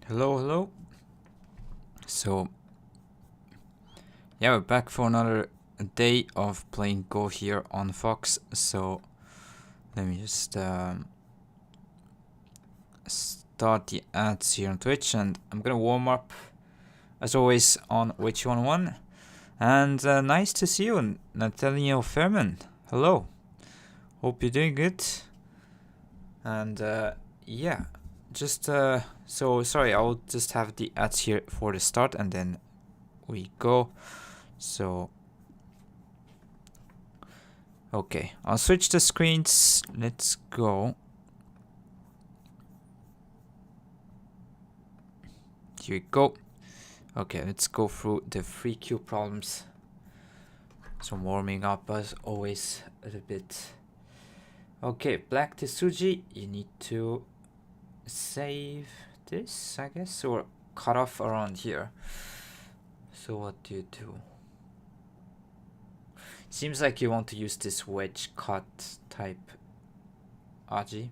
Hello, hello. So, yeah, we're back for another day of playing Go here on Fox. So, let me just start the ads here on Twitch, and I'm gonna warm up as always on weiqi11. And nice to see you, Nathaniel Fairman. Hello. Hope you're doing good. And yeah, just so sorry, I'll just have the ads here for the start, and then we go. So okay, I'll switch the screens. Let's go. Here we go. Okay, let's go through the free queue problems. So warming up as always a little bit. Okay, Black Tsuji, you need to save this, I guess, or cut off around here. So what do you do? Seems like you want to use this wedge cut type Aji.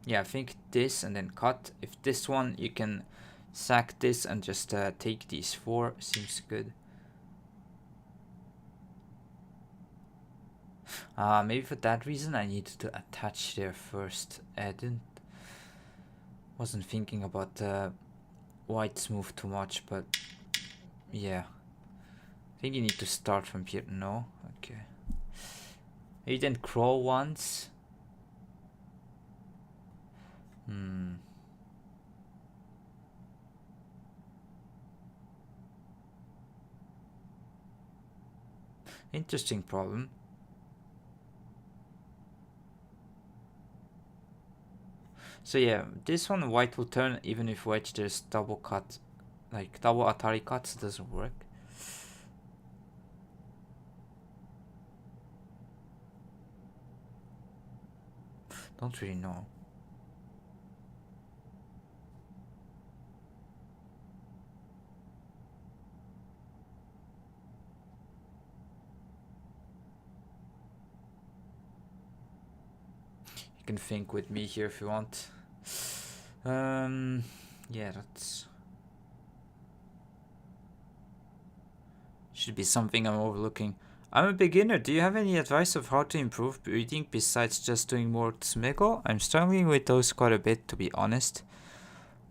Yeah, I think this and then cut. If this one, you can sack this and just take these 4. Seems good. Maybe for that reason I needed to attach there first. I wasn't thinking about white's move too much, but yeah. I think you need to start from here. No? Okay. Maybe then crawl once. Interesting problem. So yeah, this one white will turn even if wedge there's double cut, like double Atari cuts doesn't work. Don't really know. You can think with me here if you want. Yeah, that's should be something I'm overlooking. I'm a beginner. Do you have any advice of how to improve reading besides just doing more Tsumego? I'm struggling with those quite a bit, to be honest.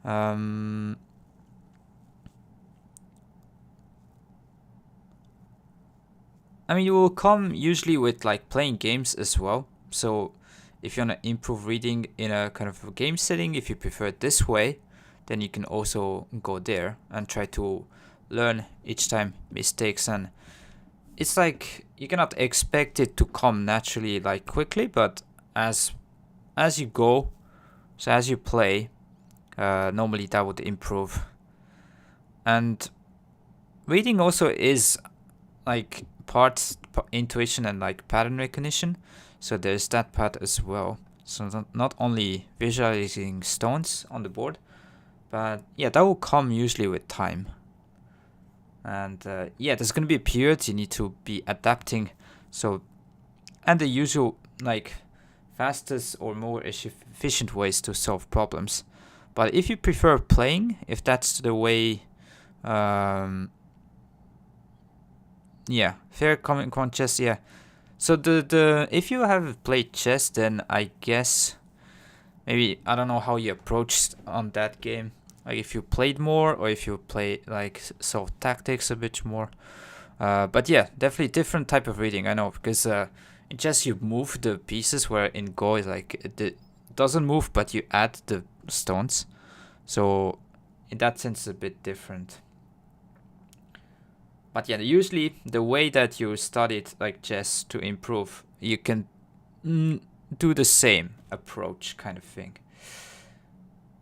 I mean, it will come usually with like playing games as well. So if you want to improve reading in a kind of a game setting, if you prefer it this way, then you can also go there and try to learn each time mistakes. And it's like you cannot expect it to come naturally like quickly, but as you go, so as you play, normally that would improve. And reading also is like part intuition and like pattern recognition, so there's that part as well. So not only visualizing stones on the board, but yeah, that will come usually with time. And yeah, there's gonna be periods you need to be adapting. So, and the usual like fastest or more efficient ways to solve problems. But if you prefer playing, if that's the way, yeah, fair comment on chess, yeah. So the if you have played chess, then I guess maybe I don't know how you approached on that game. Like if you played more or if you play like solve tactics a bit more. But yeah, definitely different type of reading. I know because in chess you move the pieces, where in Go is like it doesn't move, but you add the stones. So in that sense, it's a bit different. But yeah, usually the way that you studied like chess to improve, you can do the same approach kind of thing.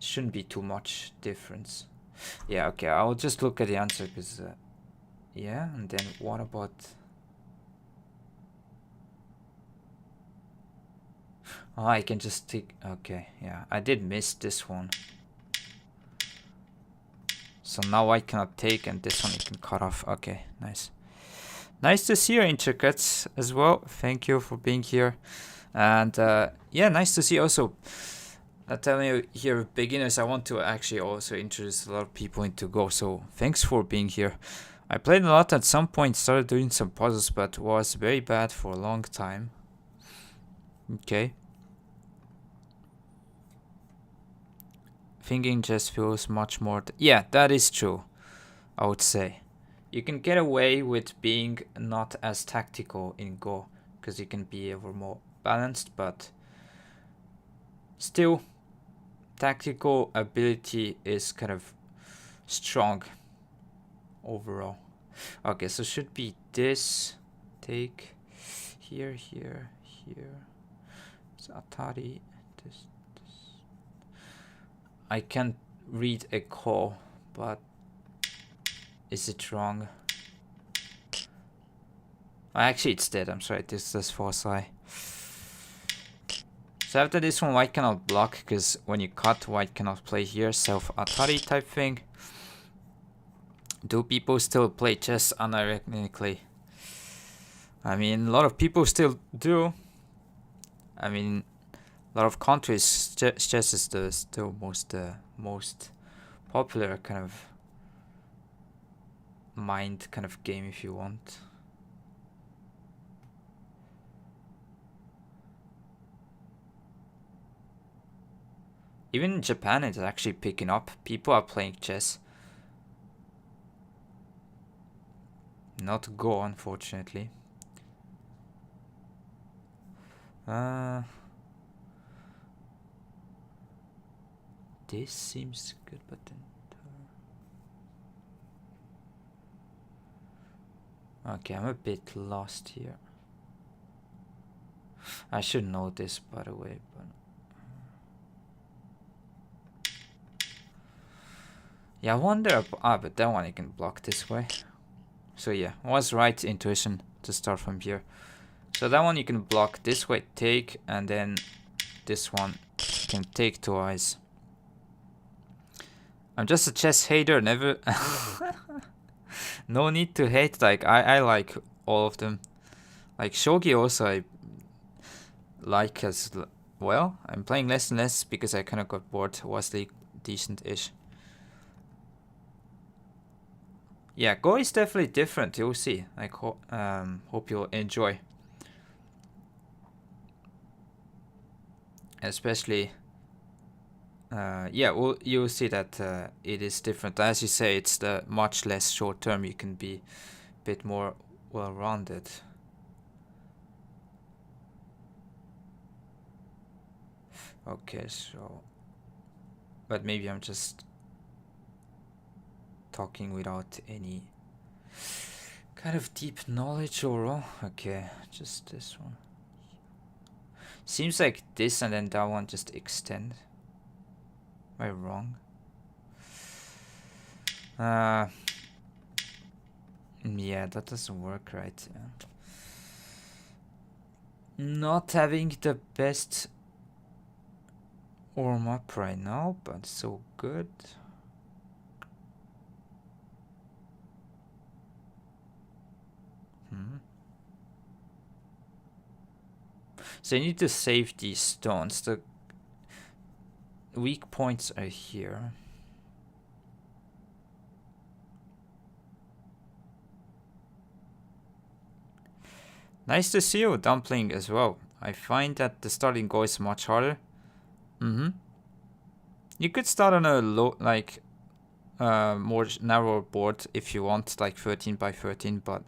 Shouldn't be too much difference. Yeah, okay, I'll just look at the answer because yeah, and then what about... Oh, I can just take... Okay, yeah, I did miss this one. So now I cannot take, and this one you can cut off. Okay, nice. Nice to see your intricates as well. Thank you for being here. And yeah, nice to see also. Telling you here, beginners, I want to actually also introduce a lot of people into Go. So thanks for being here. I played a lot at some point, started doing some puzzles, but was very bad for a long time. Okay. Thinking just feels much more... yeah, that is true, I would say. You can get away with being not as tactical in Go, because you can be ever more balanced, but still, tactical ability is kind of strong overall. Okay, so should be this. Take here, here, here. It's Atari. This. I can't read a call, but is it wrong? Actually, it's dead. I'm sorry. This is false eye. So after this one, white cannot block, because when you cut, white cannot play here. Self Atari type thing. Do people still play chess unironically? I mean, a lot of people still do. I mean, a lot of countries, chess is the still most popular kind of mind kind of game, if you want. Even in Japan, it's actually picking up. People are playing chess. Not Go, unfortunately. This seems good, but then... okay, I'm a bit lost here. I should know this, by the way, but... yeah, I wonder... but that one you can block this way. So yeah, was right intuition to start from here. So that one you can block this way, take, and then this one you can take twice. I'm just a chess hater, never... no need to hate, like, I like all of them. Like, shogi also I like as well. I'm playing less and less because I kind of got bored. Was decent-ish. Yeah, Go is definitely different, you'll see. Like, hope you'll enjoy. Especially... yeah, well, you'll see that it is different. As you say, it's the much less short term. You can be a bit more well-rounded. Okay, so... but maybe I'm just talking without any kind of deep knowledge or... okay, just this one. Seems like this and then that one just extend. Am I wrong? Yeah, that doesn't work right. Not having the best warm up right now, but so good. So you need to save these stones. The weak points are here. Nice to see you, Dumpling, as well. I find that the starting Go is much harder. You could start on a low, like, more narrow board if you want, like 13 by 13, but...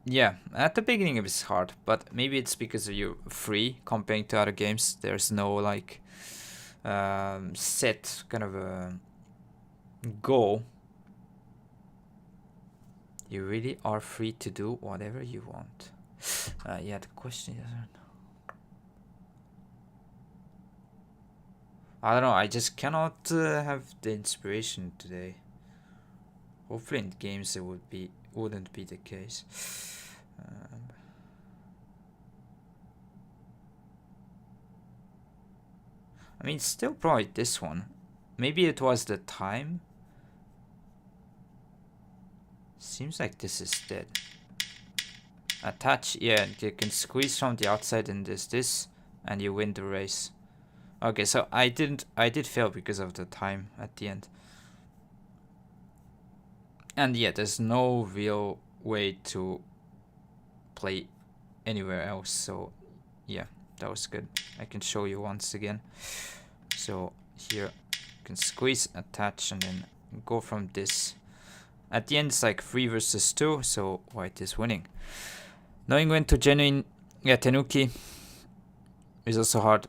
yeah, at the beginning it was hard, but maybe it's because you're free comparing to other games. There's no, like, set kind of a goal. You really are free to do whatever you want. Yeah, the question is... I don't know, I just cannot have the inspiration today. Hopefully in games it wouldn't be the case. I mean, still probably this one. Maybe it was the time. Seems like this is dead. Attach, yeah, you can squeeze from the outside and there's this, and you win the race. Okay, so I did fail because of the time at the end. And yeah, there's no real way to play anywhere else, so yeah, that was good. I can show you once again. So here, you can squeeze, attach, and then go from this. At the end, it's like 3 versus 2, so white is winning. Knowing when to genuine, yeah, tenuki is also hard.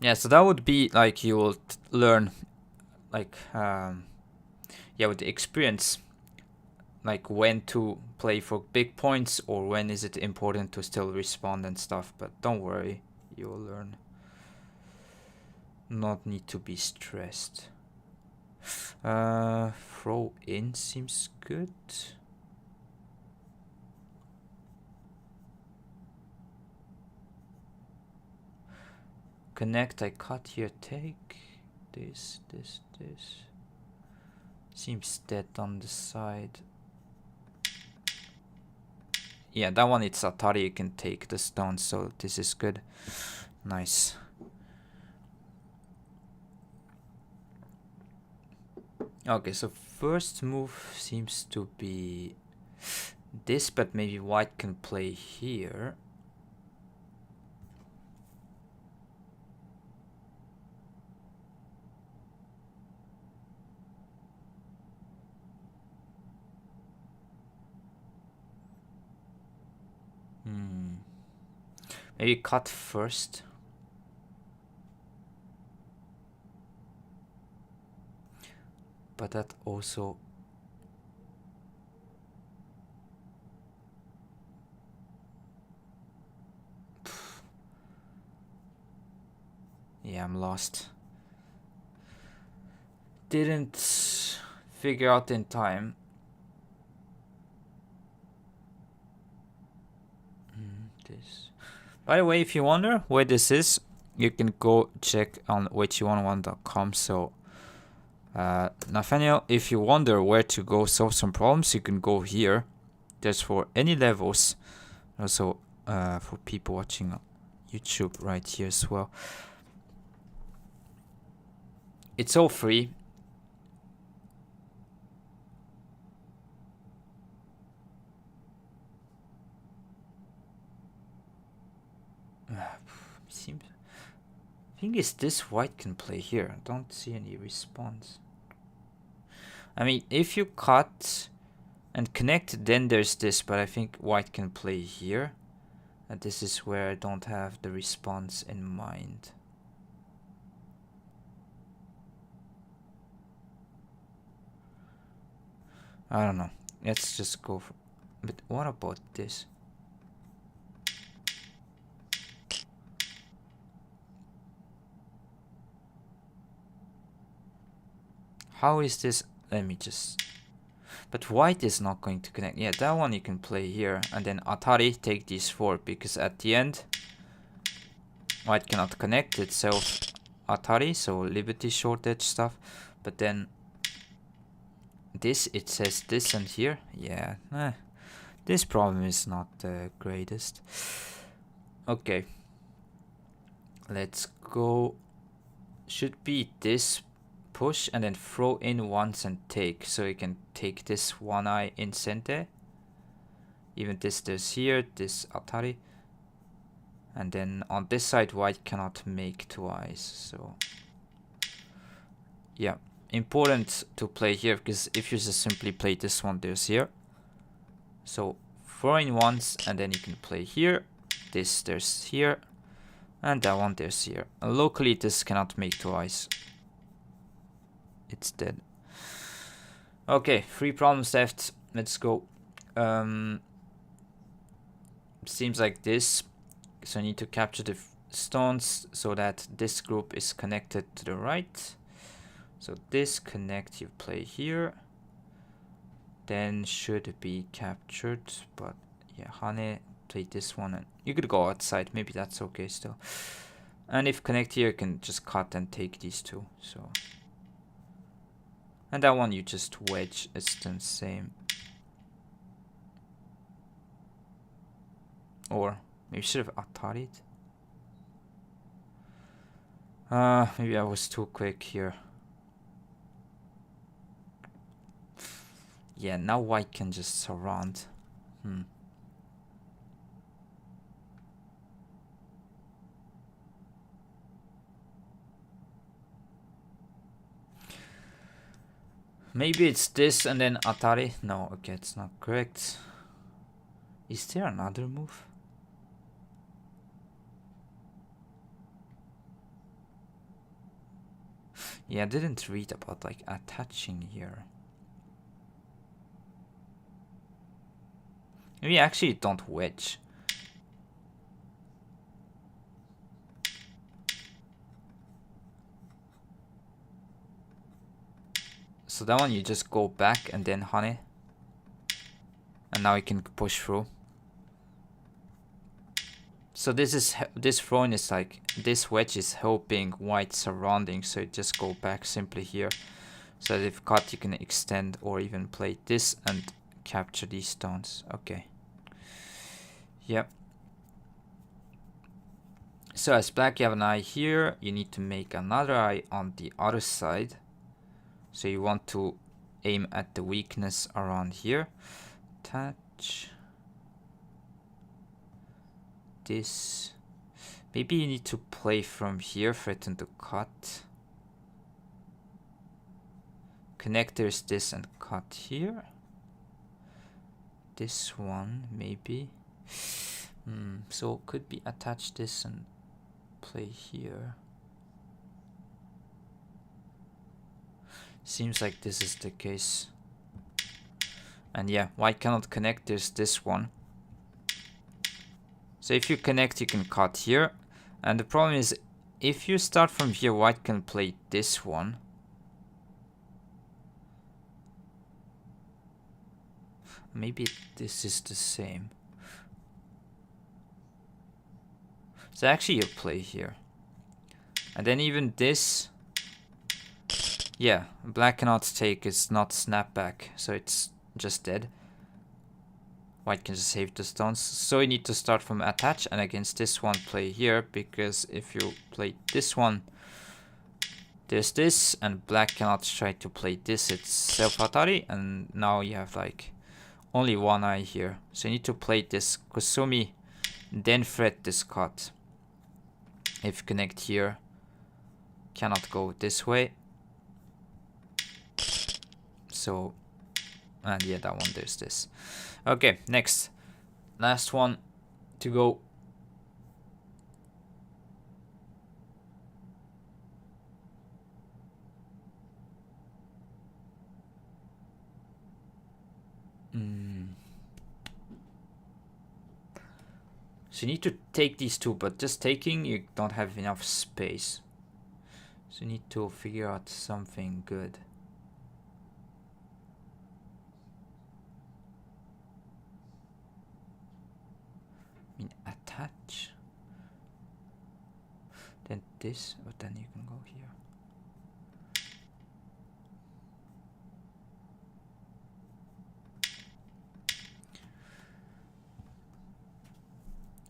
Yeah, so that would be like you will learn, like, yeah, with the experience, like when to play for big points or when is it important to still respond and stuff. But don't worry, you will learn. Not need to be stressed. Throw in seems good. Connect, I cut here, take this. Seems dead on the side. Yeah, that one it's Atari, you can take the stone, so this is good. Nice. Okay, so first move seems to be this, but maybe white can play here. Maybe cut first. But that also... Yeah, I'm lost. Didn't figure out in time. This. By the way, if you wonder where this is, you can go check on weiqi101.com. So, Nathaniel, if you wonder where to go solve some problems, you can go here. There's for any levels. Also, for people watching YouTube right here as well. It's all free. Seems. Thing is, this white can play here. I don't see any response. I mean, if you cut and connect, then there's this, but I think white can play here. And this is where I don't have the response in mind. I don't know. Let's just go for... But what about this? How is this? Let me just... But white is not going to connect. Yeah, that one you can play here. And then Atari, take these 4. Because at the end, white cannot connect itself. Atari, so Liberty short edge stuff. But then this, it says this and here. Yeah, this problem is not the greatest. Okay. Let's go. Should be this push and then throw in once and take. So you can take this one eye in center. Even this there's here, this Atari. And then on this side, white cannot make 2 eyes. So yeah, important to play here, because if you just simply play this one, there's here. So throw in once and then you can play here. This there's here. And that one there's here. Locally this cannot make 2 eyes. It's dead. Okay, 3 problems left. Let's go. Seems like this. So I need to capture the stones so that this group is connected to the right. So this connect, you play here. Then should be captured. But yeah, Hane, take this one. And you could go outside. Maybe that's okay still. And if connect here, you can just cut and take these 2. So And that one you just wedge, it's the same. Or maybe should have atari'd. Maybe I was too quick here. Yeah, now white can just surround. Maybe it's this and then atari. No, okay, it's not correct. Is there another move? Yeah, I didn't read about like attaching here. Maybe actually don't wedge. So that one you just go back and then honey. And now you can push through. So this throwing is like, this wedge is helping white surrounding, so you just go back simply here. So that if cut you can extend or even play this and capture these stones. Okay. Yep. So as black you have an eye here, you need to make another eye on the other side. So you want to aim at the weakness around here. Touch. This. Maybe you need to play from here, threaten to cut. Connectors this and cut here. This one maybe. So could be attach this and play here. Seems like this is the case. And yeah, white cannot connect this one. So if you connect, you can cut here. And the problem is, if you start from here, white can play this one. Maybe this is the same. So actually you play here. And then even this. Yeah, black cannot take, it's not snapback. So it's just dead. White can just save the stones. So you need to start from attach and against this one play here, because if you play this one, there's this and black cannot try to play this. It's self-atari and now you have like only one eye here. So you need to play this Kusumi, then threat this cut. If you connect here, cannot go this way. So, and yeah, that one, there's this. Okay, next. Last one to go. So you need to take these two, but just taking, you don't have enough space. So you need to figure out something good. I mean, attach. Then this, but then you can go here.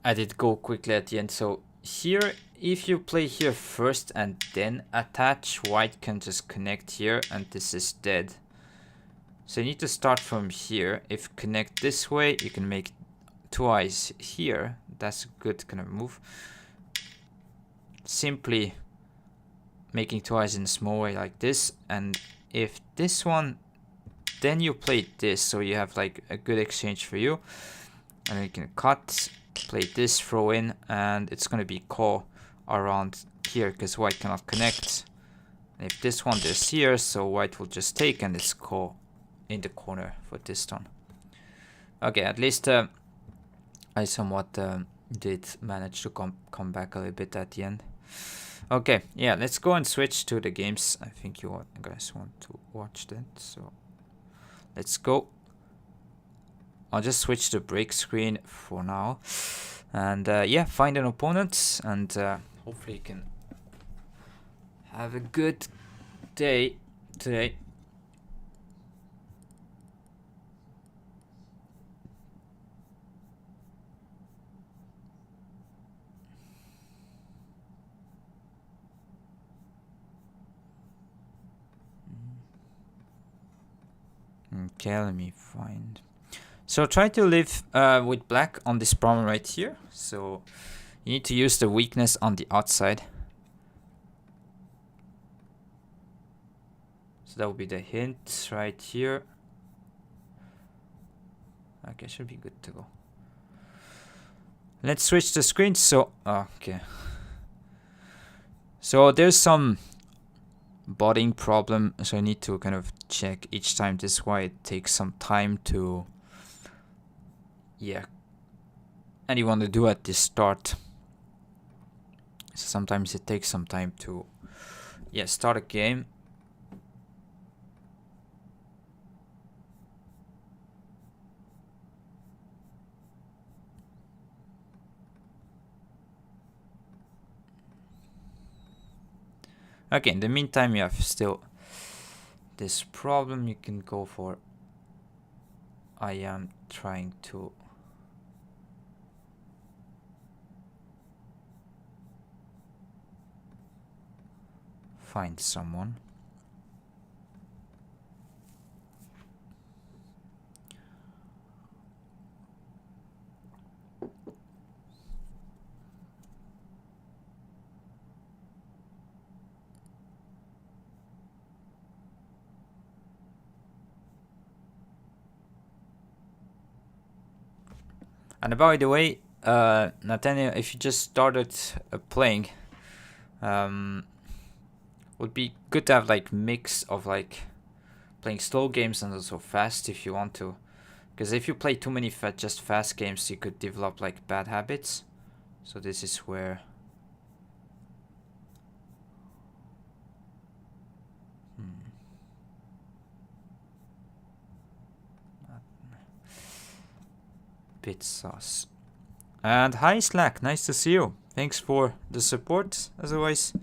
I did go quickly at the end. So here, if you play here first and then attach, white can just connect here and this is dead. So you need to start from here. If connect this way, you can make two eyes here. That's a good kind of move. Simply making two eyes in a small way like this. And if this one, then you play this. So you have like a good exchange for you. And then you can cut, play this, throw in, and it's going to be ko around here because white cannot connect. And if this one is here, so white will just take and it's ko in the corner for this stone. Okay, at least I somewhat did manage to come back a little bit at the end. Okay, yeah, let's go and switch to the games. I think you guys want to watch that, so let's go. I'll just switch to break screen for now. And yeah, find an opponent and hopefully you can have a good day today. Okay, let me find. So try to live with black on this problem right here. So you need to use the weakness on the outside. So that will be the hint right here. Okay, should be good to go. Let's switch the screen. So, okay. So there's some botting problem. So I need to kind of check each time. This is why it takes some time to, yeah. And you want to do at the start. So sometimes it takes some time to, yeah, start a game. Okay, in the meantime, you have still this problem. You can go for, I am trying to find someone. And by the way, Nathaniel, if you just started playing, would be good to have like mix of like playing slow games and also fast if you want to. Because if you play too many just fast games, you could develop like bad habits. So this is where... Bit sauce. And hi Slack, nice to see you. Thanks for the support as always.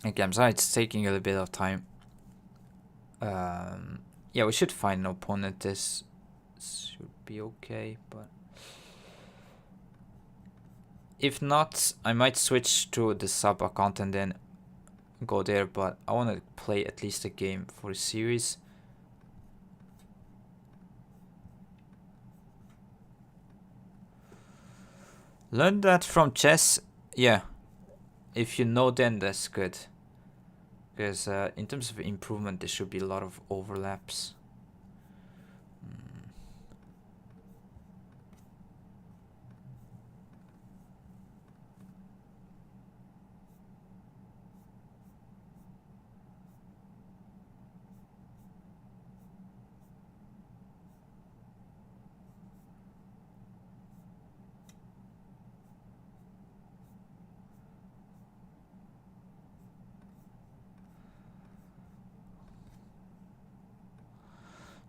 Okay, I'm sorry it's taking a little bit of time. Yeah, we should find an opponent. This should be okay, but if not, I might switch to the sub account and then go there, but I want to play at least a game for a series. Learn that from chess. Yeah, if you know, then that's good. Because in terms of improvement, there should be a lot of overlaps.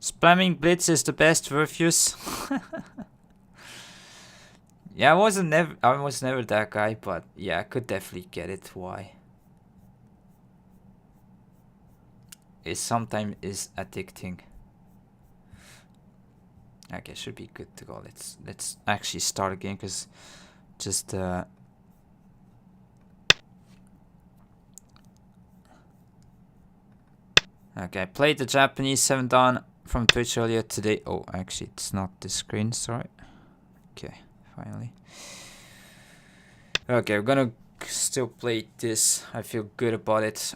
Spamming blitz is the best, Verfuse. Yeah, I was never that guy, but yeah, I could definitely get it why. It sometimes is addicting. Okay, should be good to go. Let's actually start again, because just okay, I played the Japanese 7 down from Twitch earlier today. Oh, actually, it's not the screen, sorry. Okay, finally. Okay, we're gonna still play this. I feel good about it.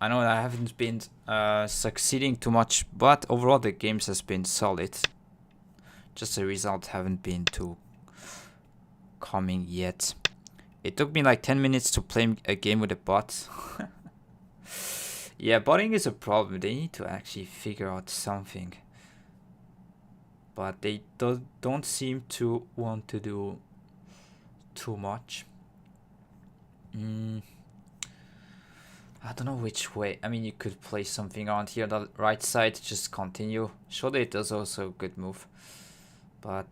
I know I haven't been succeeding too much, but overall the games has been solid. Just the results haven't been too coming yet. It took me like 10 minutes to play a game with a bot. Yeah, botting is a problem. They need to actually figure out something. But they don't seem to want to do too much. I don't know which way. I mean, you could play something around here on the right side, just continue. Surely it is also a good move. But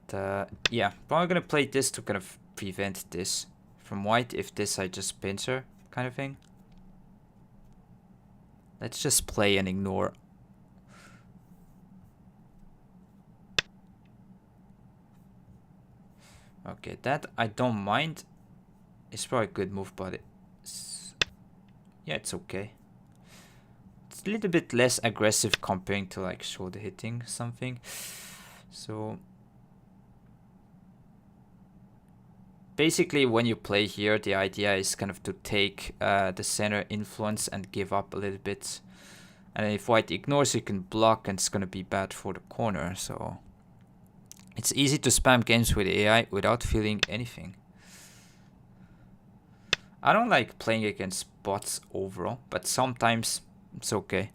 yeah, probably gonna play this to kind of prevent this from white. If this I just pincer kind of thing. Let's just play and ignore. Okay, that I don't mind. It's probably a good move, but yeah, it's okay. it's a little bit less aggressive comparing to like shoulder hitting something. So basically when you play here, the idea is kind of to take the center influence and give up a little bit. And if white ignores, you can block, and it's going to be bad for the corner. So it's easy to spam games with AI without feeling anything. I don't like playing against bots overall, but sometimes it's okay.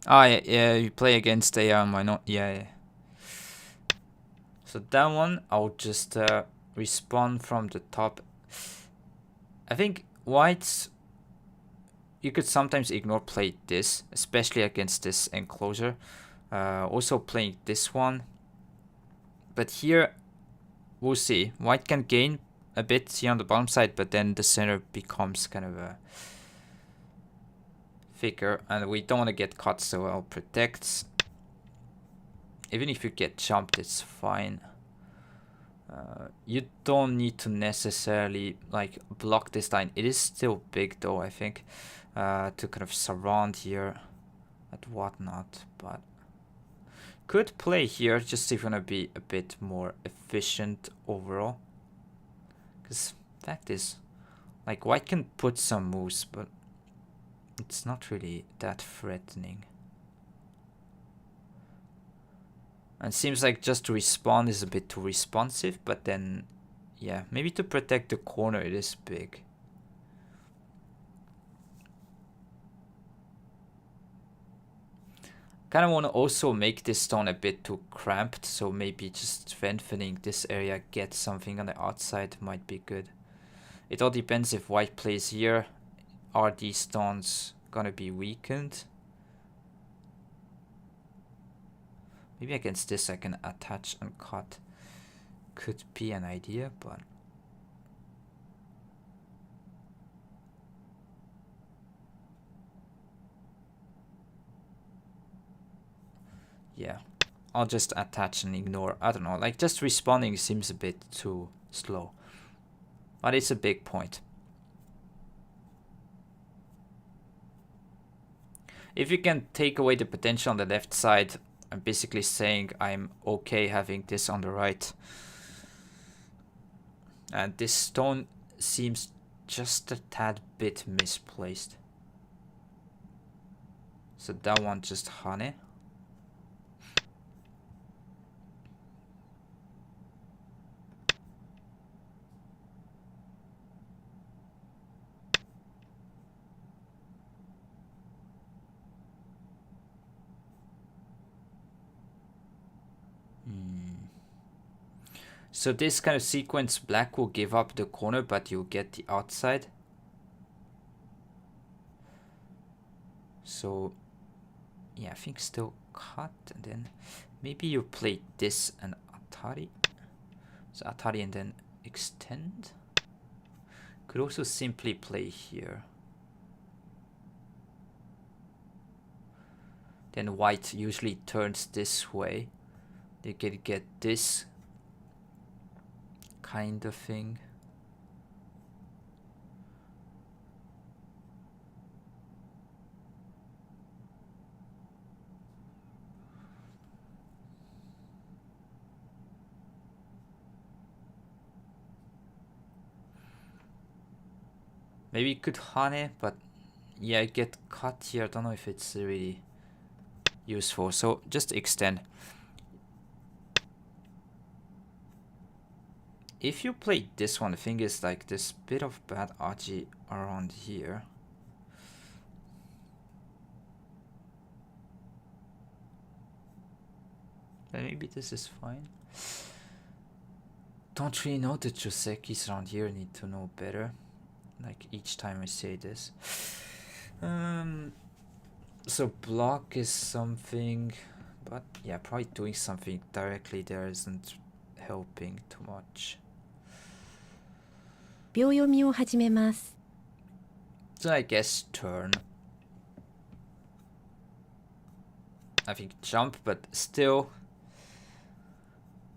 Ah, yeah, you play against AI, why not? Yeah. So that one, I'll just respawn from the top. I think whites, you could sometimes ignore play this, especially against this enclosure. Also playing this one. But here, we'll see. White can gain a bit here on the bottom side, but then the center becomes kind of a thicker, and we don't want to get caught, so I'll protect. Even if you get jumped, it's fine. You don't need to necessarily like block this line. It is still big though, I think, to kind of surround here and whatnot, but could play here just if you want to be a bit more efficient overall. Because fact is, like white can put some moves, but it's not really that threatening. And seems like just to respawn is a bit too responsive, but then, yeah, maybe to protect the corner it is big. Kind of want to also make this stone a bit too cramped, so maybe just strengthening this area, get something on the outside might be good. It all depends if white plays here. Are these stones gonna be weakened? Maybe against this I can attach and cut. Could be an idea, but yeah, I'll just attach and ignore. I don't know, like just respawning seems a bit too slow, but it's a big point. If you can take away the potential on the left side, I'm basically saying I'm okay having this on the right. And this stone seems just a tad bit misplaced. So that one just honey. So this kind of sequence, black will give up the corner, but you'll get the outside. So yeah, I think still cut, and then maybe you play this and Atari. So Atari and then extend. Could also simply play here. Then white usually turns this way. They can get this kind of thing. Maybe you could honey, but yeah, I get cut here. I don't know if it's really useful. So just extend. If you play this one, the thing is like this bit of bad RG around here. But maybe this is fine. Don't really know the Josekis around here, need to know better. Like each time I say this. So block is something, but yeah, probably doing something directly there isn't helping too much. 秒読みを始めます。 So I guess turn. I think jump, but still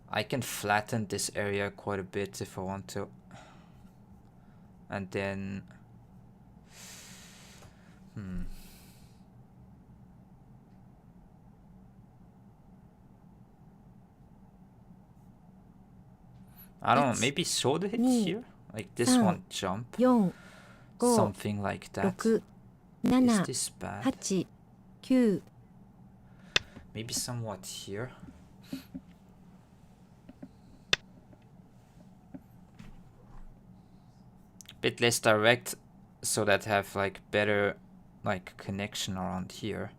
I can flatten this area quite a bit if I want to. And then I don't know, maybe shoulder hit here? Like this one jump? 4、5、 Something like that. 6、Is 7、 this bad? 8、9。 Maybe somewhat here. Bit less direct so that have like better like connection around here.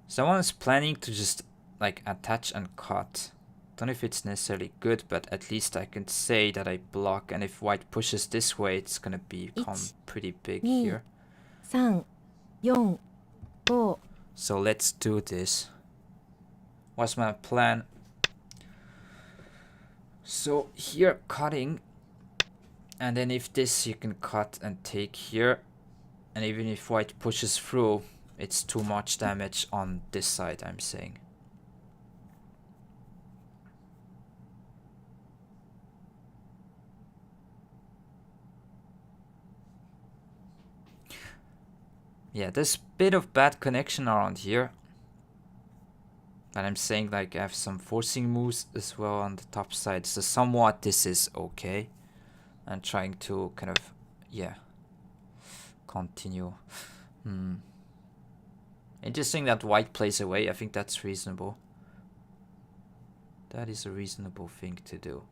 Someone's planning to just like attach and cut. Don't know if it's necessarily good, but at least I can say that I block, and if white pushes this way, it's gonna become pretty big here. 3、4、5。 So let's do this. What's my plan? So here cutting, and then if this you can cut and take here, and even if white pushes through, it's too much damage on this side, I'm saying. Yeah, there's a bit of bad connection around here. And I'm saying like I have some forcing moves as well on the top side. So somewhat this is okay. I'm trying to kind of, yeah, continue. Interesting that white plays away. I think that's reasonable. That is a reasonable thing to do.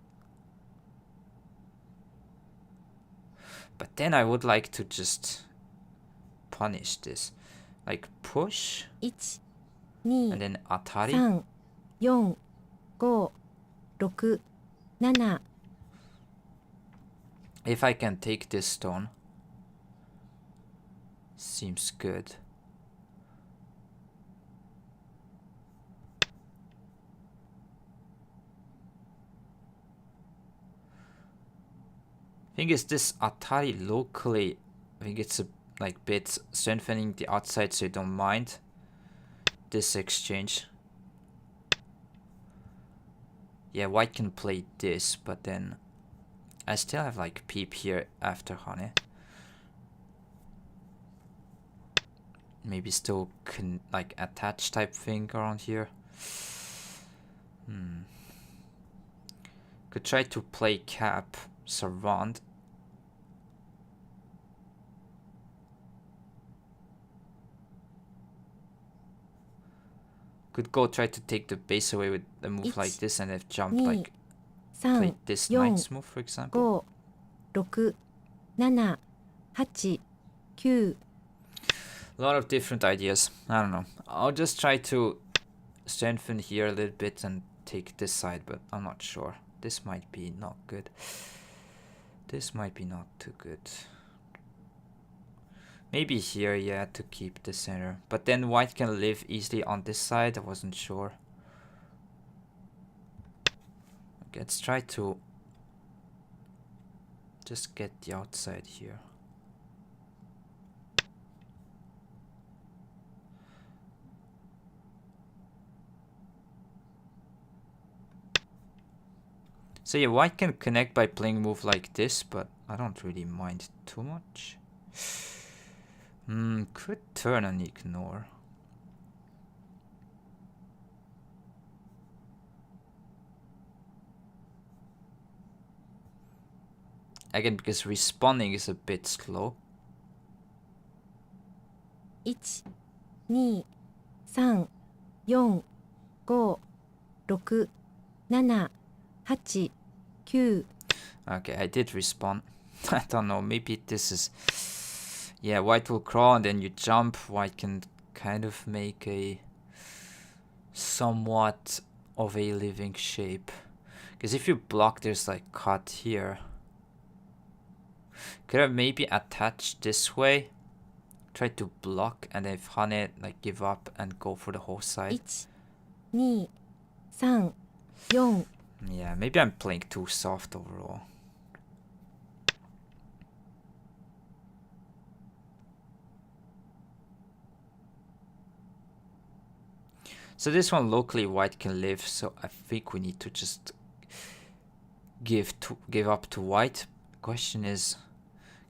But then I would like to just punish this. Like push. 1、2、 And then atari. 3、4、5、6、7。 If I can take this stone. Seems good. Thing is, this atari locally, I think it's a like bit strengthening the outside, so you don't mind this exchange. Yeah, white can play this, but then I still have like peep here after honey. Maybe still can like attach type thing around here. Could try to play cap, surround. Could go try to take the base away with a move like this, and have jumped like play this knight's move, for example. 5、6、7、8、9。 A lot of different ideas. I don't know. I'll just try to strengthen here a little bit and take this side, but I'm not sure. This might be not good. This might be not too good. Maybe here, yeah, to keep the center. But then white can live easily on this side. I wasn't sure. Okay, let's try to just get the outside here. So yeah, white can connect by playing a move like this, but I don't really mind too much. Could turn and ignore. Again, because responding is a bit slow. 1、2、3、4、5、6、7、8、9。 Okay, I did respond. I don't know, maybe this is... Yeah, white will crawl and then you jump. White can kind of make a somewhat of a living shape. Because if you block, there's like cut here. Could have maybe attached this way. Try to block, and if Hane like give up and go for the whole side. 1、2、3、4。 Yeah, maybe I'm playing too soft overall. So this one locally white can live, so I think we need to just give up to white. Question is,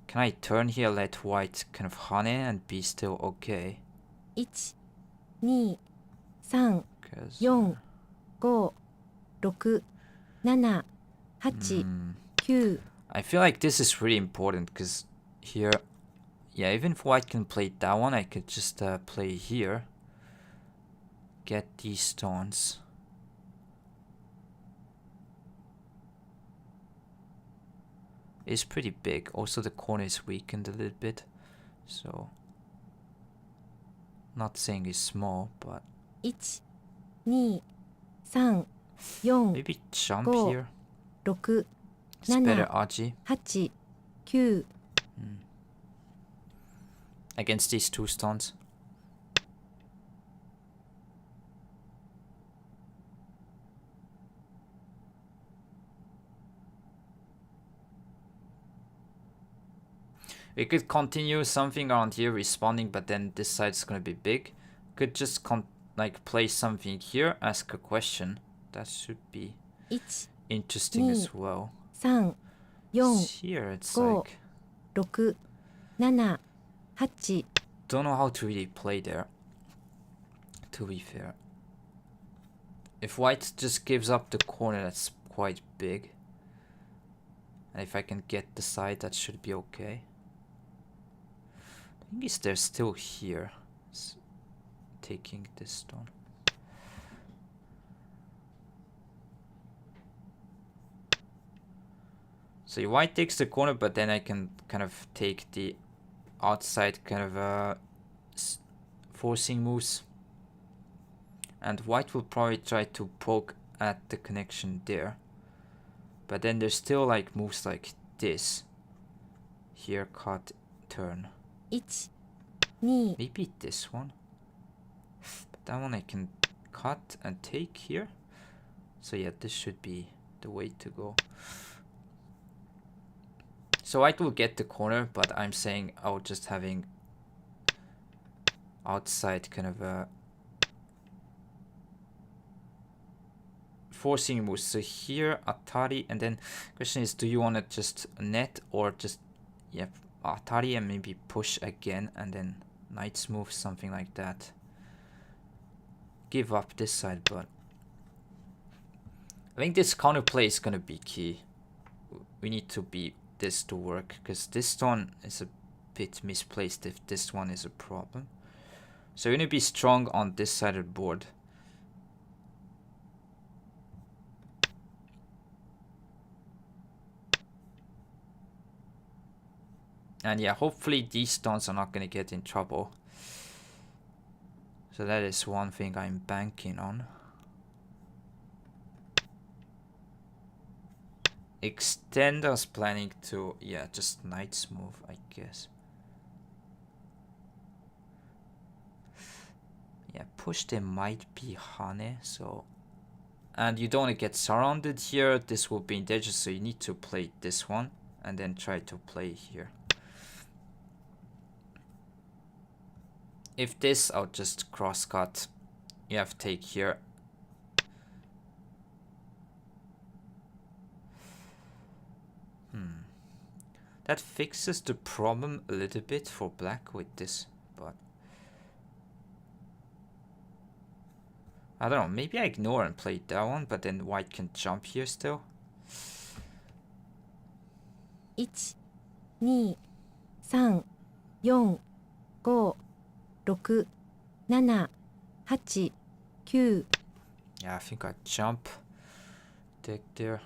Can I turn here, let white kind of honey and be still okay? 1、2、3、 Because 4、5、6、7、8、9。 I feel like this is really important because here, yeah, even if white can play that one, I could just play here. Get these stones. It's pretty big. Also, the corner is weakened a little bit. So, not saying it's small, but 1、2、3、4、 maybe jump 5、 here. 6、 It's better 7、 Aji 8、9。 against these two stones. We could continue something around here respawning, but then this side's gonna be big. Could just like play something here, ask a question. That should be 1、 interesting as well. 3、4、 Here it's 5、 like 6、7、8。 don't know how to really play there, to be fair. If white just gives up the corner, that's quite big. And if I can get the side, that should be okay. I think they're still here. Taking this stone. So white takes the corner, but then I can kind of take the outside kind of forcing moves. And white will probably try to poke at the connection there. But then there's still like moves like this. Here, cut, turn. 1、2、 Maybe this one. But that one I can cut and take here. So yeah, this should be the way to go. So white will get the corner, but I'm saying I was just having outside kind of a forcing moves. So here Atari, and then question is, do you want to just net or just Atari and maybe push again and then knight's move, something like that. Give up this side, but I think this counterplay is gonna be key. We need to beat this to work, because this stone is a bit misplaced if this one is a problem. So we're gonna be strong on this side of the board. And yeah, hopefully these stones are not gonna get in trouble. So that is one thing I'm banking on. Extend, I was planning to, yeah, just knight's move, I guess. Yeah, push there might be Hane, so... And you don't want to get surrounded here, this will be in danger, so you need to play this one, and then try to play here. If this, I'll just cross cut. You have take here. That fixes the problem a little bit for black with this, but I don't know, maybe I ignore and play that one, but then white can jump here still. 1、2、3、4、5、6、7、8、9。 Yeah, I think I jump. Take there.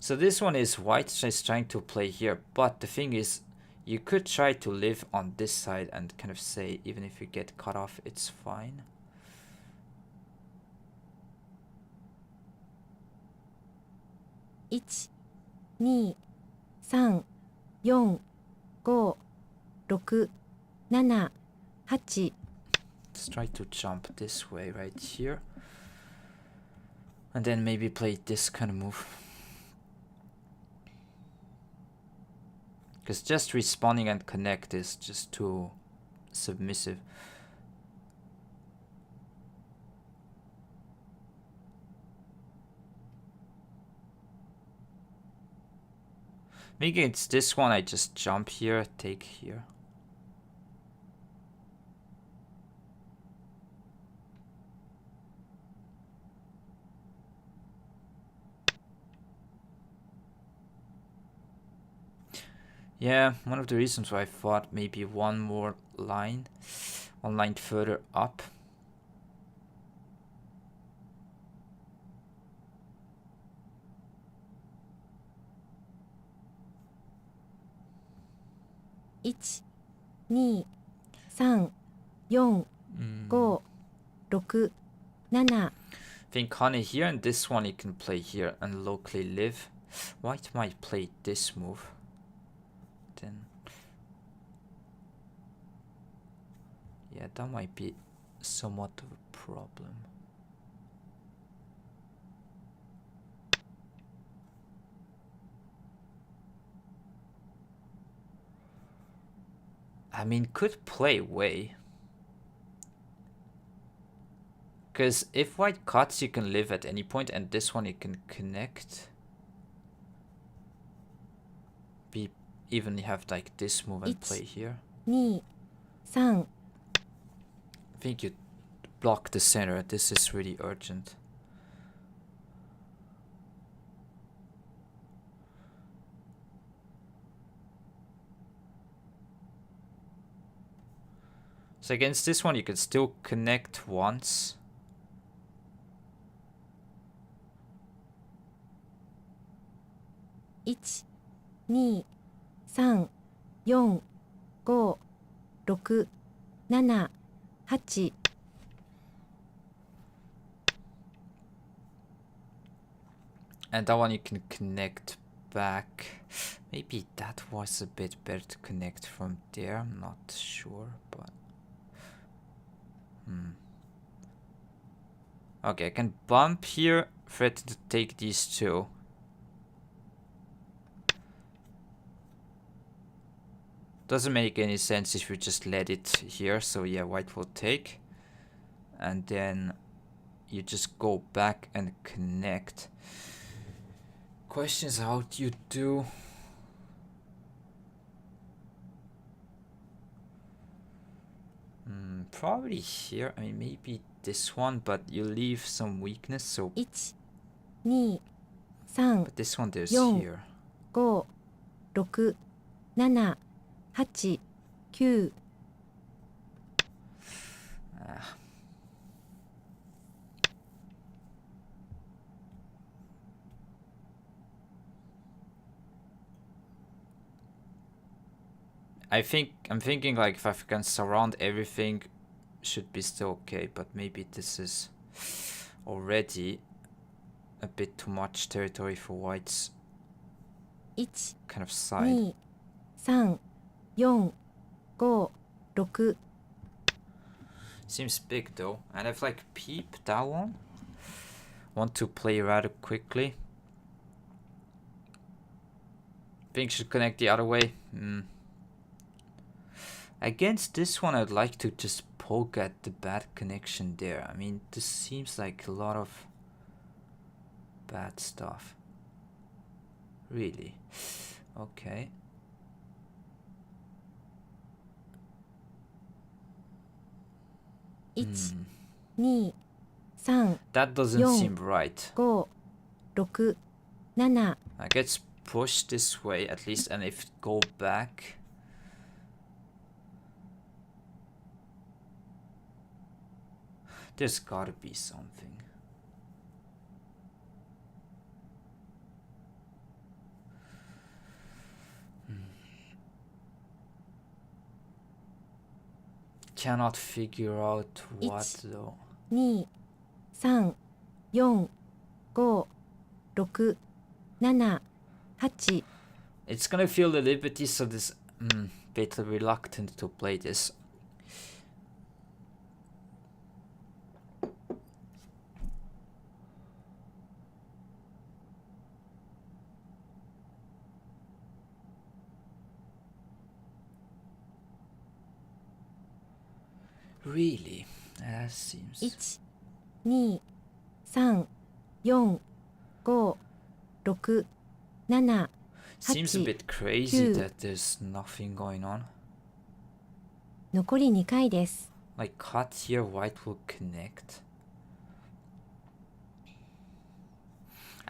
So this one is white just trying to play here, but the thing is, you could try to live on this side and kind of say, even if you get cut off, it's fine. One, 2、3、4、5、6、7、8。 Let's try to jump this way right here. And then maybe play this kind of move. Because just respawning and connect is just too submissive. Maybe it's this one, I just jump here, take here. Yeah, one of the reasons why I thought maybe one line further up. One, 2, 3, 4, 5, 6, 7. I think honey here, and this one you can play here and locally live. White might play this move. Then yeah, that might be somewhat of a problem. I mean, could play way. Because if white cuts, you can live at any point, and this one you can connect. Even have like this move and play here. 2, 3. I think you block the center. This is really urgent. So against this one, you can still connect once. One, 2, 3, 4, 5, 6, 7, 8. And that one you can connect back. Maybe that was a bit better to connect from there. I'm not sure, but... Okay, I can bump here, threaten to take these two. Doesn't make any sense if we just let it here, so yeah, white will take. And then you just go back and connect. Question is, how do you do? Probably here. I mean, maybe this one, but you leave some weakness, so... 1, 2, 3, But this one there's 4, here. 5, 6, 7, 8, 9. I'm thinking like if I can surround everything, should be still okay, but maybe this is already a bit too much territory for white's 1, kind of side. 2, 3, 4, 5, 6. Seems big though, and I've like peeped that one. Want to play rather quickly. Think should connect the other way. Against this one, I'd like to just poke at the bad connection there. I mean, this seems like a lot of bad stuff. Really? Okay. One, 2, 3, That doesn't Yon. seem right. 5, 6, 7. I get pushed this way at least, and if go back. There's gotta be something. Cannot figure out what though. 2, 3, 4, 5, 6, 7, 8. It's gonna feel the liberty, so this bit reluctant to play this. Really? That seems... 1, 2, 3, 4, 5, 6, 7. Seems a bit crazy that there's nothing going on. 残り2回です。 Like cut here, white will connect.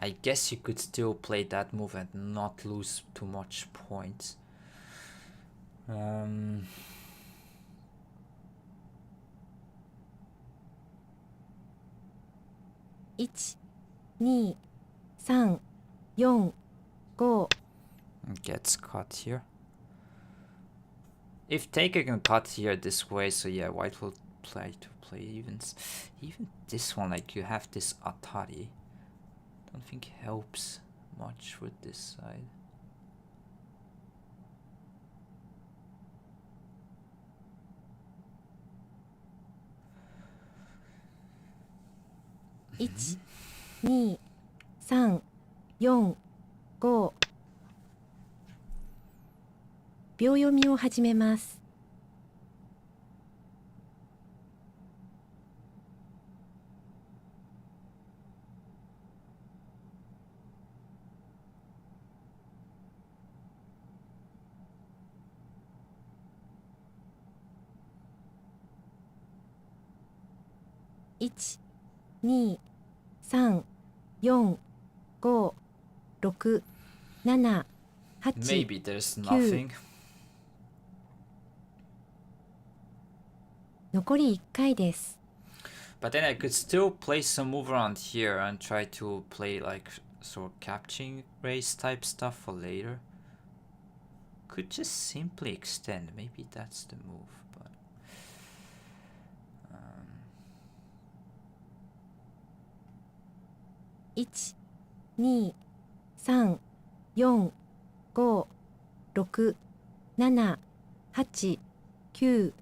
I guess you could still play that move and not lose too much points. 1、2、3、4、5 Gets cut here. If taker can cut here this way, so yeah, white will play evens. Even this one, like you have this Atari. Don't think it helps much with this side.1、2、3、4、5秒読みを始めます。1、2、3、4、5、6、7、8、Maybe there's nothing. 残り1回です。 But then I could still play some move around here and try to play like sort of capturing race type stuff for later. Could just simply extend. Maybe that's the move, but 1、2、3、4、5、6、7、8、9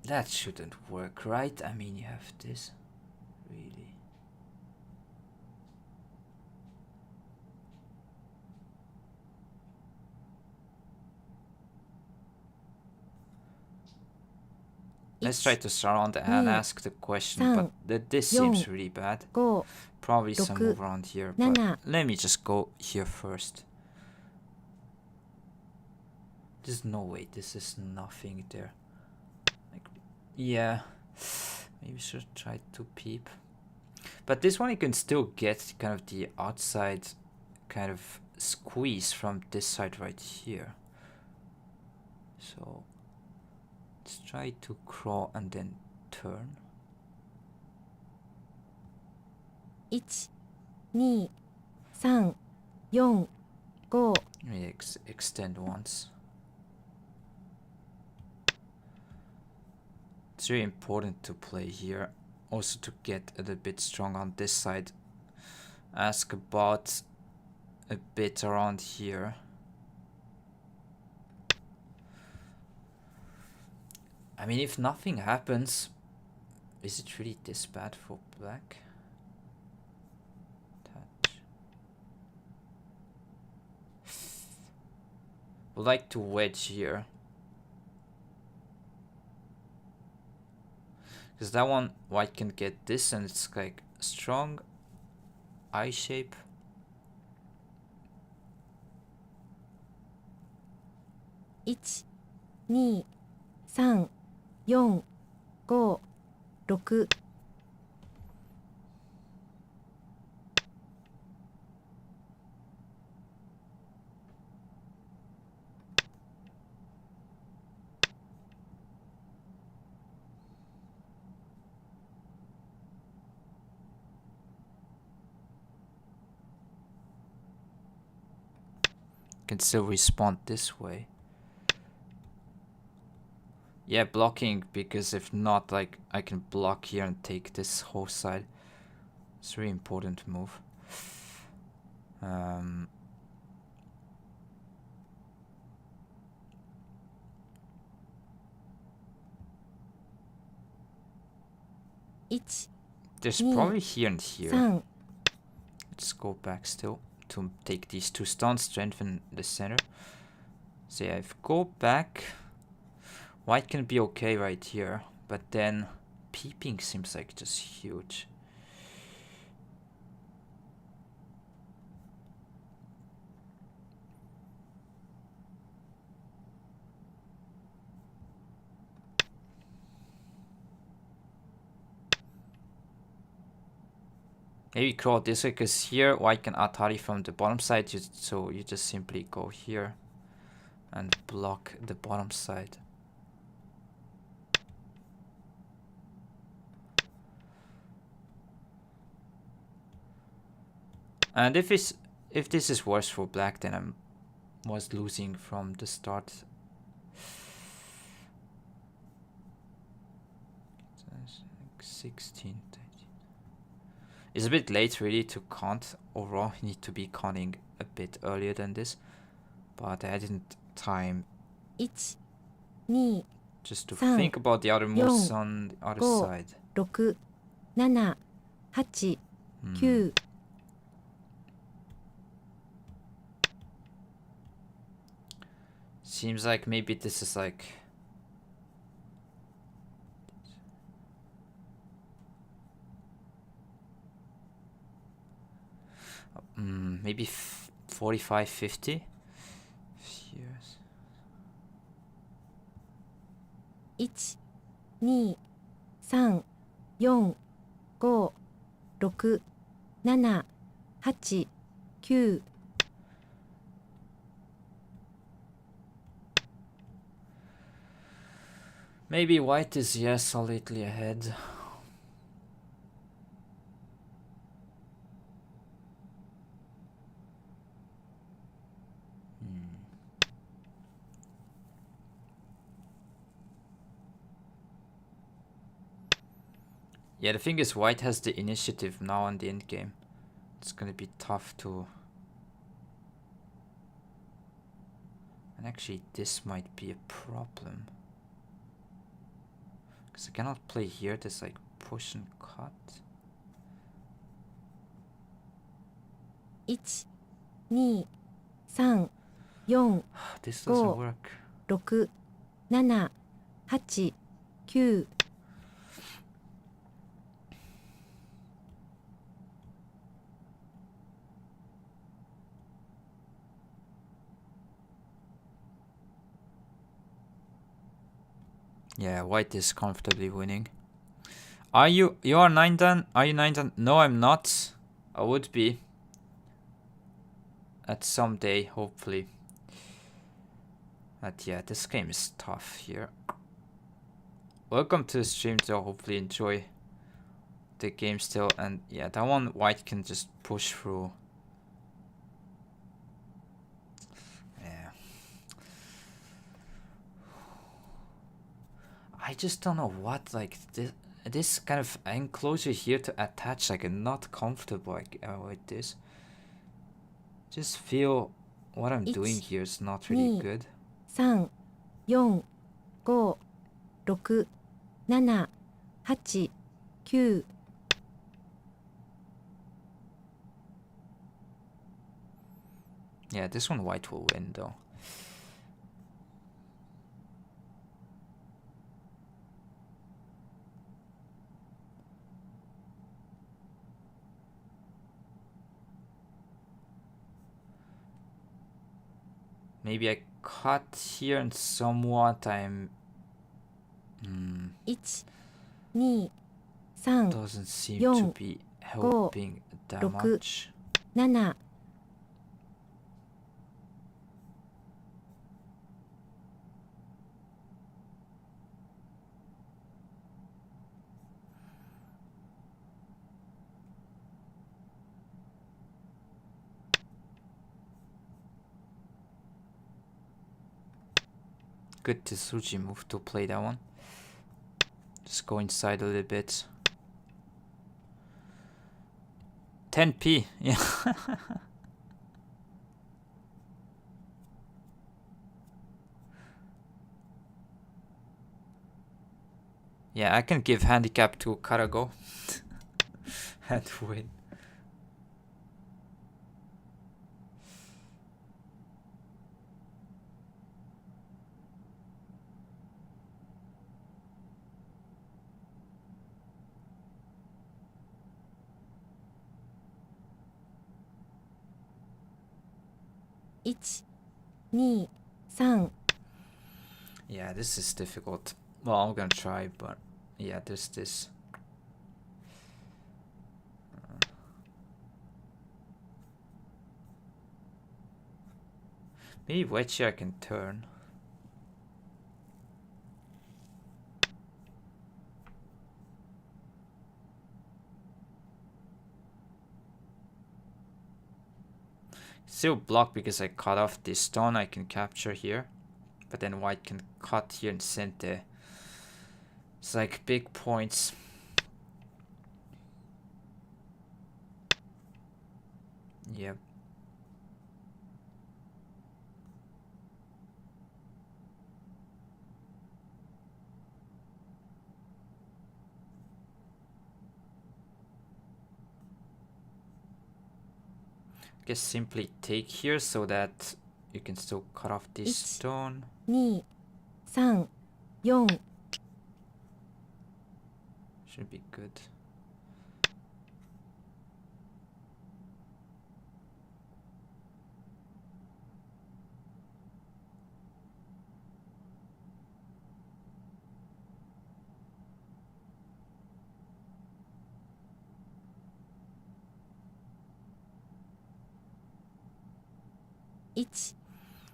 that shouldn't work, right? I mean, you have this, really. Let's try to surround and ask the question, but this seems really bad. Probably some move around here, but let me just go here first. There's no way, this is nothing there. Like, yeah, maybe should try to peep. But this one you can still get kind of the outside kind of squeeze from this side right here. So let's try to crawl and then turn. 1、2、3、4、5 extend once. It's really important to play here. Also to get a little bit strong on this side. Ask about a bit around here. I mean, if nothing happens, is it really this bad for black? Touch. Would like to wedge here. Because that one, white can get this and it's like strong eye shape. one, 2, 3, 4, 5, 6 Can still respond this way. Yeah, blocking, because if not, like, I can block here and take this whole side. It's a really important move. There's probably here and here. 3 Let's go back still to take these two stones, strengthen the center. So yeah, if go back, white can be okay right here, but then peeping seems like just huge. Maybe crawl this way, because here white can Atari from the bottom side, so you just simply go here and block the bottom side. And if this is worse for black, then I was losing from the start. 16. It's a bit late really to count overall. You need to be counting a bit earlier than this, but I didn't time 1 2 just to 3 think about the other moves on the other 5 side. 6 7 8 9 Seems like maybe this is like maybe 45 50 years. 1 2 3 4 5 6 7 8 9 Maybe white is solidly ahead. Yeah, the thing is white has the initiative now on the end game. It's gonna be tough to... And actually this might be a problem. Because I cannot play here, there's like push and cut. 1 2 3 4 This doesn't work. 6 7 8 9 Yeah, white is comfortably winning. Are you are 9 done? Are you 9 done? No, I'm not. I would be. At some day, hopefully. But yeah, this game is tough here. Welcome to the stream, so hopefully enjoy the game still. And yeah, that one white can just push through. Yeah. I just don't know what, like, this kind of enclosure here to attach, like, I'm not comfortable with this. Just feel what I'm doing here is not really good. 3 4 5 6 7 8 9 Yeah, this one white will win though. Maybe I cut here and somewhat I'm... 1 2 3 doesn't seem Yo, to be helping that Roku. much. 7 Good Tsuji move to play that one. Just go inside a little bit. 10p, yeah. Yeah, I can give handicap to Karago and win. 1、2、3、 Yeah, this is difficult. Well, I'm gonna try, but yeah, there's this. Maybe weiqi I can turn. Still blocked because I cut off this stone I can capture here. But then white can cut here and send the... It's like big points. Yep. I guess simply take here so that you can still cut off this stone. 2、3、4、 Should be good.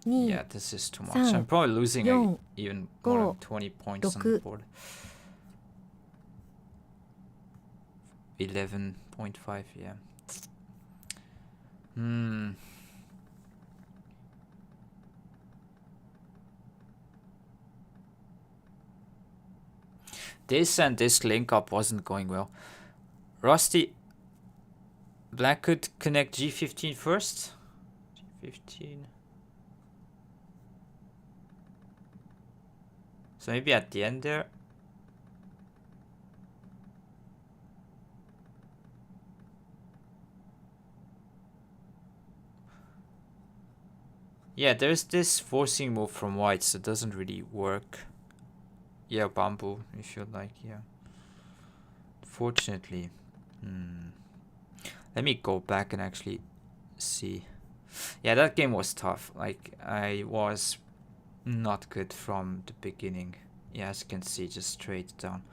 Yeah, this is too much. I'm probably losing even more than 20 points on the board. 11.5, yeah. This and this link up wasn't going well. Rusty, black could connect G15 first. G15. So maybe at the end there. Yeah, there's this forcing move from white, so it doesn't really work. Yeah, bamboo, if you like, yeah. Fortunately. Let me go back and actually see. Yeah, that game was tough. Like, I was not good from the beginning. Yeah, as you can see, just straight down.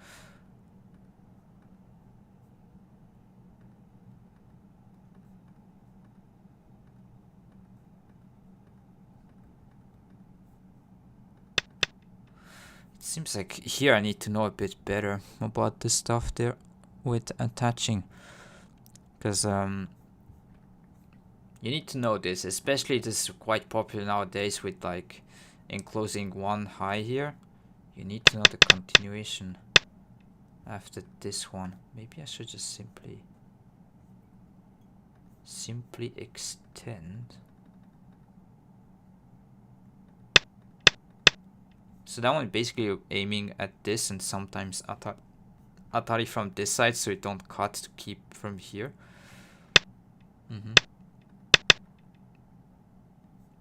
It seems like here I need to know a bit better about the stuff there with attaching. Because you need to know this, especially this is quite popular nowadays with like enclosing one high here. You need to know the continuation after this one. Maybe I should just simply extend. So that one basically aiming at this and sometimes atari from this side so you don't cut to keep from here.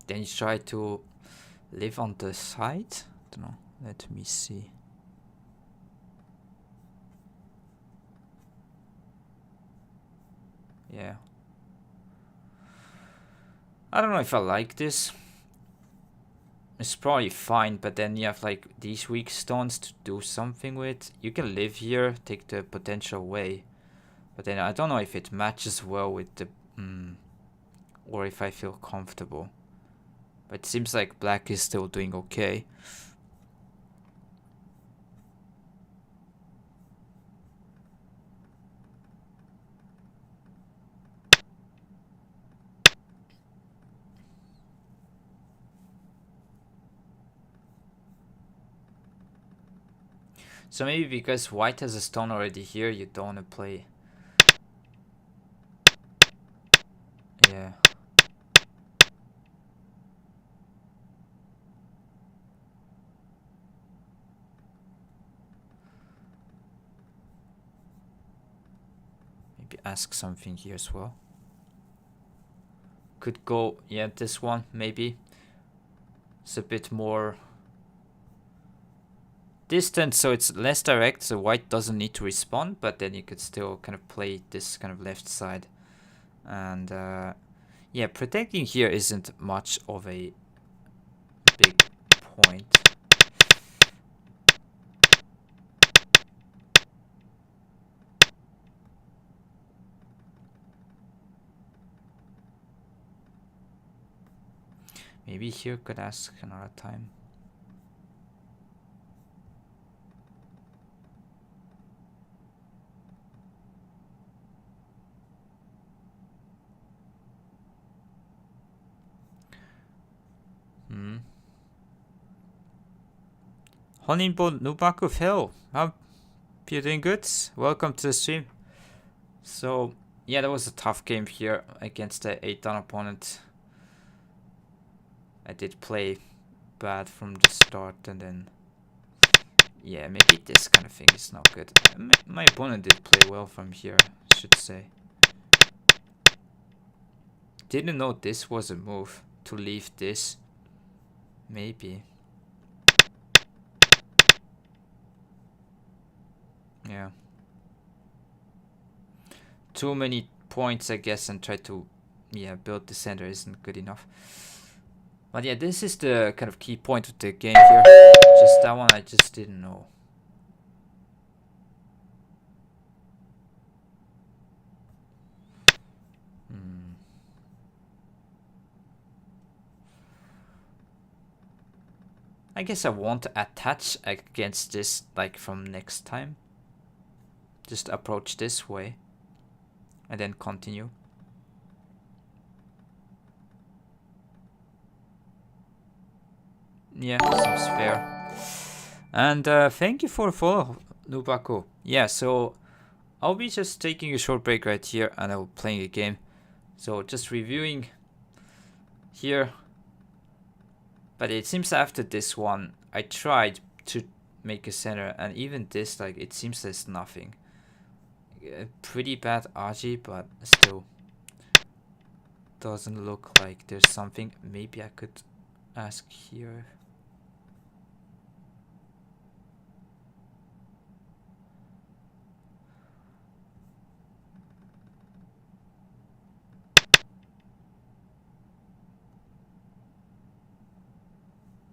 Then you try to live on the side. I don't know. Let me see. Yeah. I don't know if I like this. It's probably fine, but then you have like these weak stones to do something with. You can live here, take the potential away. But then I don't know if it matches well with the... or if I feel comfortable. But it seems like black is still doing okay. So maybe because white has a stone already here, you don't want to play. Yeah. Maybe ask something here as well. Could go, yeah, this one, maybe. It's a bit more distant, so it's less direct, so white doesn't need to respond, but then you could still kind of play this kind of left side. And Yeah, protecting here isn't much of a big point. Maybe here could ask another time. Honinbo Nubaku Phil, hope you're doing good. Welcome to the stream. So, yeah, that was a tough game here against the 8-down opponent. I did play bad from the start, and then yeah, maybe this kind of thing is not good. My opponent did play well from here, I should say. Didn't know this was a move to leave this. Maybe. Yeah. Too many points, I guess, and try to build the center isn't good enough. But yeah, this is the kind of key point of the game here. Just that one I just didn't know. I guess I won't attach against this like from next time. Just approach this way and then continue. Yeah, seems fair. And thank you for the follow, Nubaku. Yeah, so I'll be just taking a short break right here and I'll be playing a game. So just reviewing here. But it seems after this one, I tried to make a center, and even this, like, it seems there's nothing. Pretty bad Aji, but still doesn't look like there's something. Maybe I could ask here.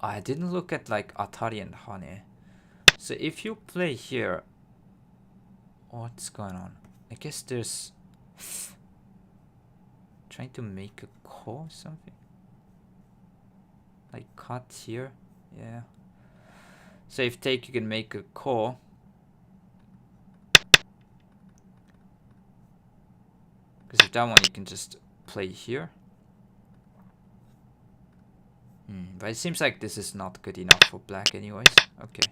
I didn't look at like Atari and Hane. So if you play here, what's going on? I guess there's trying to make a call or something. Like cut here, yeah. So if take, you can make a call. Because if that one, you can just play here. But it seems like this is not good enough for black anyways. Okay.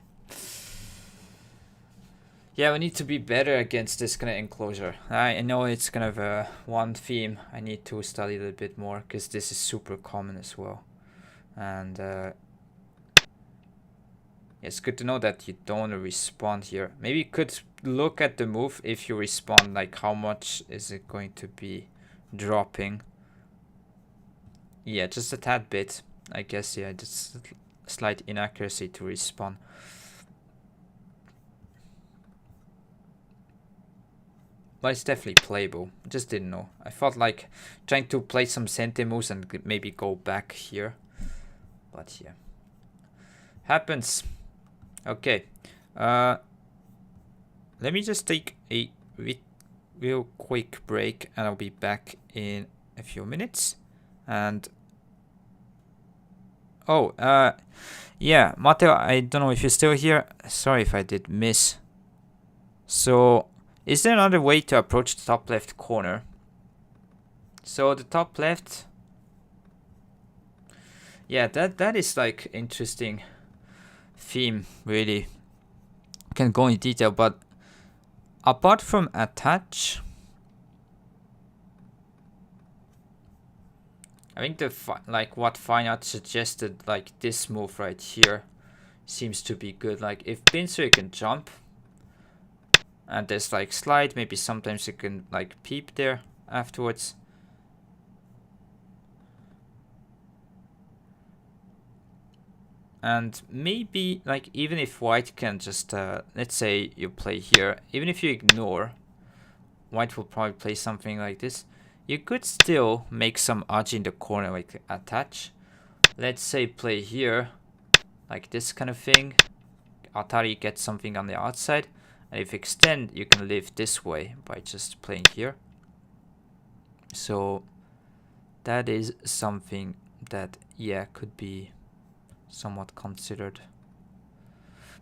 Yeah, we need to be better against this kind of enclosure. I know it's kind of one theme I need to study a little bit more, because this is super common as well. And it's good to know that you don't want to respond here. Maybe you could look at the move. If you respond, like how much is it going to be dropping? Yeah, just a tad bit. I guess, yeah, just slight inaccuracy to respawn. But it's definitely playable. Just didn't know. I felt like trying to play some sente moves and maybe go back here. But yeah. Happens. Okay. Let me just take a real quick break and I'll be back in a few minutes. And oh, yeah, Matteo, I don't know if you're still here. Sorry if I did miss. So, is there another way to approach the top left corner? So, the top left... Yeah, that is like interesting theme, really. Can go in detail, but apart from attach... I think the like what Fine Art suggested, like this move right here, seems to be good. Like if pincer can jump, and there's like slide, maybe sometimes you can like peep there afterwards. And maybe like even if white can just let's say you play here, even if you ignore, white will probably play something like this. you could still make some aji in the corner, like attach. Let's say play here, like this kind of thing. Atari gets something on the outside, and if extend, you can live this way by just playing here. So that is something that, yeah, could be somewhat considered.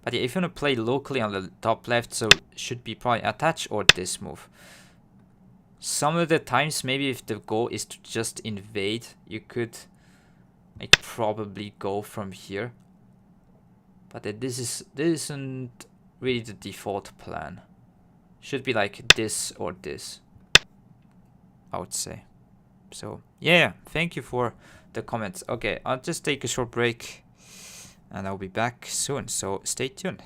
But yeah, if you want to play locally on the top left, so should be probably attach or this move. Some of the times, maybe if the goal is to just invade, you could like probably go from here. But this isn't really the default plan. Should be like this or this, I would say. So yeah, thank you for the comments. Okay, I'll just take a short break and I'll be back soon, so stay tuned.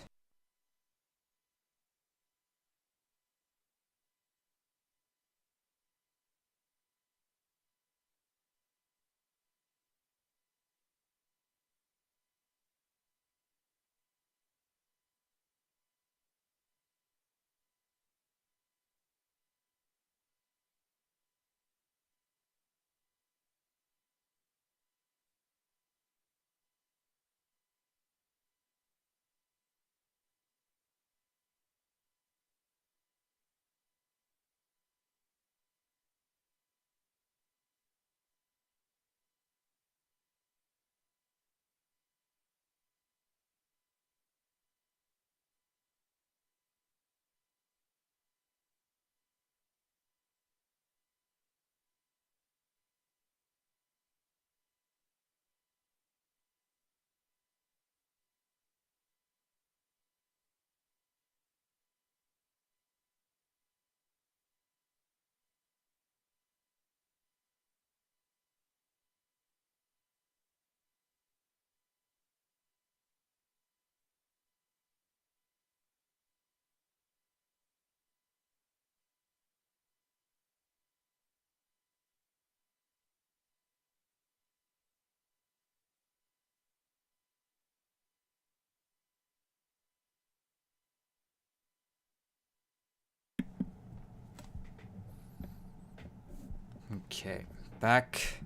Okay, back.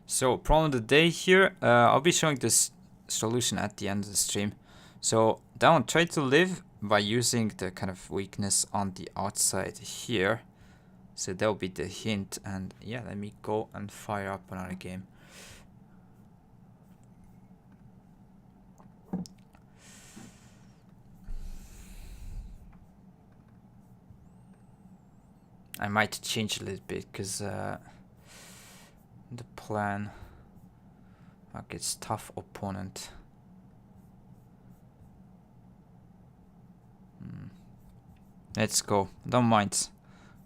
So problem of the day here, I'll be showing this solution at the end of the stream. So down, try to live by using the kind of weakness on the outside here. So that'll be the hint, and yeah, let me go and fire up another game. I might change a little bit because the plan, like, it's tough opponent. Let's go. Don't mind.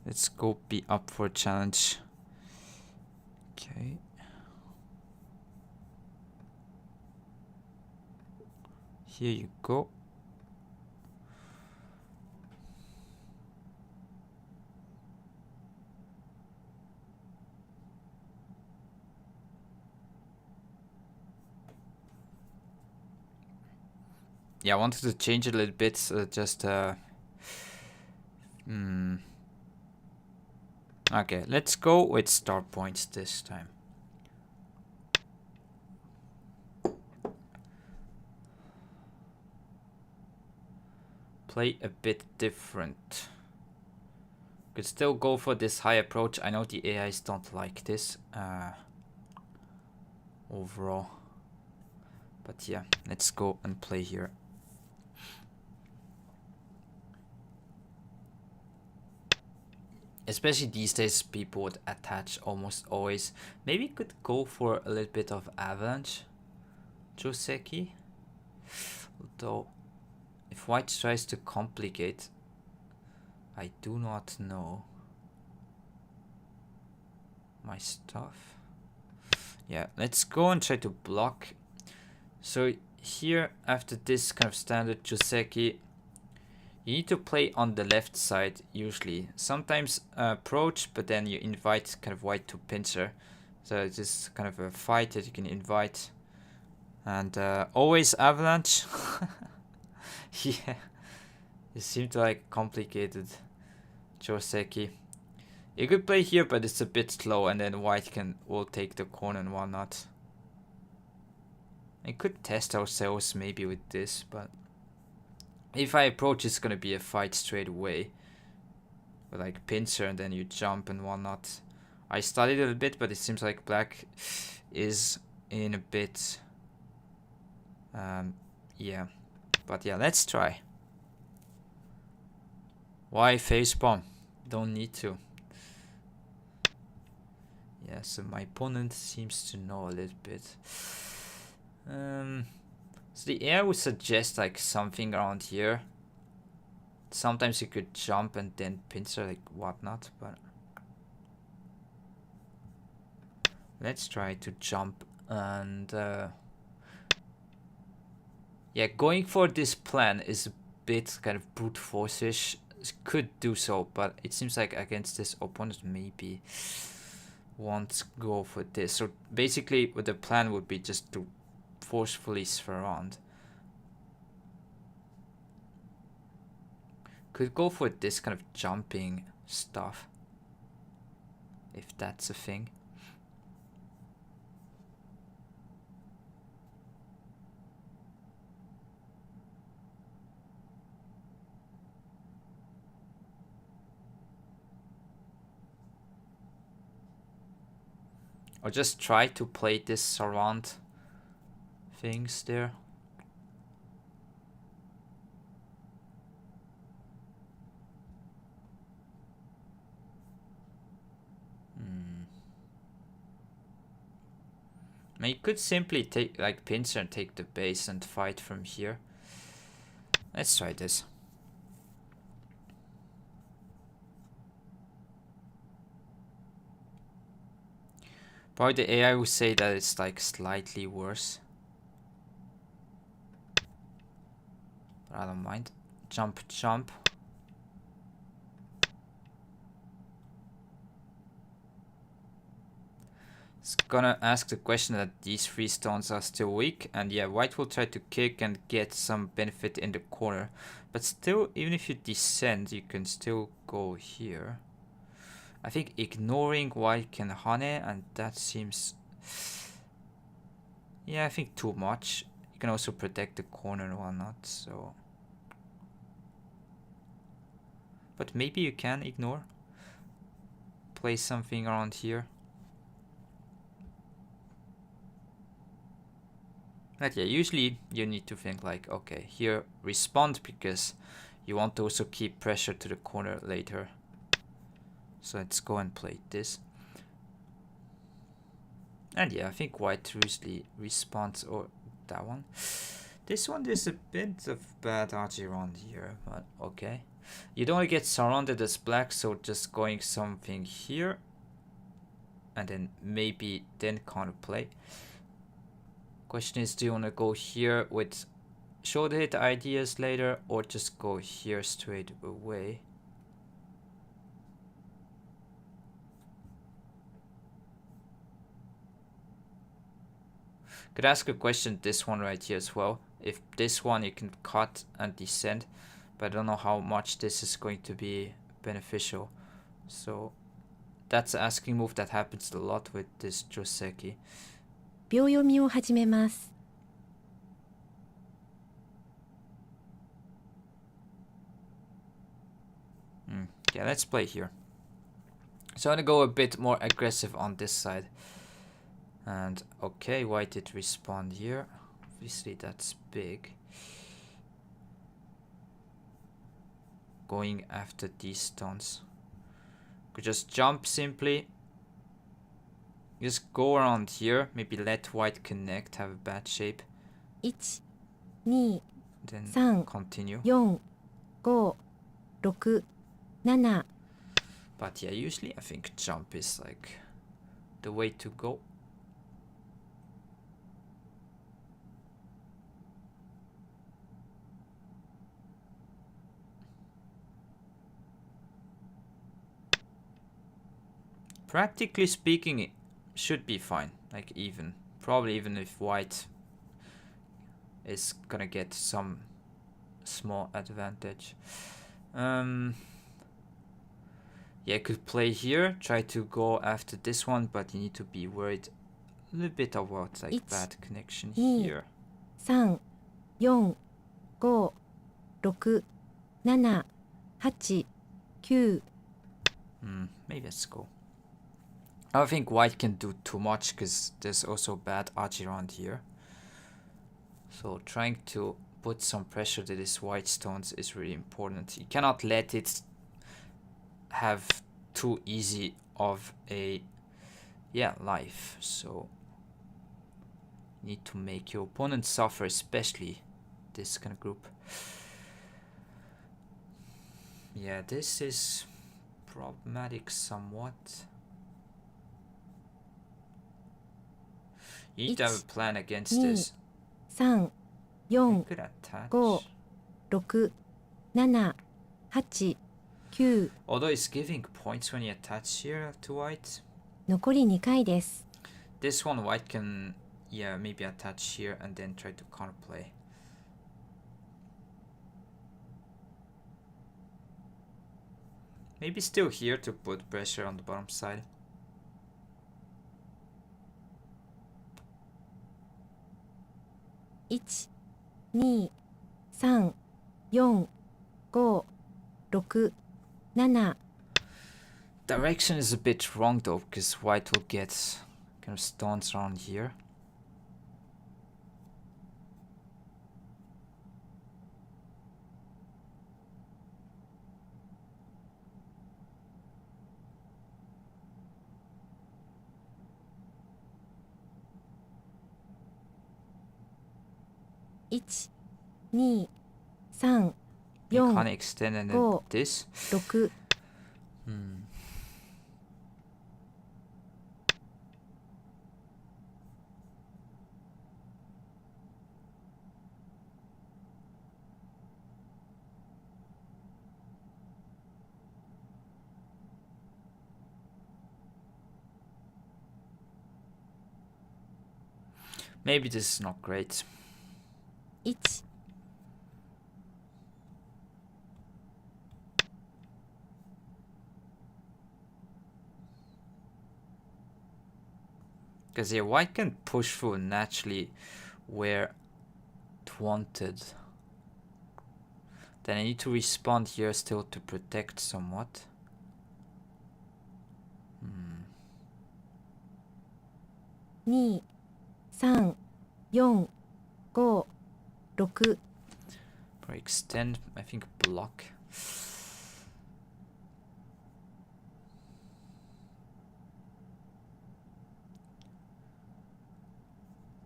Let's go be up for a challenge. Okay. Here you go. Yeah, I wanted to change it a little bit, just okay, let's go with start points this time. Play a bit different. Could still go for this high approach. I know the AIs don't like this overall. But yeah, let's go and play here. Especially these days, people would attach almost always. Maybe could go for a little bit of avalanche Joseki. Although, if white tries to complicate, I do not know my stuff. Yeah, let's go and try to block. So here, after this kind of standard Joseki, you need to play on the left side usually. Sometimes approach, but then you invite kind of white to pincer. So it's just kind of a fight that you can invite. And always avalanche. Yeah. It seemed like complicated Joseki. You could play here, but it's a bit slow, and then white will take the corner and whatnot. I could test ourselves maybe with this, but if I approach, it's gonna be a fight straight away. With like pincer, and then you jump and whatnot. I studied it a bit, but it seems like black is in a bit... yeah. But yeah, let's try. Why facepalm? Don't need to. Yeah, so my opponent seems to know a little bit. So the AI would suggest like something around here. Sometimes you could jump and then pincer like whatnot, but let's try to jump and yeah, going for this plan is a bit kind of brute force-ish. Could do so, but it seems like against this opponent maybe won't go for this. So basically what the plan would be just to forcefully surround. Could go for this kind of jumping stuff, if that's a thing. Or just try to play this surround things there. I mean, you could simply take like pincer and take the base and fight from here. Let's try this. Probably the AI will say that it's like slightly worse. But I don't mind. Jump, jump. It's gonna ask the question that these 3 stones are still weak, and yeah, white will try to kick and get some benefit in the corner. But still, even if you descend, you can still go here. I think ignoring white can hane, and that seems... yeah, I think too much. You can also protect the corner and whatnot, so... but maybe you can ignore. Play something around here. But yeah, usually you need to think like, okay, here respond, because you want to also keep pressure to the corner later. So let's go and play this. And yeah, I think white usually responds, or that one. This one is a bit of bad RG around here, but okay. You don't want to get surrounded as black, so just going something here. And then maybe then counterplay. Question is, do you want to go here with shoulder hit ideas later, or just go here straight away? Could ask a question, this one right here as well. If this one you can cut and descend, but I don't know how much this is going to be beneficial. So that's an asking move that happens a lot with this Joseki. 秒読みを始めます。 Yeah, let's play here. So I'm gonna go a bit more aggressive on this side. And okay, white did respond here. Obviously that's big. Going after these stones. Could just jump simply. Just go around here. Maybe let white connect, have a bad shape. 1、2、 Then 3、 continue. 4、5、6、7。 But yeah, usually I think jump is like the way to go. Practically speaking, it should be fine, like even. Probably even if white is gonna get some small advantage. Yeah, you could play here, try to go after this one, but you need to be worried a little bit about like bad connection here. 3、4、5、6、7、8、9。 Maybe let's go. I don't think white can do too much because there's also bad archer around here. So trying to put some pressure to these white stones is really important. You cannot let it have too easy of a life. So you need to make your opponent suffer, especially this kind of group. Yeah, this is problematic somewhat. You need to have a plan against this. 3、4、 Could attach. 5、6、7、8、9。 Although it's giving points when you attach here to white. 残り2回です。 This one white can, maybe attach here and then try to counterplay. Maybe still here to put pressure on the bottom side. One, 2, 3, 4, 5, 6, 7. Direction is a bit wrong though, because white will get kind of stones around here. One, 2, 3, You 4, can't extend and then 5, this. 6. Maybe this is not great. 1. Because yeah, white can push through naturally where it wanted. Then I need to respond here still to protect somewhat. 2, 3, 4, 5, 6. For extend, I think block.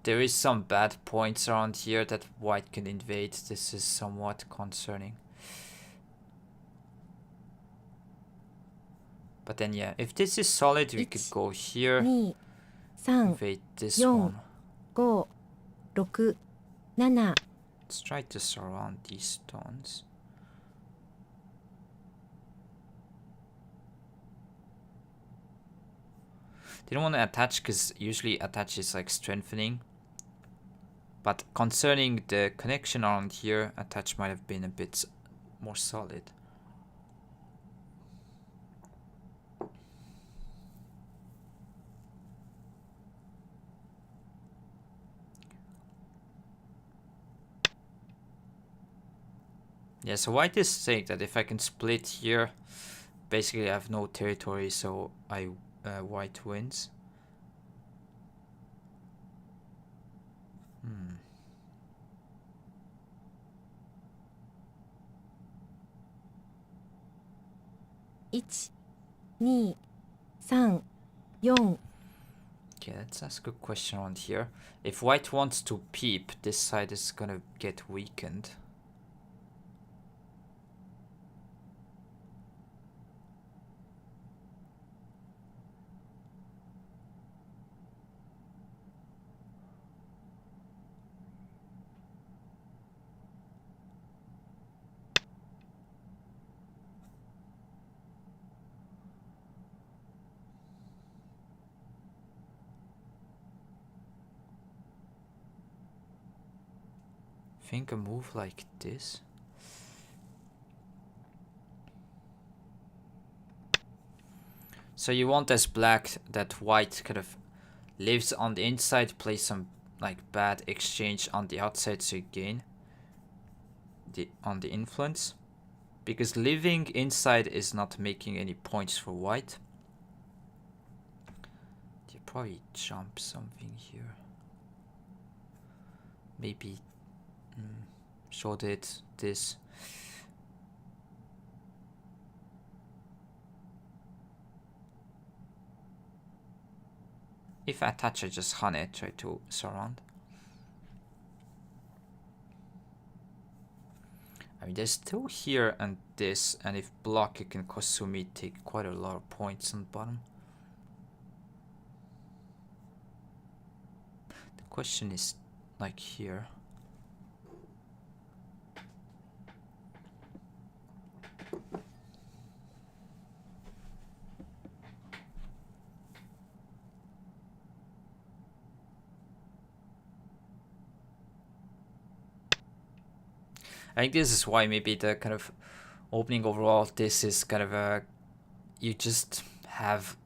There is some bad points around here that white can invade. This is somewhat concerning. But then yeah, if this is solid, we could go here, 2, 3, invade this 4, one. 5, 6, 7. Let's try to surround these stones. Didn't want to attach because usually attach is like strengthening. But concerning the connection around here, attach might have been a bit more solid. Yeah, so white is saying that if I can split here, basically I have no territory, so white wins. One, 2, 3, 4. Okay, let's ask a question around here. If white wants to peep, this side is gonna get weakened. Think a move like this. So you want as black that white kind of lives on the inside, plays some like bad exchange on the outside, so you gain on the influence. Because living inside is not making any points for white. You probably jump something here. Maybe short it this. If I attach, I just hunt it, try to surround. I mean, there's still here and this, and if block, it can Kosumi take quite a lot of points on the bottom. The question is, like here. I think this is why maybe the kind of opening overall, this is kind of a, you just have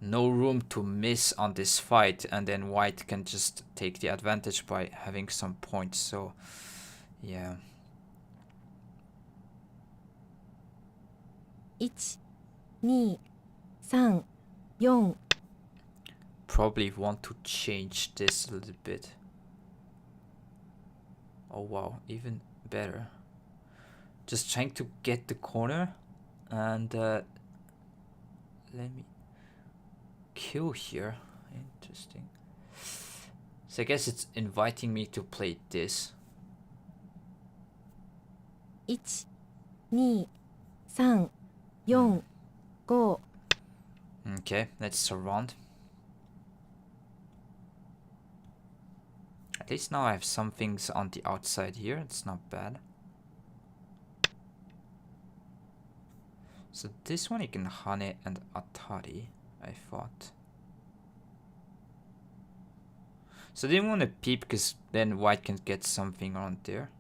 no room to miss on this fight, and then white can just take the advantage by having some points. So yeah. 1、2、3、4。 Probably want to change this a little bit. Oh wow, even better. Just trying to get the corner, and let me kill here. Interesting. So I guess it's inviting me to play this. 1、2、3、4、5。 Okay, let's surround. At least now I have some things on the outside here. It's not bad. So this one you can Hane and Atari, I thought. So I didn't want to peep because then white can get something around there.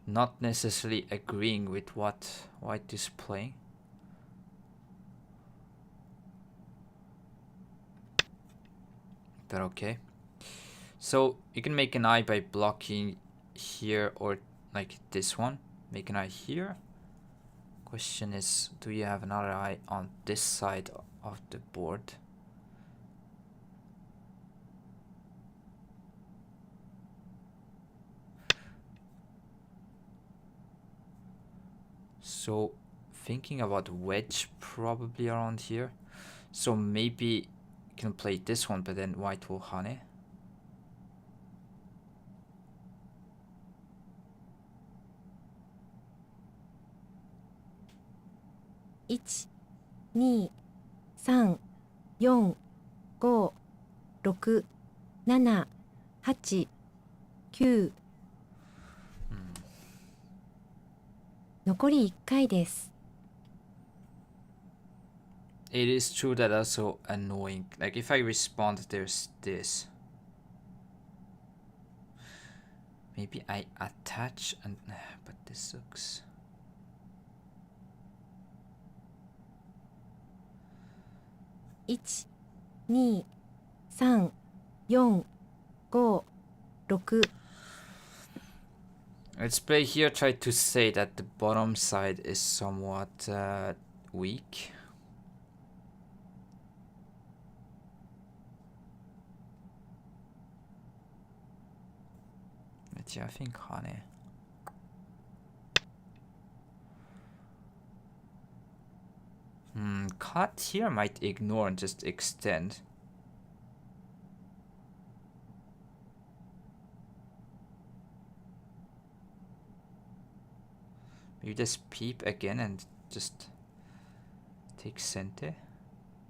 Not necessarily agreeing with what white is playing. But okay. So you can make an eye by blocking here, or like this one. Make an eye here. Question is, do you have another eye on this side of the board? So thinking about wedge probably around here. So maybe you can play this one, but then white will Hane. 1、2、3、4、5、6、7、8、9。残り1回です。 It is true that also annoying. Like if I respond, there's this. Maybe I attach and but this sucks. One, 2、3、4、5、6。 Let's play here. Try to say that the bottom side is somewhat weak. But yeah, I think Hane. Cut here might ignore and just extend. Maybe just peep again and just take center.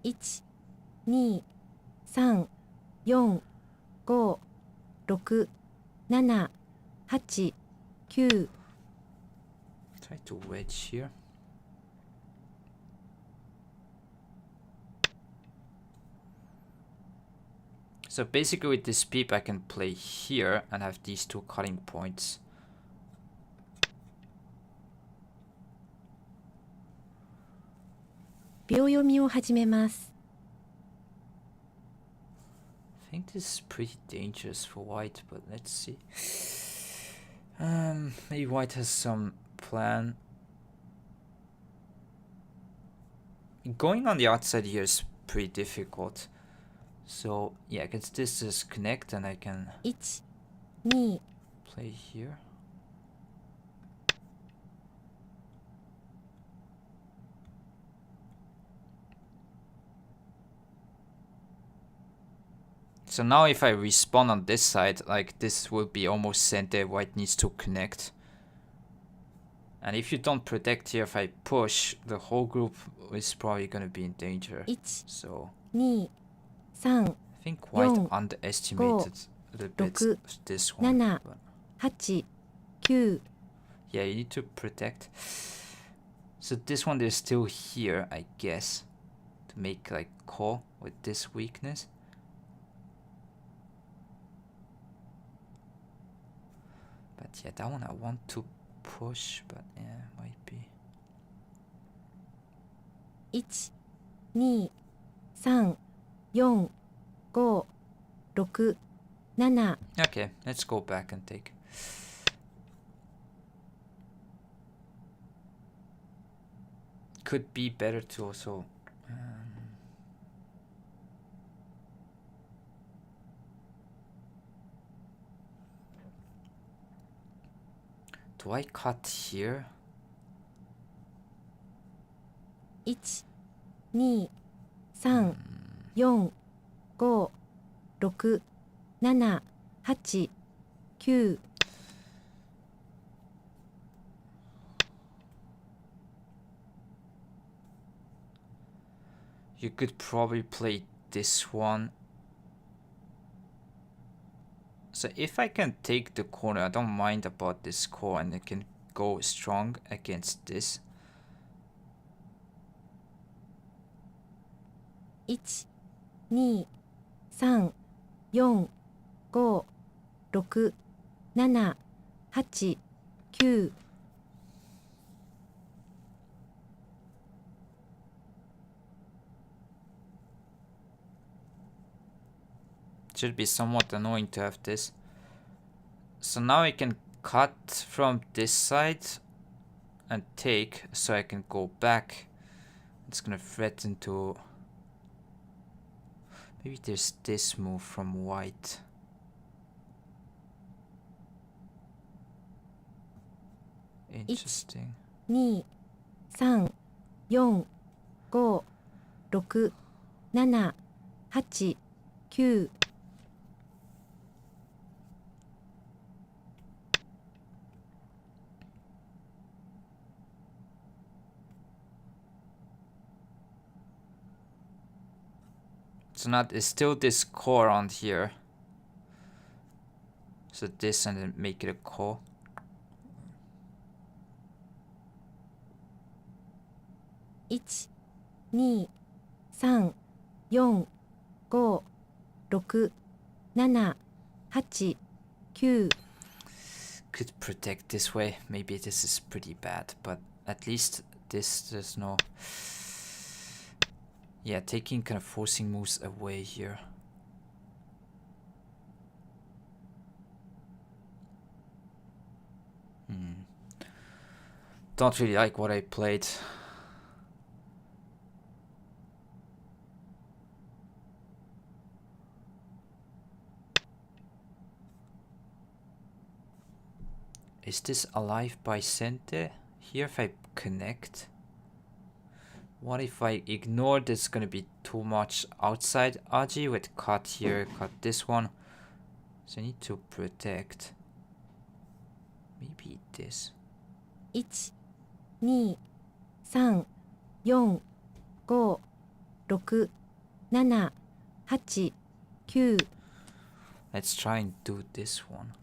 1、2、3、4、5、6、7、8、9 Try to wedge here. So basically with this peep I can play here and have these two cutting points.秒読みを始めます。 I think this is pretty dangerous for white, but let's see. Maybe white has some plan. Going on the outside here is pretty difficult. So yeah, I guess this is connect and I can 1 2 play here. So now if I respawn on this side, like this will be almost center, white needs to connect. And if you don't protect here, if I push, the whole group is probably gonna be in danger. 1 So 2 3 I think white 4 underestimated a little bit 6 this one. 7 But 8 9 yeah, you need to protect. So this one is still here, I guess, to make like call with this weakness. But yeah, that one I want to push, but yeah, might be. 1 2 3 4 5 6 7 Okay, let's go back and take. Could be better to also. Do I cut here? 1 2 3 4 5 6 7 8 9 You could probably play this one. So if I can take the corner, I don't mind about this core and I can go strong against this. 1 2 3 4 5 6 7 8 9 Should be somewhat annoying to have this. So now I can cut from this side and take, so I can go back. It's gonna threaten to. Maybe there's this move from white. Interesting. 2 3 4 5 6 7 8 9 So now there's still this core on here. So this and then make it a core. 1 2 3 4 5 6 7 8 9 Could protect this way. Maybe this is pretty bad, but at least this there's no. Yeah, taking kind of forcing moves away here. Don't really like what I played. Is this alive by center? Here if I connect? What if I ignore this? Gonna be too much outside Aji with cut here, cut this one. So I need to protect. Maybe this. 1 2 3 4 5 6 7 8 9 Let's try and do this one.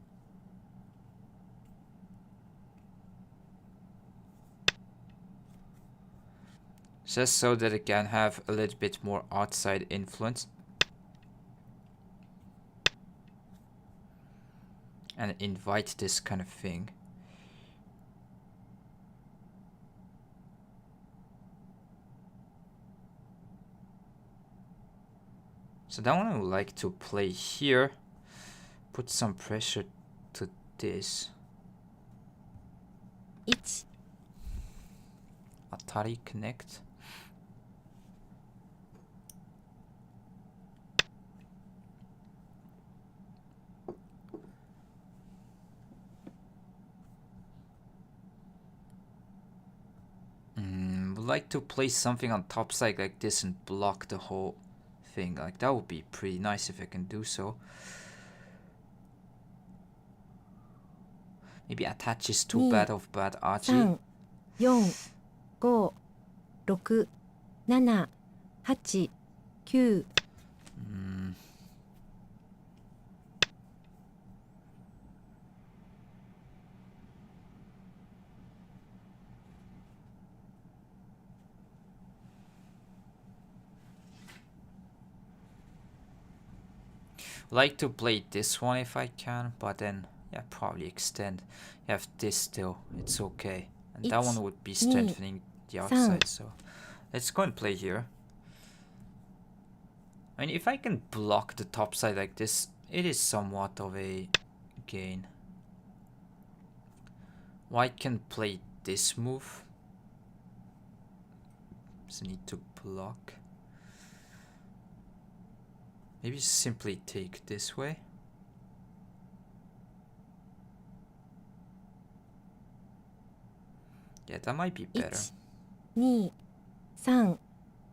just so that it can have a little bit more outside influence. And invite this kind of thing. So that one I would like to play here. Put some pressure to this. 1 Atari connect. Would like to place something on top side like this and block the whole thing. Like that would be pretty nice if I can do so. Maybe attach is too bad of bad archie. 3 4 5 6 7 8 9 Like to play this one if I can, but then yeah, probably extend. You have this still, it's okay. And that one would be strengthening the outside, so let's go and play here. I mean, if I can block the top side like this, it is somewhat of a gain. White can play this move. So need to block. Maybe simply take this way. Yeah, that might be better. 1 2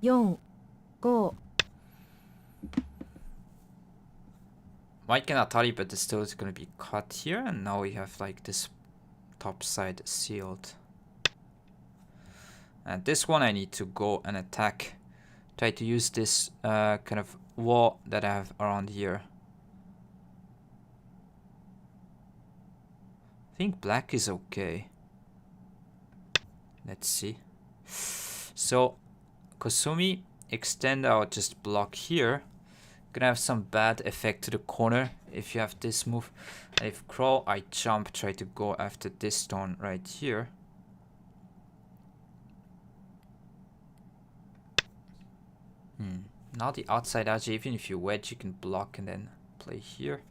3 4 5 White can Atari, but it's still going to be cut here, and now we have like this top side sealed. And this one I need to go and attack. Try to use this kind of wall that I have around here. I think black is okay. Let's see. So, Kosumi, extend out, just block here. Gonna have some bad effect to the corner if you have this move. And if crawl, I jump, try to go after this stone right here. Now the outside edge, even if you wedge, you can block and then play here.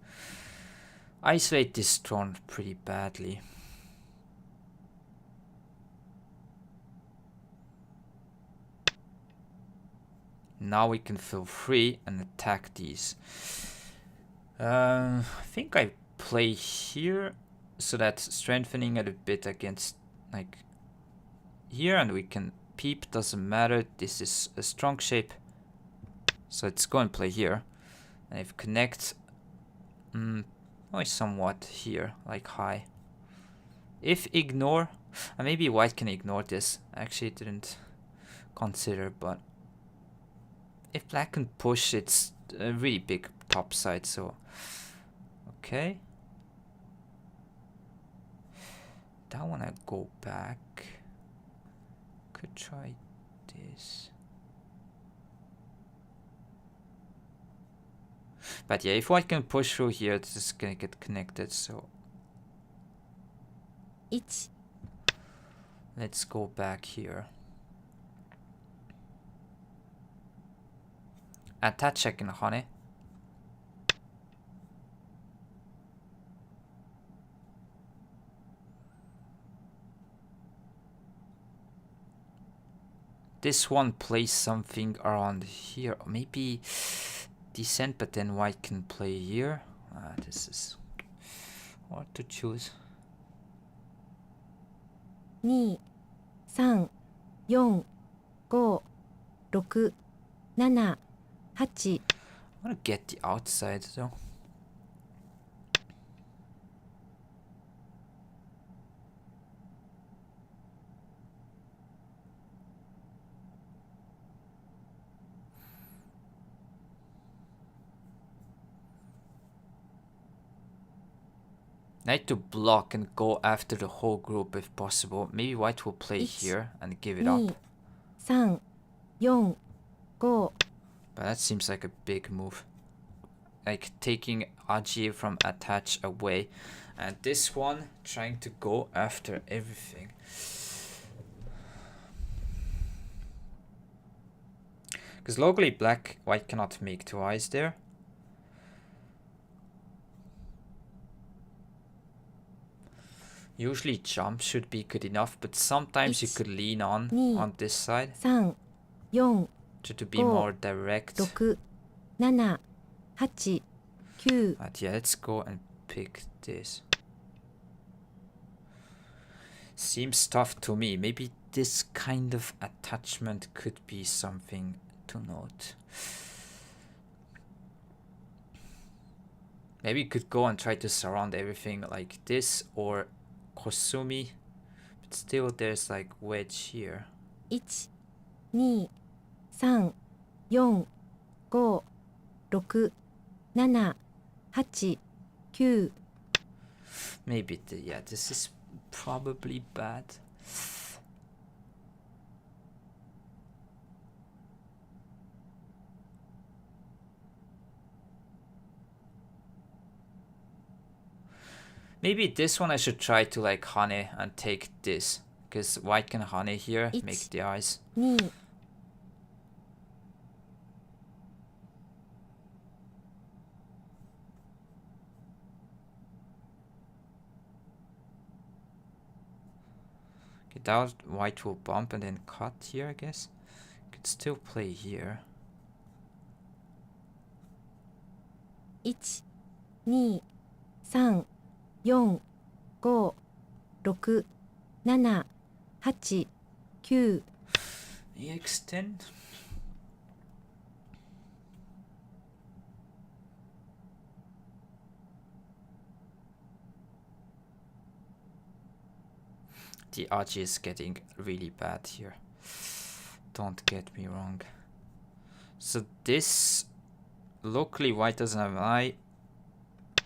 Isolate this stone pretty badly. Now we can feel free and attack these. I think I play here so that's strengthening it a bit against like here, and we can peep, doesn't matter. This is a strong shape. So let's go and play here. And if connect, somewhat here, like high. If ignore, maybe white can ignore this. I actually didn't consider, but if black can push, it's a really big top side, so okay. That one I go back. Could try this. But yeah, if white can push through here, it's just gonna get connected, so 1 let's go back here. Attach check in honey. This one plays something around here. Maybe descent, but then white can play here. This is hard to choose. 2 3 4 5 6 7 8 I want to get the outside though. I need to block and go after the whole group if possible. Maybe white will play here and give it up. 2 3 4、5、 But that seems like a big move. Like taking Aji from attach away. And this one trying to go after everything. Because locally white cannot make two eyes there. Usually jump should be good enough, but sometimes you could lean on this side 3、4、 to be more direct. 6、7、8、9。 But yeah, let's go and pick this. Seems tough to me. Maybe this kind of attachment could be something to note. Maybe you could go and try to surround everything like this or Kosumi. But still there's like wedge here. 1、2、3、4、5、6、7、8、9。 Maybe yeah, this is probably bad. Maybe this one I should try to like Hane and take this. Because white can Hane here, make the eyes. 2、Okay, that white will bump and then cut here, I guess. Could still play here. 1、2、3、4、5、6、7、8、9。 Extend. The Aji is getting really bad here. Don't get me wrong. So this, locally white doesn't have an eye,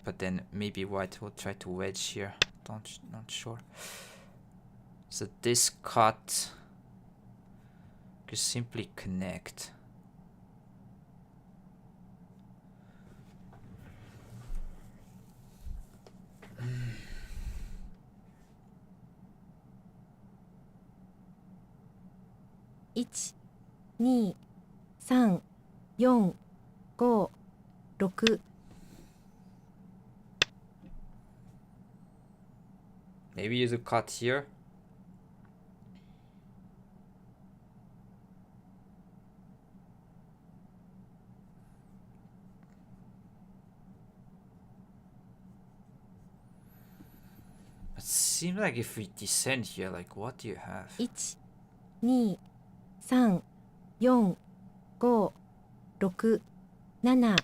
but then maybe white will try to wedge here. Not sure. So this cut could simply connect.1、2、3、4、5、6。 Maybe you do cut here. It seems like if we descend here, like what do you have? 1、2、3、4、5、6、7。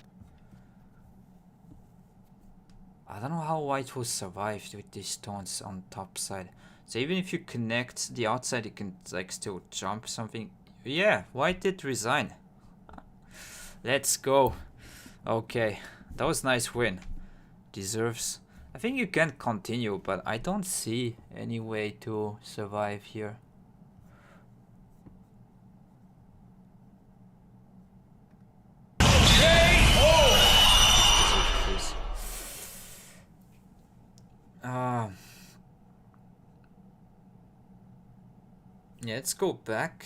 I don't know how white will survive with these stones on top side. So even if you connect the outside, you can like still jump something. Yeah, white did resign. Let's go. Okay, that was a nice win. Deserves. I think you can continue, but I don't see any way to survive here. Yeah, let's go back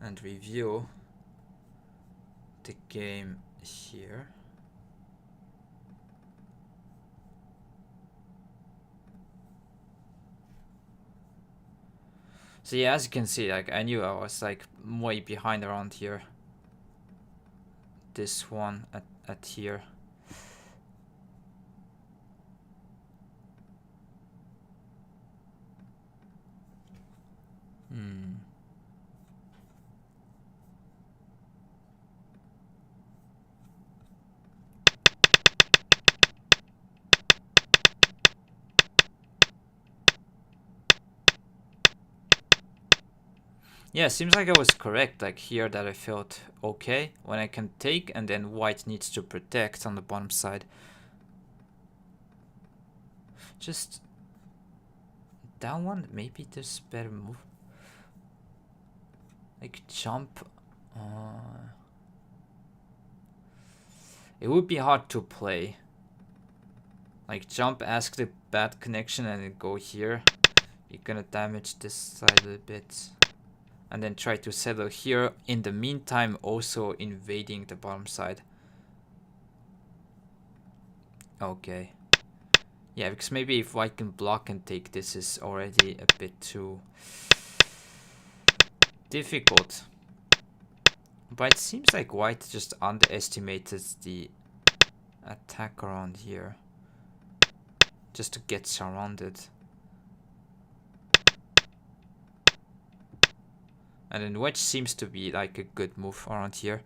and review the game here. So yeah, as you can see, like I knew I was like way behind around here. This one at here. Yeah, seems like I was correct, like here that I felt okay when I can take and then white needs to protect on the bottom side. Just that one, maybe there's better move. Like jump. It would be hard to play. Like jump, ask the bad connection, and then go here. You're gonna damage this side a little bit. And then try to settle here. In the meantime, also invading the bottom side. Okay. Yeah, because maybe if white can block and take this is already a bit too difficult. But it seems like white just underestimated the attack around here. Just to get surrounded. And then wedge seems to be like a good move around here.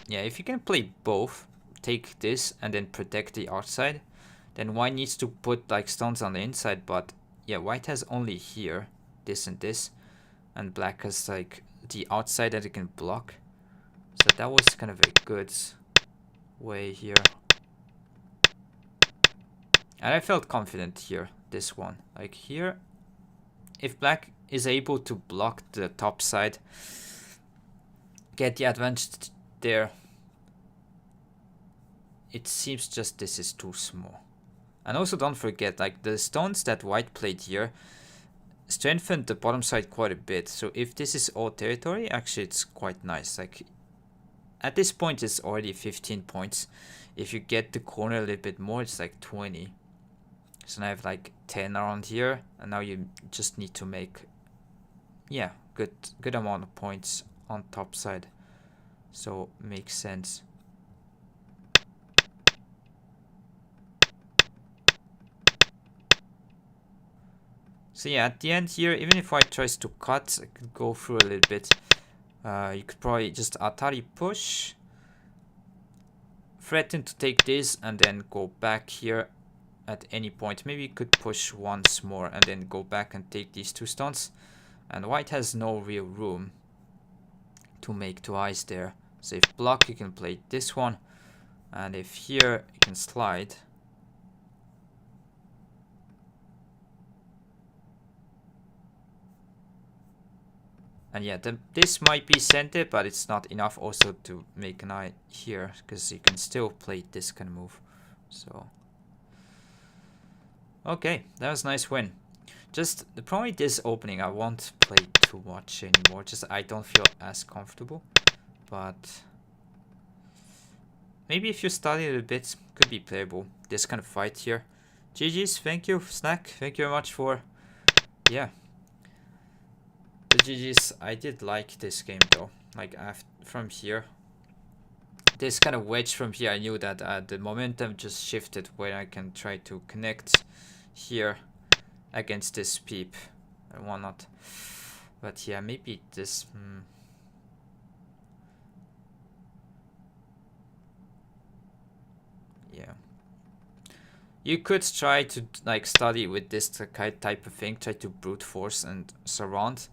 Yeah, if you can play both, take this and then protect the outside, then white needs to put like stones on the inside, but yeah, white has only here, this and this, and black has like the outside that it can block. So that was kind of a good way here. And I felt confident here, this one. Like here, if black is able to block the top side, get the advantage there, it seems just this is too small. And also don't forget, like the stones that white played here strengthened the bottom side quite a bit. So if this is all territory, actually it's quite nice. Like at this point it's already 15 points. If you get the corner a little bit more, it's like 20. So now I have like 10 around here, and now you just need to make, yeah, good amount of points on top side. So makes sense. So yeah, at the end here, even if white tries to cut, I could go through a little bit. You could probably just Atari push, threaten to take this, and then go back here at any point. Maybe you could push once more and then go back and take these two stones. And white has no real room to make two eyes there. So if block, you can play this one. And if here, you can slide. And yeah, this might be center, but it's not enough also to make an eye here, because you can still play this kind of move. So, okay, that was a nice win. Just the problem with this opening, I won't play too much anymore. Just I don't feel as comfortable. But maybe if you study a little bit, could be playable. This kind of fight here. GG's, thank you, Snack. Thank you very much for, yeah. The GG's, I did like this game though. Like from here, this kind of wedge from here, I knew that the momentum just shifted where I can try to connect here against this peep and whatnot. But yeah, maybe this. Yeah. You could try to like study with this type of thing, try to brute force and surround.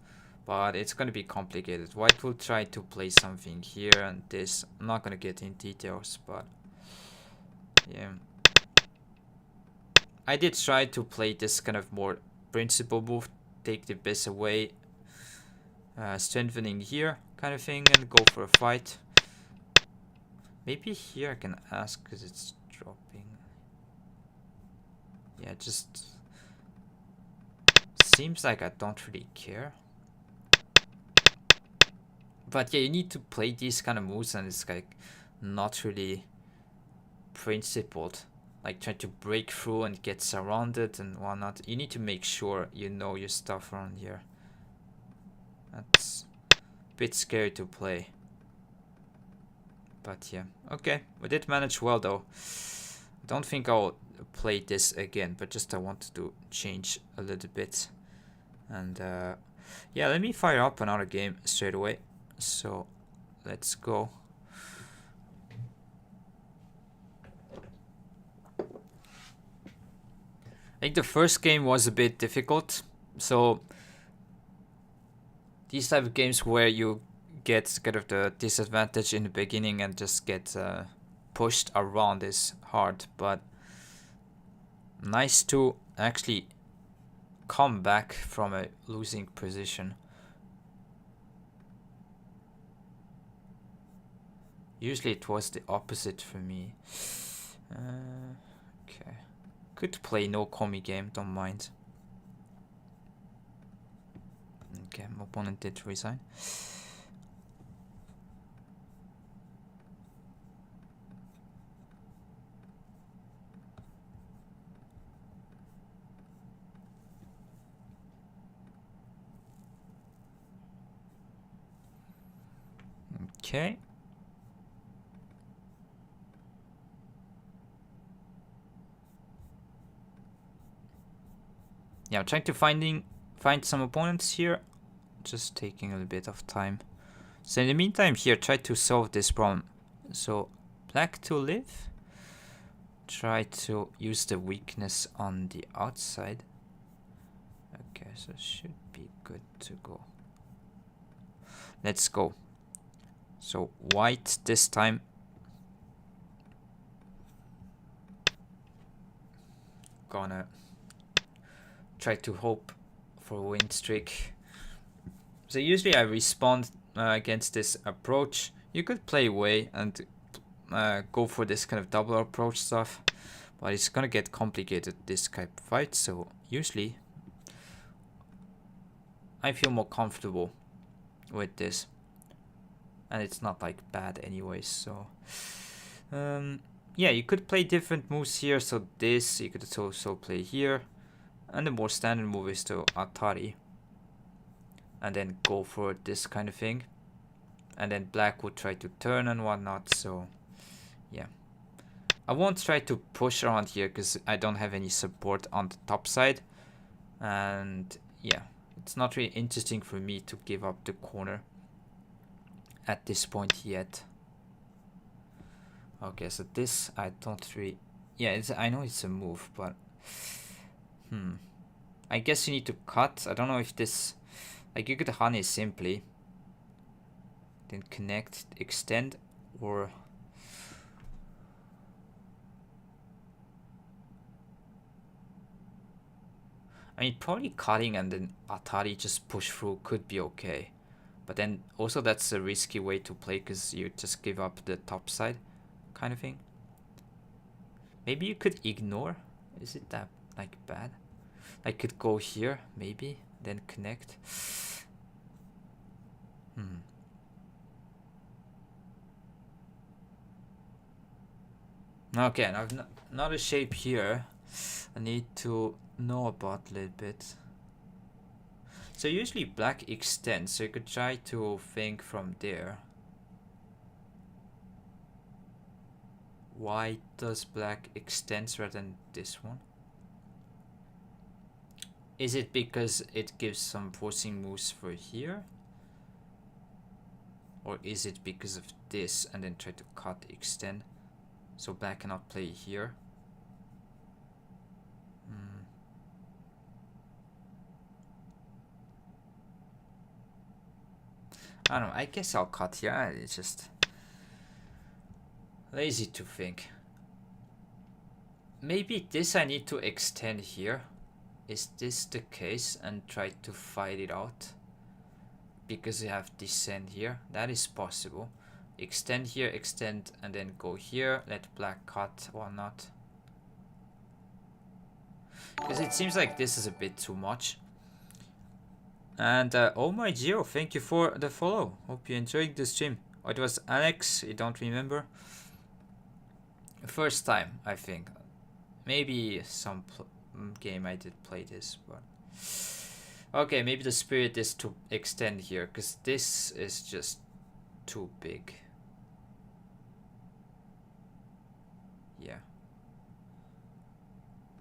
But it's going to be complicated. White will try to play something here and this. I'm not going to get in details, but yeah. I did try to play this kind of more principle move. Take the best away. Strengthening here kind of thing and go for a fight. Maybe here I can ask because it's dropping. Yeah, just seems like I don't really care. But yeah, you need to play these kind of moves and it's like not really principled. Like trying to break through and get surrounded and whatnot. You need to make sure you know your stuff around here. That's a bit scary to play. But yeah, okay. We did manage well though. Don't think I'll play this again, but just I wanted to change a little bit. And yeah, let me fire up another game straight away. So let's go. I think the first game was a bit difficult. So these type of games where you get kind of the disadvantage in the beginning and just get pushed around is hard. But Nice to actually come back from a losing position. Usually it was the opposite for me. Okay. Could play no komi game, don't mind. Okay, my opponent did resign. Okay. Yeah, I'm trying to find some opponents here. Just taking a little bit of time. So in the meantime here, try to solve this problem. So black to live. Try to use the weakness on the outside. Okay, so should be good to go. Let's go. So white this time. Gonna try to hope for a win streak. So usually I respond against this approach. You could play away and go for this kind of double approach stuff, but it's gonna get complicated this type of fight. So usually I feel more comfortable with this, and it's not like bad anyways. So yeah, you could play different moves here. So this you could also play here, and the more standard move is to Atari, and then go for this kind of thing, and then black would try to turn and whatnot. So yeah, I won't try to push around here because I don't have any support on the top side, and yeah, it's not really interesting for me to give up the corner at this point yet. Okay, so this I don't really, yeah, I know it's a move, but I guess you need to cut. I don't know if this, like, you could honey simply, then connect, extend, or I mean, probably cutting and then Atari just push through could be okay. But then also that's a risky way to play because you just give up the top side kind of thing. Maybe you could ignore. Is it that like bad? I could go here maybe, then connect. Okay, and I've not a shape here. I need to know about a little bit. So usually black extends, so you could try to think from there. Why does black extends rather than this one? Is it because it gives some forcing moves for here? Or is it because of this and then try to cut extend? So black cannot play here. I don't know, I guess I'll cut here. It's just lazy to think. Maybe this I need to extend here. Is this the case? And try to fight it out? Because you have descend here. That is possible. Extend here, extend, and then go here. Let black cut or not. Because it seems like this is a bit too much. And oh my Geo, thank you for the follow. Hope you enjoyed the stream. Oh, it was Alex, you don't remember? First time, I think. Maybe some game I did play this, but okay, maybe the spirit is to extend here because this is just too big. Yeah.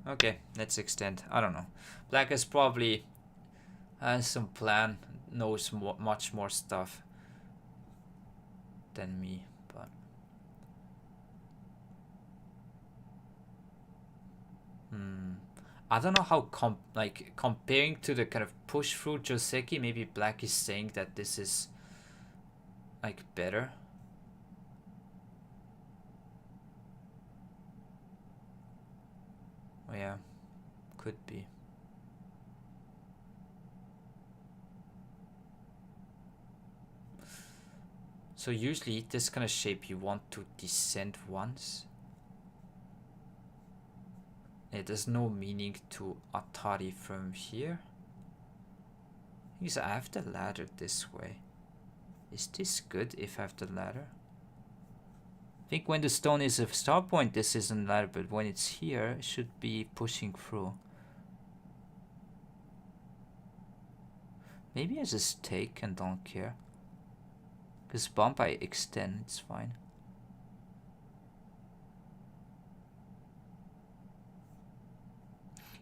Okay, let's extend. I don't know. Black is probably has some plan, knows much more stuff than me, but I don't know how comparing to the kind of push through Joseki, maybe black is saying that this is like better. Oh yeah. Could be. So usually this kind of shape you want to descend once. There's no meaning to Atari from here. Because I have the ladder this way. Is this good if I have the ladder? I think when the stone is a start point, this isn't ladder, but when it's here, it should be pushing through. Maybe I just take and don't care. Because bump I extend, it's fine.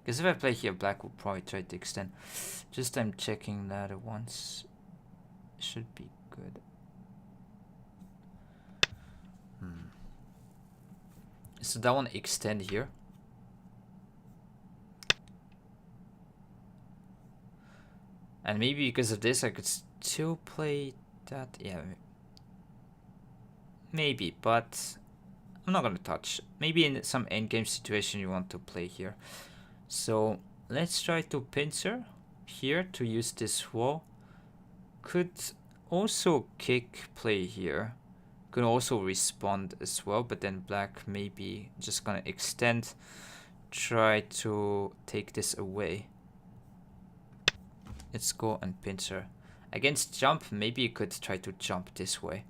Because if I play here, black will probably try to extend. Just I'm checking ladder once. Should be good. So that one extend here. And maybe because of this I could still play that. Yeah. Maybe, but I'm not gonna touch. Maybe in some endgame situation you want to play here. So let's try to pincer here to use this wall. Could also kick play here. Could also respond as well, but then black maybe just gonna extend, try to take this away. Let's go and pincer. Against jump, maybe you could try to jump this way.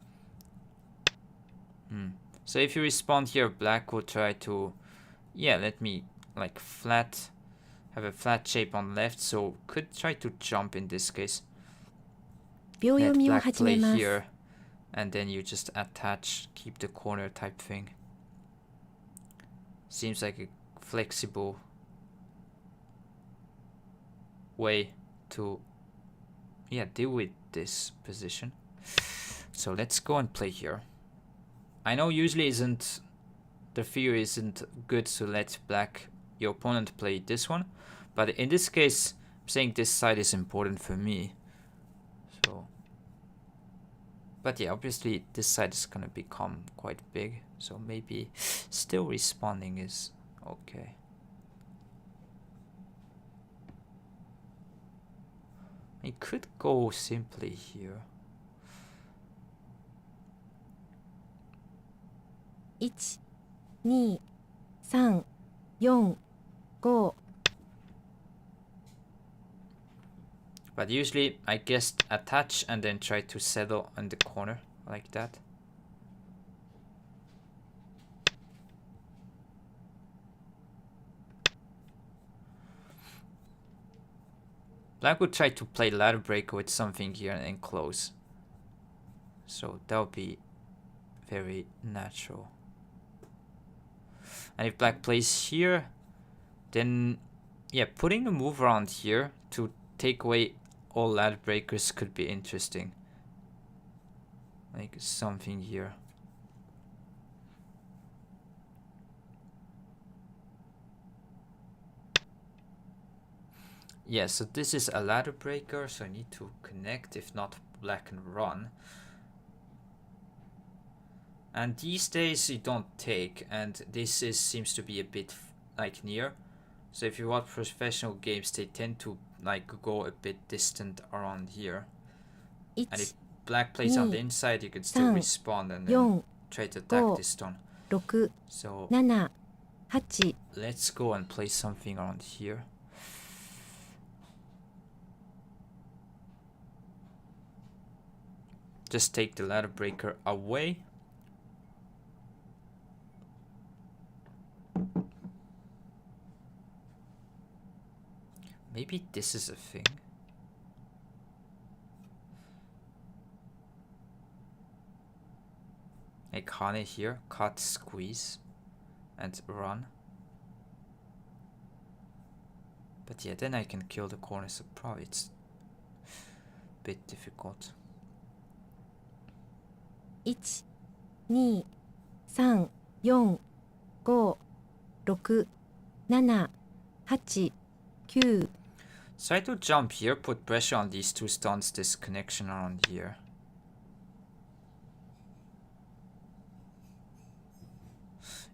So if you respond here, black will try to, yeah, let me like flat, have a flat shape on left, so could try to jump in this case. Let black play here, and then you just attach, keep the corner type thing. Seems like a flexible way to, yeah, deal with this position. So let's go and play here. I know usually the fear isn't good to let black, your opponent, play this one, but in this case I'm saying this side is important for me. So, but yeah, obviously this side is gonna become quite big, so maybe still responding is okay. I could go simply here. 1、2、3、4、5。 But usually I guess attach and then try to settle on the corner like that. Black would try to play ladder breaker with something here and close. So that would be very natural. And if black plays here, then yeah, putting a move around here to take away all ladder breakers could be interesting. Like something here. Yeah, so this is a ladder breaker, so I need to connect, if not black can run. And these days you don't take, and this seems to be a bit like near. So if you watch professional games, they tend to like go a bit distant around here. And if black plays on the inside, you can still respond and then try to attack this stone. So let's go and play something around here. Just take the ladder breaker away. Maybe this is a thing. Like Hane here, cut, squeeze, and run. But yeah, then I can kill the corner, so probably it's a bit difficult. 1、2、3、4、5、6、7、8、9。 Try to jump here, put pressure on these two stones, this connection around here.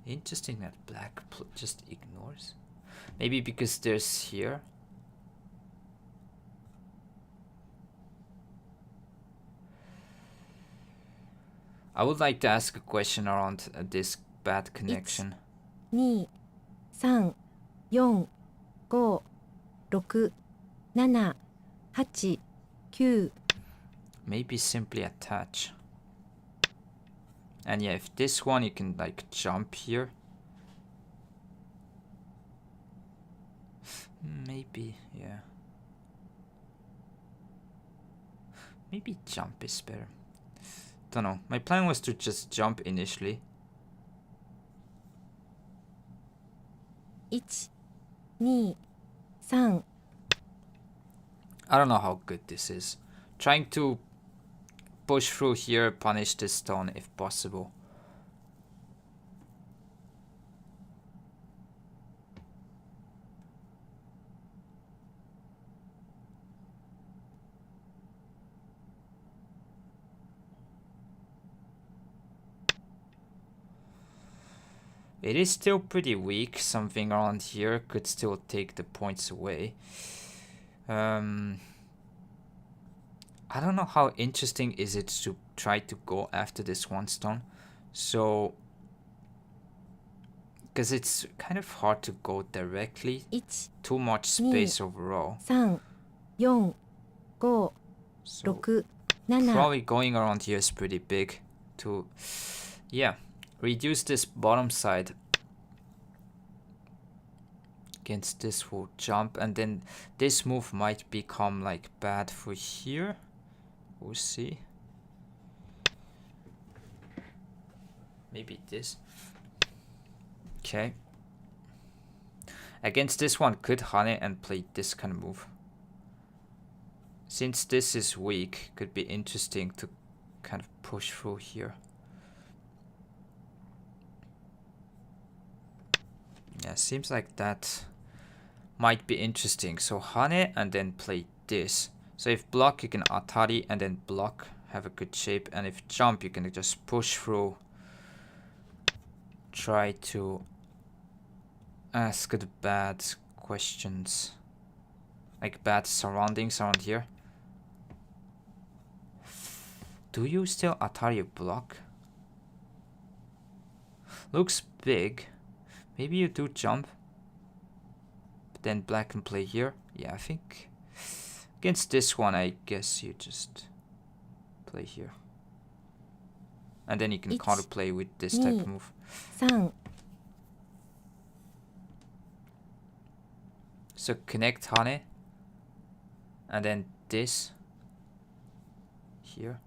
Interesting that black just ignores. Maybe because there's here. I would like to ask a question around this bad connection. 2、3、4、5、6、7、8、9。 Maybe simply attach. And yeah, if this one you can like jump here. Maybe, yeah. Maybe jump is better. Don't know. My plan was to just jump initially. 1、2、3。 I don't know how good this is. Trying to push through here, punish this stone if possible. It is still pretty weak. Something around here could still take the points away. I don't know how interesting is it to try to go after this one stone. So, because it's kind of hard to go directly. 1、Too much space overall. 3、4、5、So 6、7。 probably going around here is pretty big to, yeah, reduce this bottom side against this will jump, and then this move might become like bad for here. We'll see. Maybe this. Okay. Against this one, could Hane and play this kind of move. Since this is weak, could be interesting to kind of push through here. Yeah, seems like that might be interesting. So Hane and then play this. So if block, you can Atari and then block, have a good shape. And if jump, you can just push through. Try to ask the bad questions. Like bad surroundings around here. Do you still Atari block? Looks big. Maybe you do jump. But then black can play here. Yeah, I think against this one, I guess you just play here. And then you can counterplay with this type of move. 3。 So connect Hane. And then this. Here.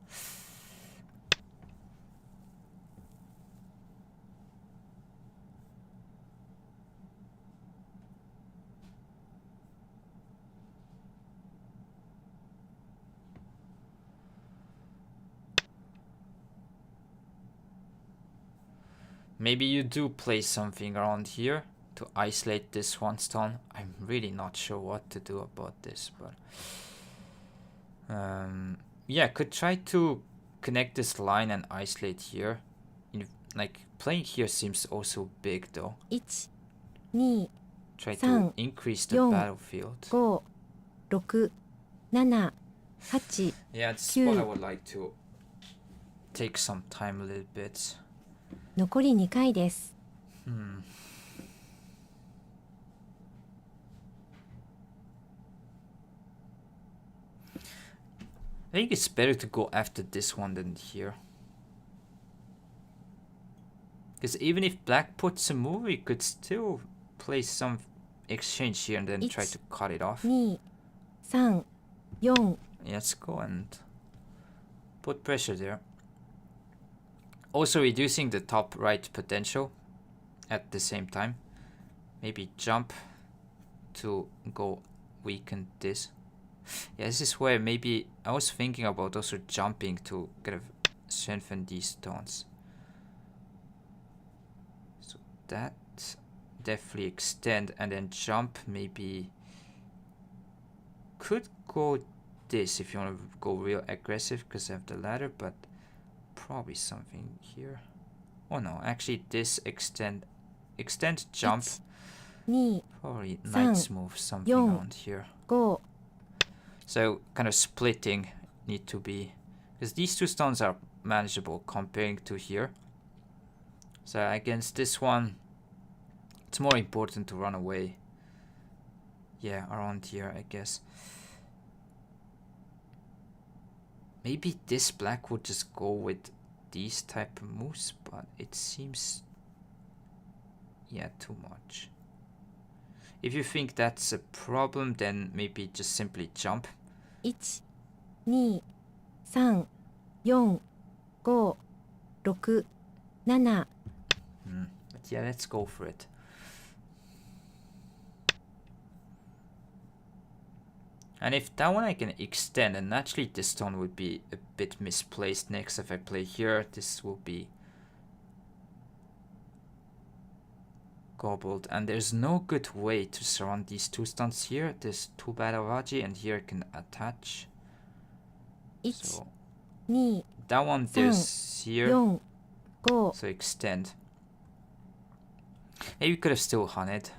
Maybe you do play something around here to isolate this one stone. I'm really not sure what to do about this, but yeah, could try to connect this line and isolate here. Like playing here seems also big though. 1、2、Try to increase the 4 battlefield. 5、6、7、8。 Yeah, this is what I would like to take some time a little bit. 残り2回です。 I think it's better to go after this one than here. Because even if black puts a move, we could still play some exchange here and then try to cut it off. 2、3、4。 Let's go and put pressure there. Also reducing the top right potential at the same time. Maybe jump to go weaken this. Yeah, this is where maybe I was thinking about also jumping to kind of strengthen these stones. So that definitely extend and then jump maybe could go this if you want to go real aggressive because I have the ladder, but probably something here. Oh no, actually this extend jump. 2、Probably San, knights move something Yon. around here. 5、So kind of splitting need to be, because these two stones are manageable comparing to here. So against this one, it's more important to run away. Yeah, around here, I guess. Maybe this black would just go with these type of moves, but it seems, yeah, too much. If you think that's a problem, then maybe just simply jump. 1、2、3、4、5、6、7、But yeah, let's go for it. And if that one I can extend, and naturally this stone would be a bit misplaced next. If I play here, this will be gobbled. And there's no good way to surround these two stones here. There's two Badavaji, and here I can attach. 1、 So 2、that one there's here. 4、5、 So extend. Maybe you could have still hunted.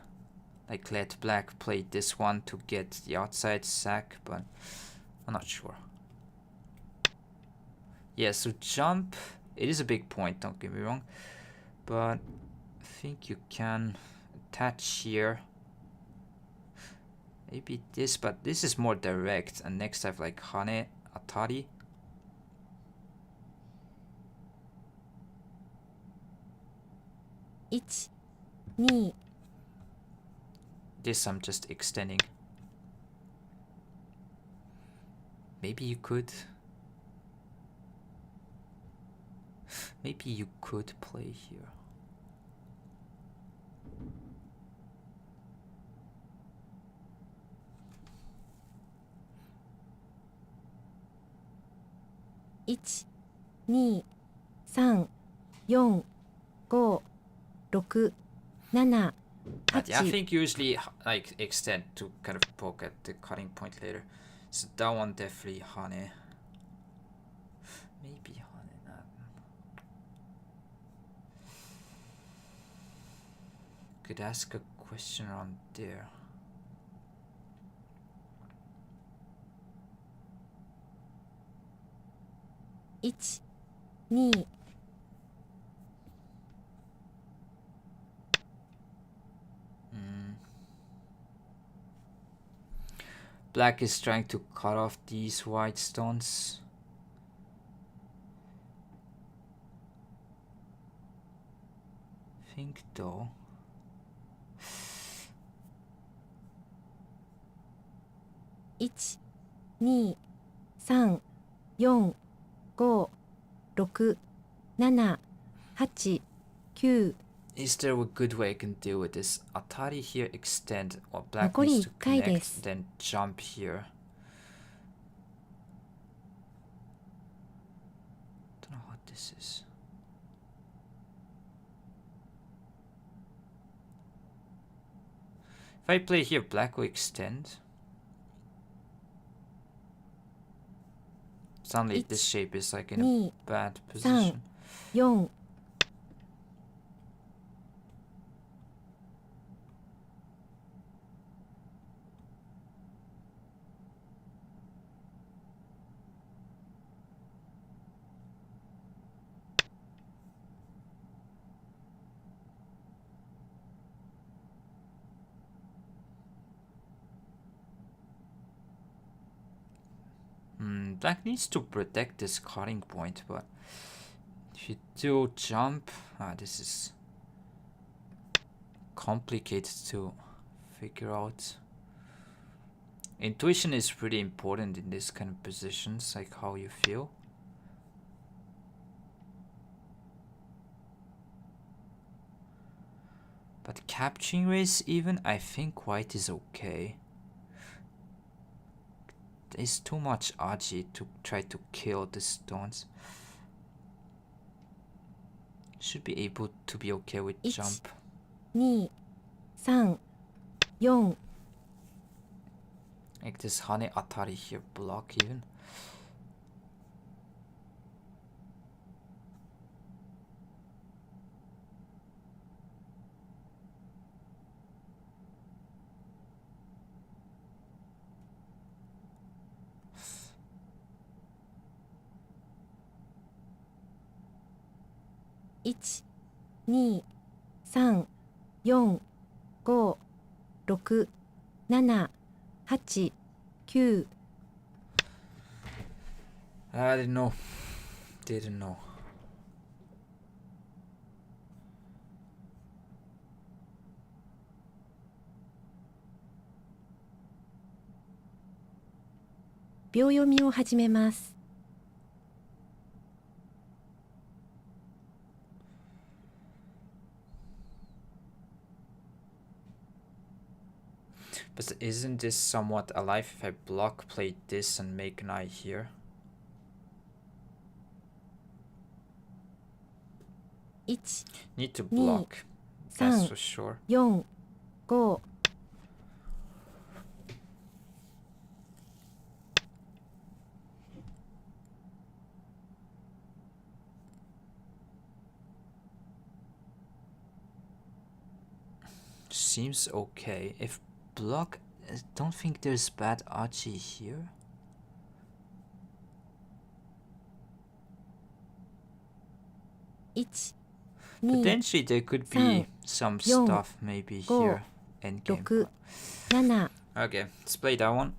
Like let black play this one to get the outside sack, but I'm not sure. Yeah, so jump, it is a big point, don't get me wrong. But I think you can attach here. Maybe this, but this is more direct. And next I have like Hane, Atari. 1、2、 This I'm just extending. Maybe you could play here.1、2、3、4、5、6、7、 But yeah, I 8、 think usually like extend to kind of poke at the cutting point later. So that one definitely Hane. Maybe Hane. Could ask a question around there.1、2、 Black is trying to cut off these white stones. I think though. 1、2、3、4、5、6、7、8、9。 Is there a good way I can deal with this? Atari here extend, or black 残り needs to 1回で connect, す。 then jump here. Don't know what this is. If I play here, black will extend. Suddenly this shape is like in a 2、 bad 3、 position. 4。 Black needs to protect this cutting point, but if you do jump, this is complicated to figure out. Intuition is pretty important in this kind of positions, like how you feel. But capturing race even, I think white is okay. There's too much Aji to try to kill the stones. Should be able to be okay with 1、 jump. 2、3、4。 Like this Hane Atari here block even. 1、2、3、4、5、6、7、8、9。I didn't know. Didn't know. 秒読みを始めます。But isn't this somewhat alive if I block, play this, and make an eye here? 1、 Need to block. That's 3、 for sure. 4、5。Seems okay. If block, I don't think there's bad Archie here. 1、2、 Potentially there could be some stuff maybe here. Endgame. 6、7。 Okay, let's play that one.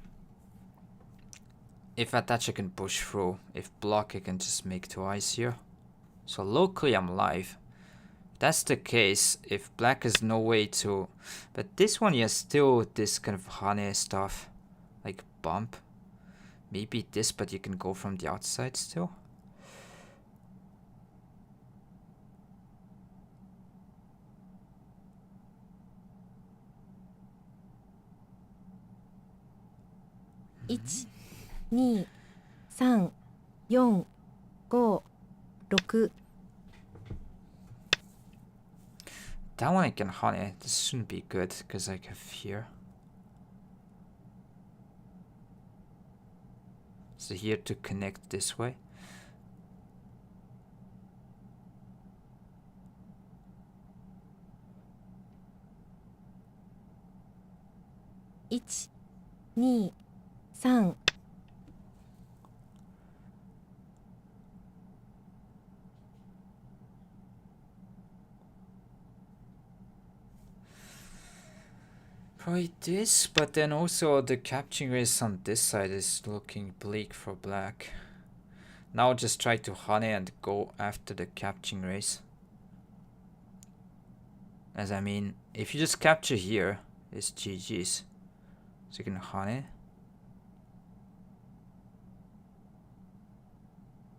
If attach I can push through. If block I can just make 2 eyes here. So locally I'm live. That's the case if black has no way to... But this one has still this kind of honey stuff. Like bump. Maybe this, but you can go from the outside still.1、2、3、4、5、6。That one I can honey. This shouldn't be good because I have here. So here to connect this way.1、2、3。Probably this, but then also the capturing race on this side is looking bleak for black. Now just try to honey and go after the capturing race. As I mean, if you just capture here, it's GG's. So you can honey.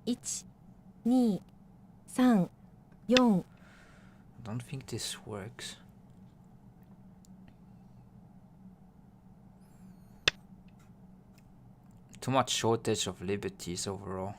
1、2、3、4。 I don't think this works. Too much shortage of liberties overall.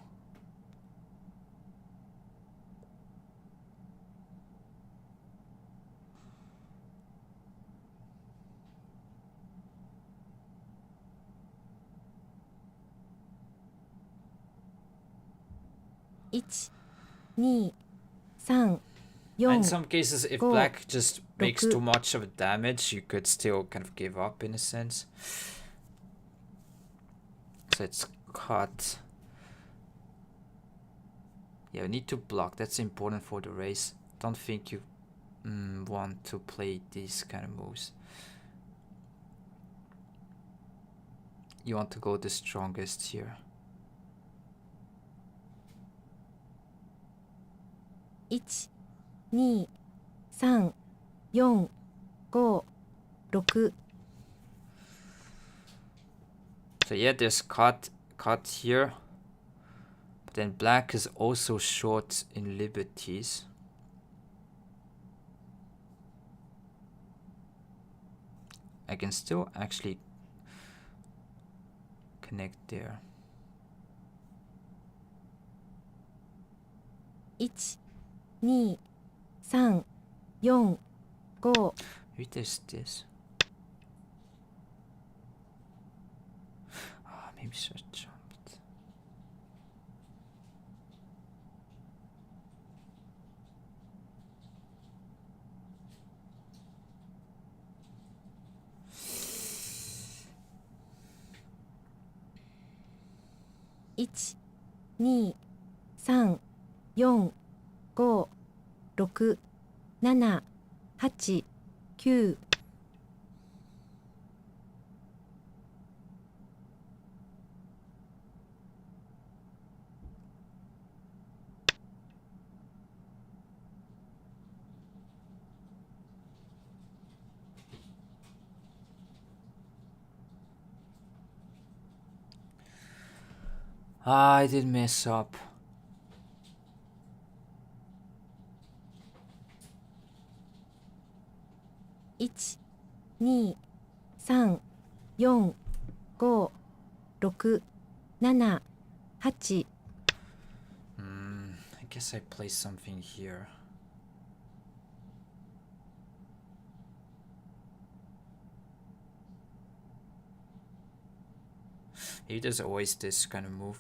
In some cases, if black just makes too much of damage, you could still kind of give up in a sense. So it's cut. Yeah, we need to block. That's important for the race. Don't think you want to play these kind of moves. You want to go the strongest here. 1、2、3、4、5、6。 So yeah, there's cut here. But then black is also short in liberties. I can still actually connect there. 1、2、3、4、5。 Maybe there's this. Ah, maybe should have jumped.1、2、3、4、5、6、7、8、9。I did mess up. 1、2、3、4、5、6、7、8。I guess I place something here. Maybe there's always this kind of move.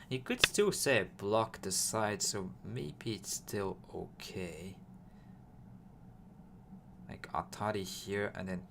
You could still say block the side, so maybe it's still okay. Like Atari here, and then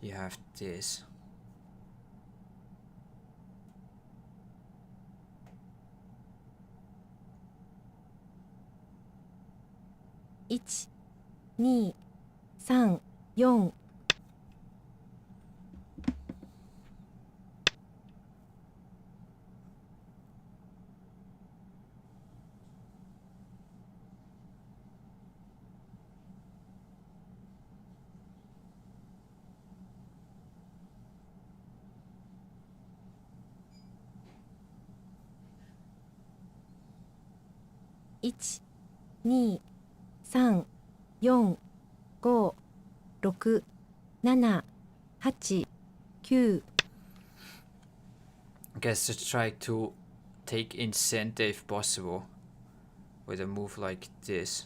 you have this.1、2、3、4。1、2、3、4、5、6、7、8、9。I guess just try to take in center if possible with a move like this.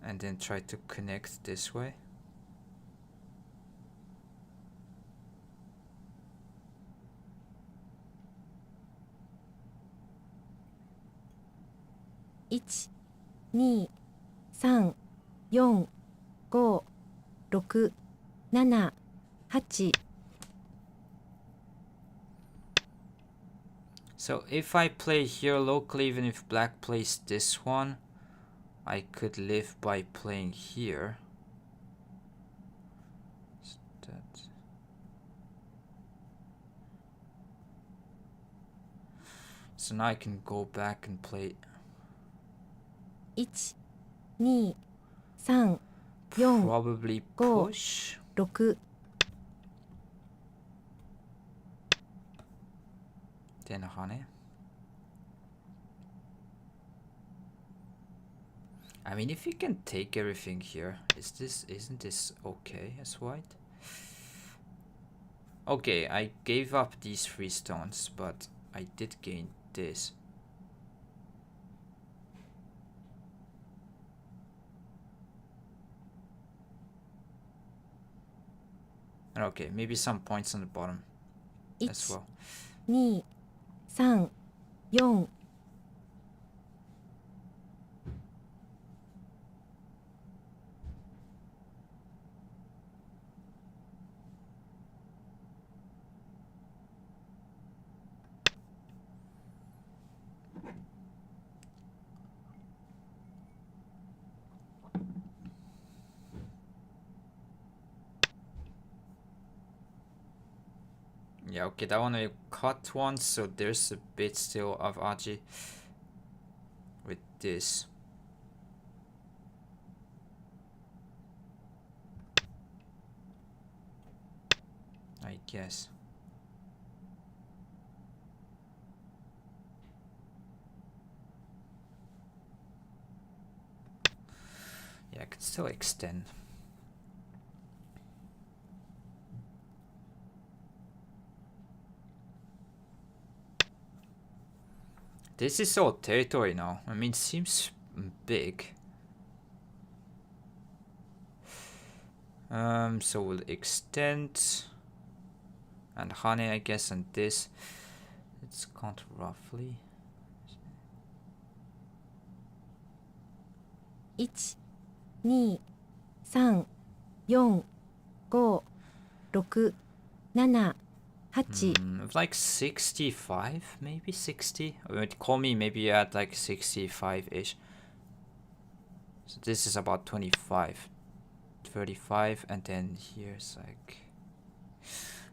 And then try to connect this way.1、2、3、4、5、6、7、8。So if I play here locally, even if black plays this one, I could live by playing here. So now I can go back and play. 1、2、3、4、 Probably 5、 push. 6。Then Hane. I mean, if you can take everything here, isn't this okay as white? Okay, I gave up these 3 stones, but I did gain this. And okay, maybe some points on the bottom as well. 1、2、3、4。Yeah, okay, that one I cut once, so there's a bit still of Aji with this. I guess. Yeah, I could still extend. This is all territory now. I mean, it seems big. So we'll extend. And Hane, I guess, and this. It's count roughly. 1、2、3、4、5、6、7、8、like 65, maybe 60. Or call me maybe at like 65-ish. So this is about 25, 35, and then here's like,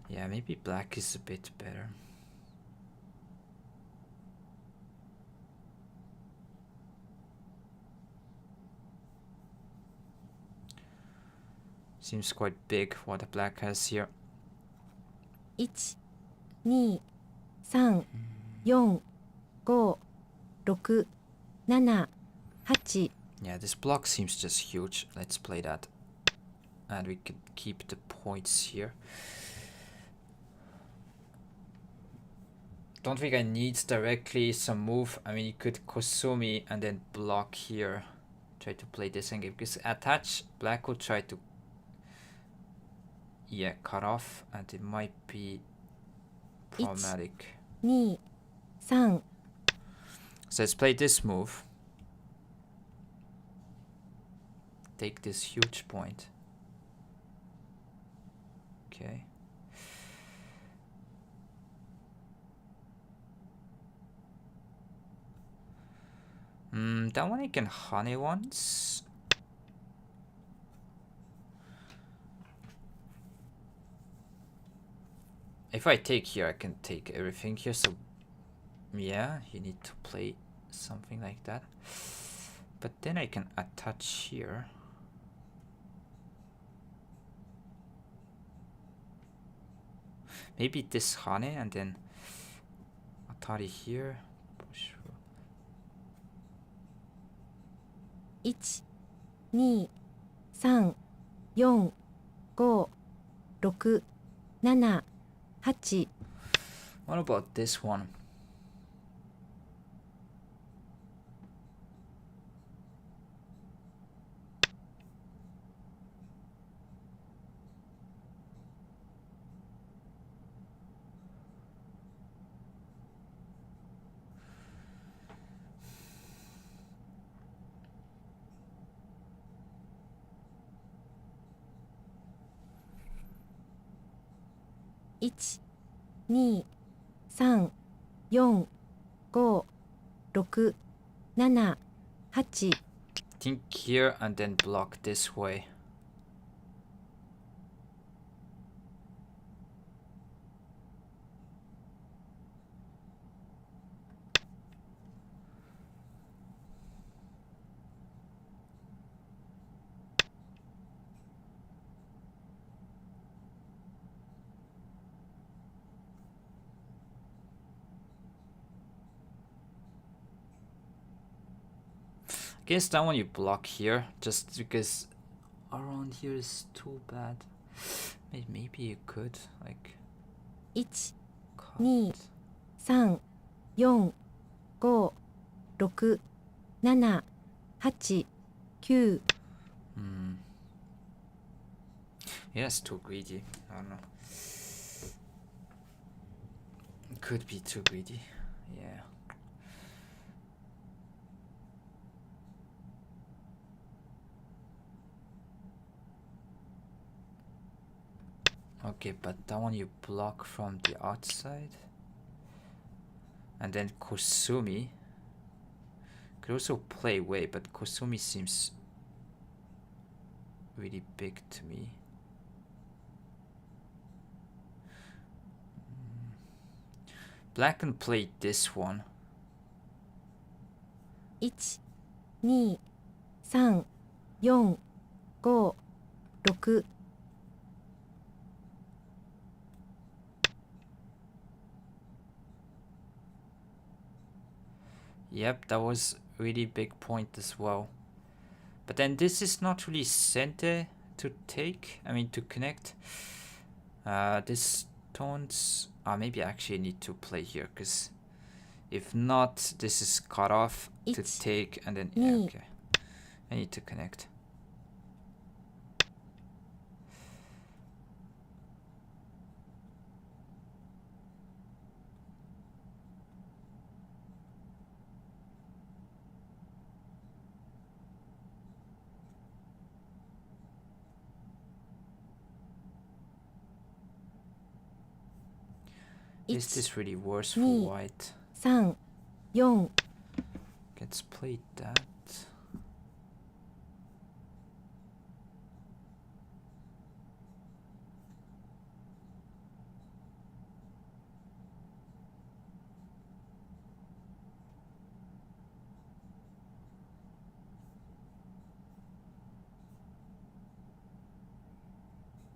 yeah, maybe black is a bit better. Seems quite big what the black has here. 1、2、3、4、5、6、7、8。 Yeah, this block seems just huge. Let's play that. And we can keep the points here. Don't think I need directly some move. I mean, you could Kosumi and then block here. Try to play this endgame. Because attach, black will try to, yeah, cut off. And it might be problematic. 2、3。 So let's play this move. Take this huge point. Okay. That one I can honey once. If I take here, I can take everything here. So yeah, you need to play something like that. But then I can attach here. Maybe this honey and then Atari here. Push through. 1、2、3、4、5、6、7、8。 What about this one?1、2、3、4、5、6、7、8。 Think here and then block this way. Guess that one you block here, just because around here is too bad. Maybe you could like 1、cut. 2、3、4、5、6、7、8、9。 Yeah, it's too greedy. I don't know. Could be too greedy. Yeah. Okay, but that one you block from the outside. And then Kosumi. Could also play away, but Kosumi seems really big to me. Black can play this one. 1、2、3、4、5、6。 Yep, that was really big point as well. But then this is not really center to take. I mean to connect. This stones. Maybe I actually need to play here, because if not, this is cut off to take, and then yeah, okay. I need to connect. Is this really worse for 2 white? 3 4 Let's play that.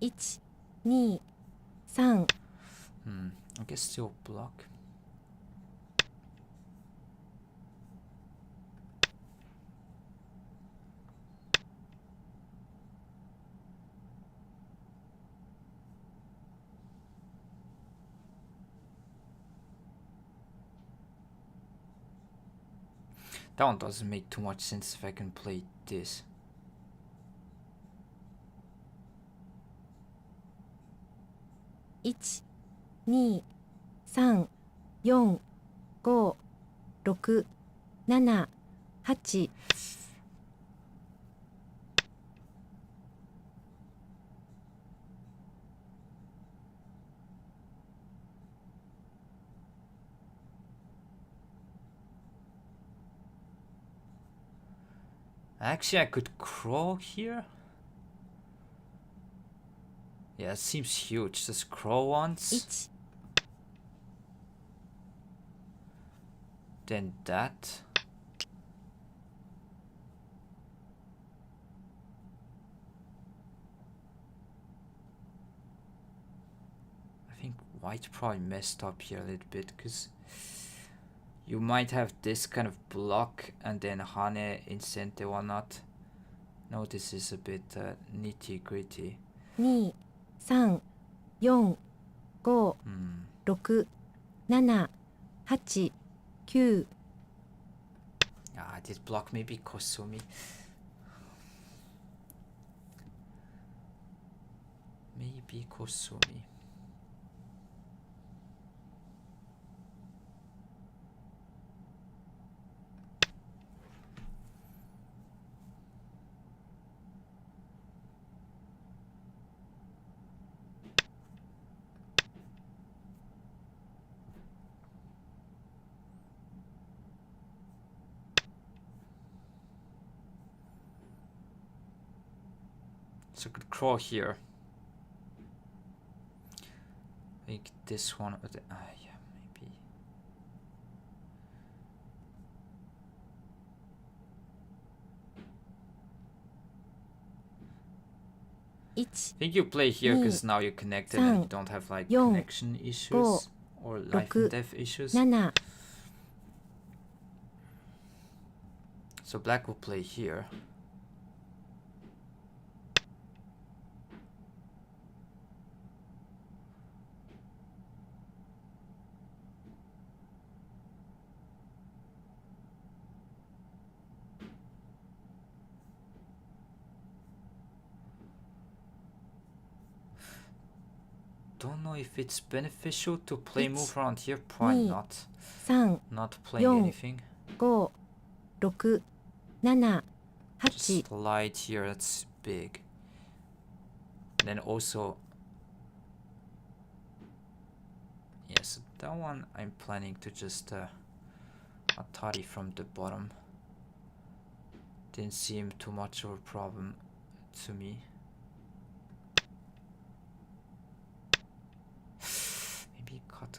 One, 2 3 I guess still block. That one doesn't make too much sense if I can play this. One, 2 3 4 5 6 7 8 Actually, I could crawl here. Yeah, it seems huge. Just crawl once. 1 Then that. I think white probably messed up here a little bit because you might have this kind of block and then Hane Incente or not. No, this is a bit nitty gritty. 2 3 4 5 6 7 8 9 This block maybe Kosumi. Maybe Kosumi. So I could crawl here. Like this one or the yeah, maybe. 1 I think you play here because now you're connected and you don't have like connection issues or life and death issues. 7 So black will play here. Don't know if it's beneficial to play move around here. Probably not. 3 Not playing anything. 5 6 7 Just 8 slide here. That's big. And then also, yes, that one I'm planning to just Atari from the bottom. Didn't seem too much of a problem to me. Maybe cut.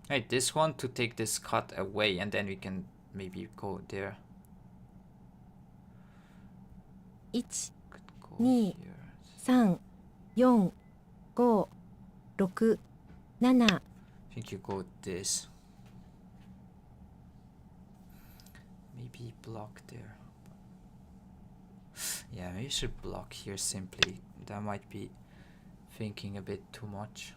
Hey, this one to take this cut away and then we can maybe go there. 1 Could go 2 here. 3 4 5 6 7 I think you go this. Maybe block there. Yeah, maybe you should block here simply. That might be thinking a bit too much.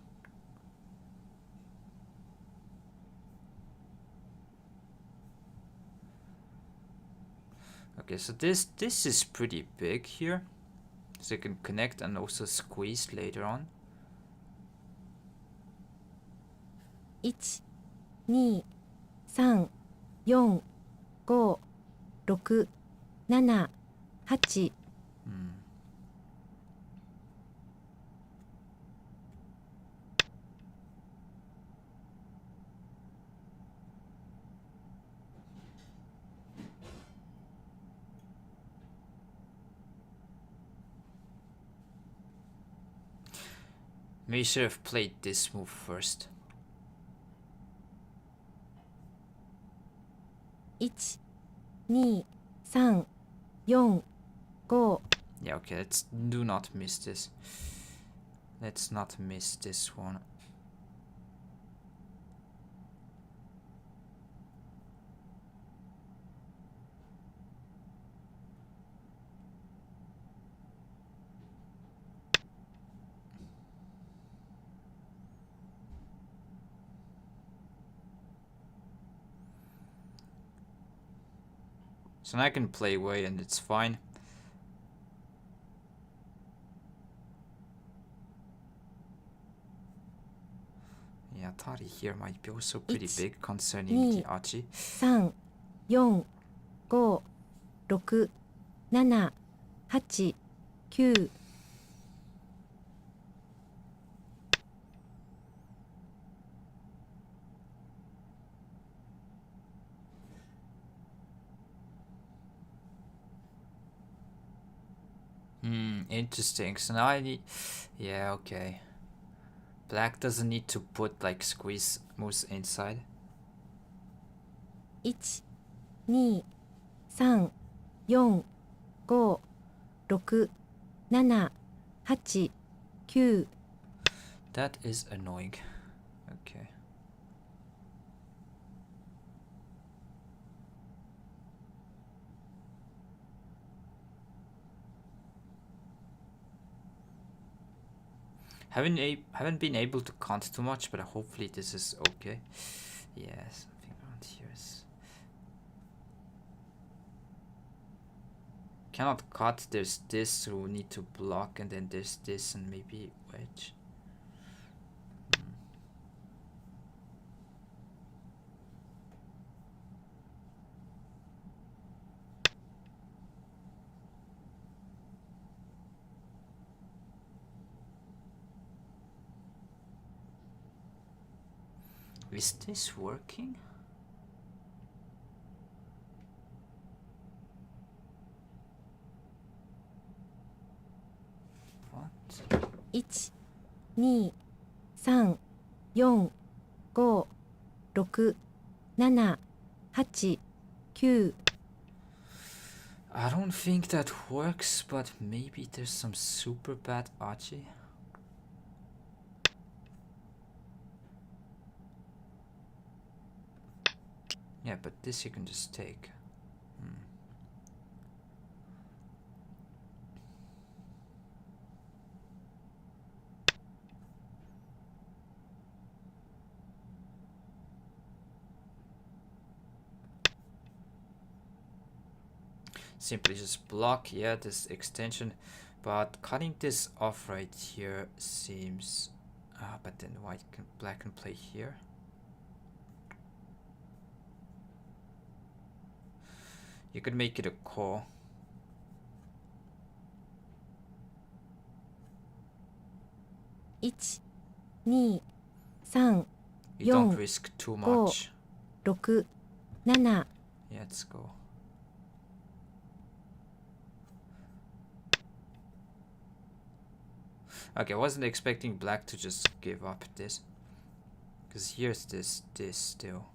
Okay, so this is pretty big here. So you can connect and also squeeze later on. 1、2、3、4、5、6、7、8。Maybe you should have played this move first. 1、2、3、4、5。 Yeah, okay, let's do not miss this. Let's not miss this one. So now I can play away and it's fine. Yeah, Tari here might be also pretty big concerning the Archie. 3、4、5、6、7、8、9。Interesting. So now I need... Yeah, okay. Black doesn't need to put like squeeze moves inside. 1、2、3、4、5、6、7、8、9。 That is annoying. Okay. Haven't been able to count too much, but hopefully this is okay. Yeah, something around here is... Cannot cut, there's this, so we need to block, and then there's this and maybe wedge. Is this working? What? 1、2、3、4、5、6、7、8、9。 I don't think that works, but maybe there's some super bad Archie. Yeah, but this you can just take. Simply just block, yeah, this extension, but cutting this off right here seems... but then black can play here. You could make it a core. 1、2、3、You don't 4、risk too 5、 much. 6、7。 Yeah, let's go. Okay, I wasn't expecting black to just give up this. Because here's this still.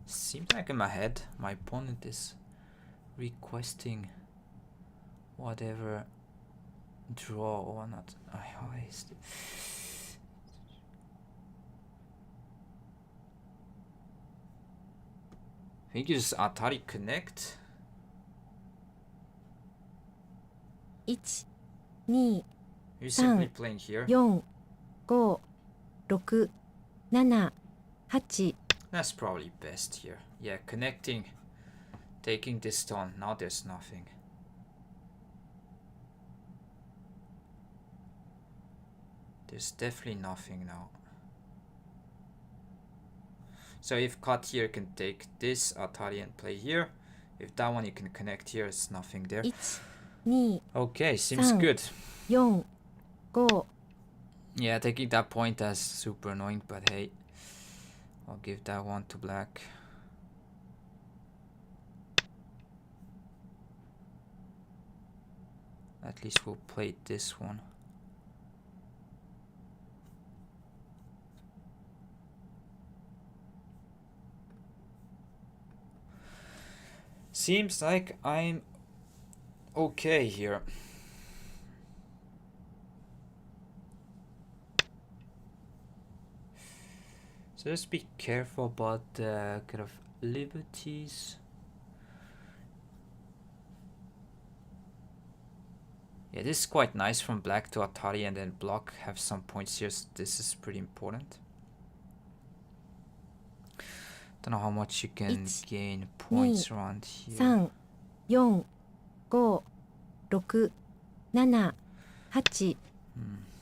Seems like in my head, my opponent is requesting whatever draw or not. I think you just Atari connect. 1、2、 You're simply playing here. 4、5、6、7、8。 That's probably best here. Yeah, connecting, taking this stone. Now there's nothing. There's definitely nothing now. So if cut here, you can take this Atari and play here. If that one you can connect here, it's nothing there. 1、2、Okay, seems good. 4、5。 Yeah, taking that point is super annoying, but hey, I'll give that one to black. At least we'll play this one. Seems like I'm okay here. So just be careful about the kind of liberties. Yeah, this is quite nice from black to Atari and then block have some points here, so this is pretty important. Don't know how much you can gain points around here. 3、4、5、6、7、8。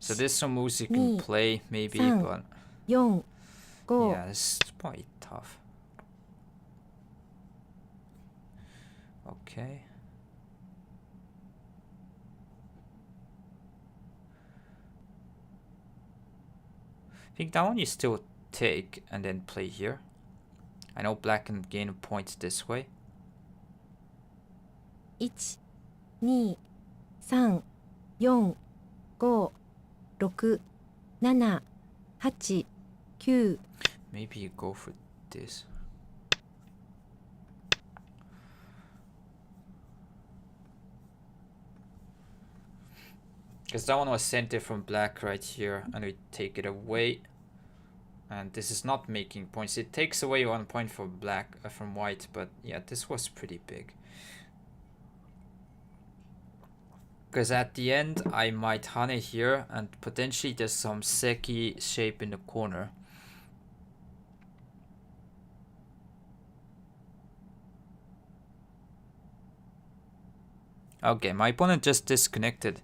So there's some moves you can play maybe, but 4、5。 yeah, it's probably tough. Okay. I think that one you still take and then play here. I know black can gain points this way. 1、2、3、4、5、6、7、8、9。 Maybe you go for this. Because that one was center from black right here, and we take it away. And this is not making points. It takes away 1 point from black, from white, but yeah, this was pretty big. Because at the end, I might Hane here, and potentially there's some Seki shape in the corner. Okay, my opponent just disconnected.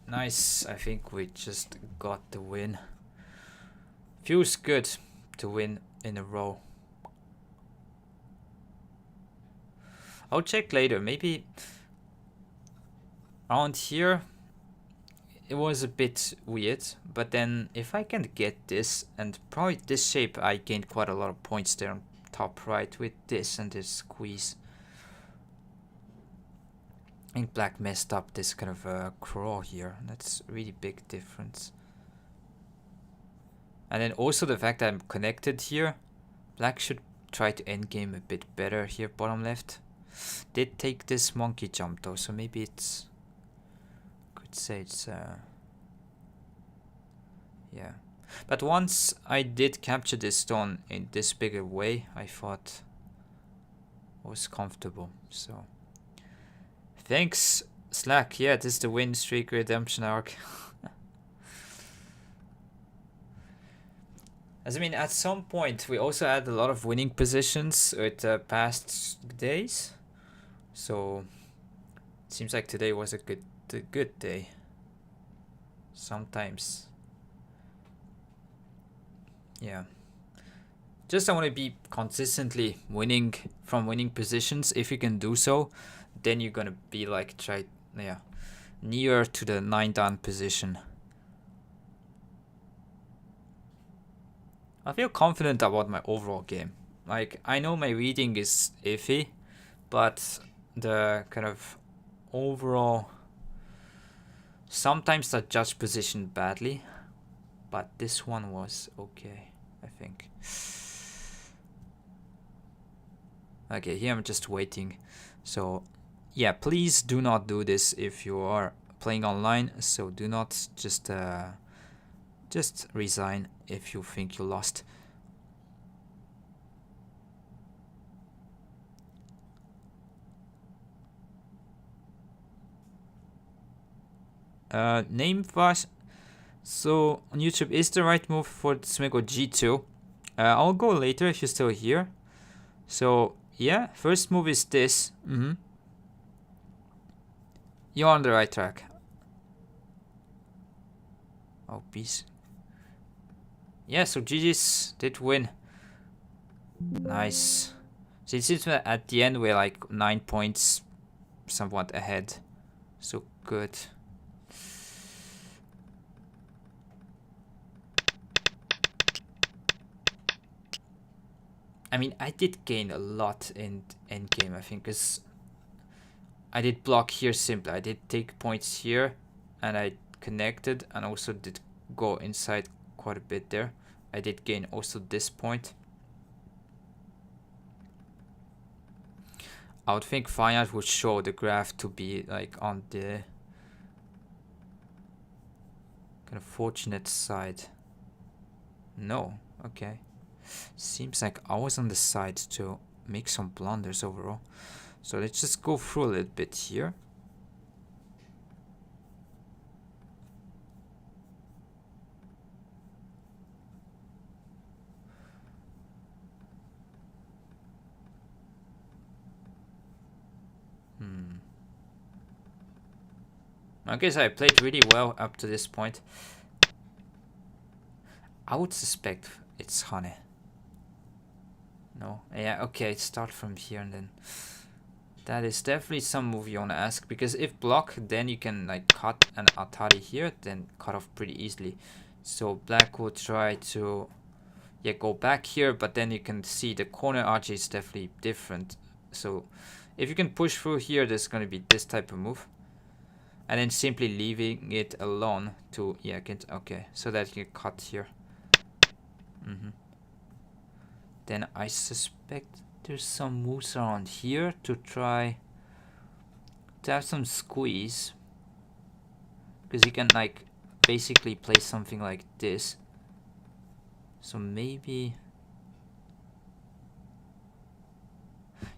Nice, I think we just got the win. Feels good to win in a row. I'll check later, maybe around here it was a bit weird, but then if I can get this, and probably this shape, I gained quite a lot of points there on top right with this and this squeeze. I think black messed up this kind of crawl here. That's a really big difference. And then also the fact that I'm connected here. Black should try to endgame a bit better here, bottom left. Did take this monkey jump though, so maybe it's... could say it's... yeah. But once I did capture this stone in this bigger way, I thought I was comfortable, so... Thanks, Slack. Yeah, this is the win streak redemption arc. As I mean, at some point, we also had a lot of winning positions with past days. So, it seems like today was a good day. Sometimes. Yeah. Just I want to be consistently winning from winning positions. If you can do so, then you're gonna be like near to the 9-down position. I feel confident about my overall game. Like, I know my reading is iffy, but the kind of overall, sometimes I judge position badly, but this one was okay, I think. Okay, here I'm just waiting. So yeah, please do not do this if you are playing online. So do not just resign if you think you lost. Name was so on YouTube is the right move for Smego G2. I'll go later if you're still here. So yeah, first move is this. You're on the right track. Oh, peace. Yeah, so GG's did win. Nice. So it seems that at the end we're like 9 points somewhat ahead. So good. I mean, I did gain a lot in endgame, I think, because I did block here simply. I did take points here, and I connected, and also did go inside quite a bit there. I did gain also this point. I would think Fine Art would show the graph to be like on the kind of fortunate side. No, okay. Seems like I was on the side to make some blunders overall. So let's just go through a little bit here. Okay, so I played really well up to this point. I would suspect it's Hane. No? Yeah, okay, start from here and then. That is definitely some move you want to ask, because if block, then you can like cut an Atari here, then cut off pretty easily. So black will try to go back here, but then you can see the corner RG is definitely different. So if you can push through here, there's going to be this type of move. And then simply leaving it alone to, okay, so that you can cut here. Then I suspect there's some moves around here to try to have some squeeze. Because you can like basically play something like this. So maybe...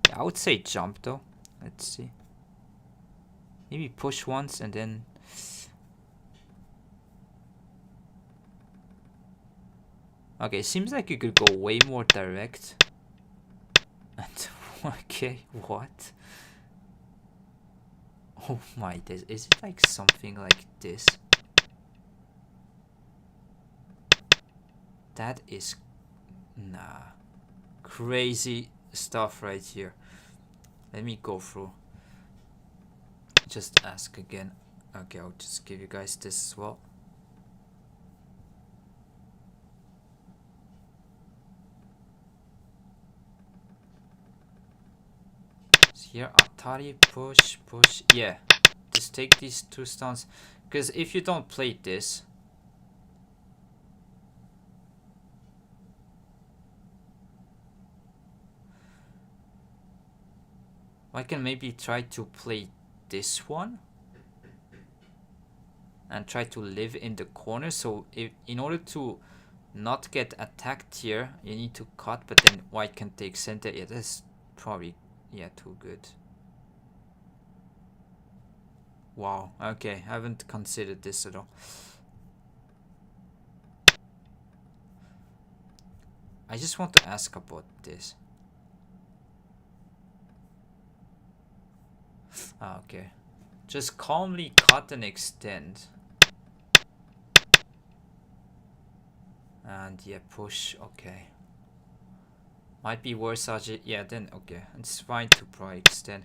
yeah, I would say jump though. Let's see. Maybe push once and then... okay, seems like you could go way more direct. And okay, what? Oh my, is it like something like this? That is... nah. Crazy stuff right here. Let me go through. Just ask again. Okay, I'll just give you guys this as well. So here, Atari, push, push. Yeah, just take these two stones. Because if you don't play this, I can maybe try to play this one and try to live in the corner. So if in order to not get attacked here, you need to cut, but then white can take center. Yeah, that's probably too good. Wow, okay, I haven't considered this at all. I just want to ask about this. Okay. Just calmly cut and extend. And push, okay. Might be worse, RG. Yeah, then okay. It's fine to probably extend.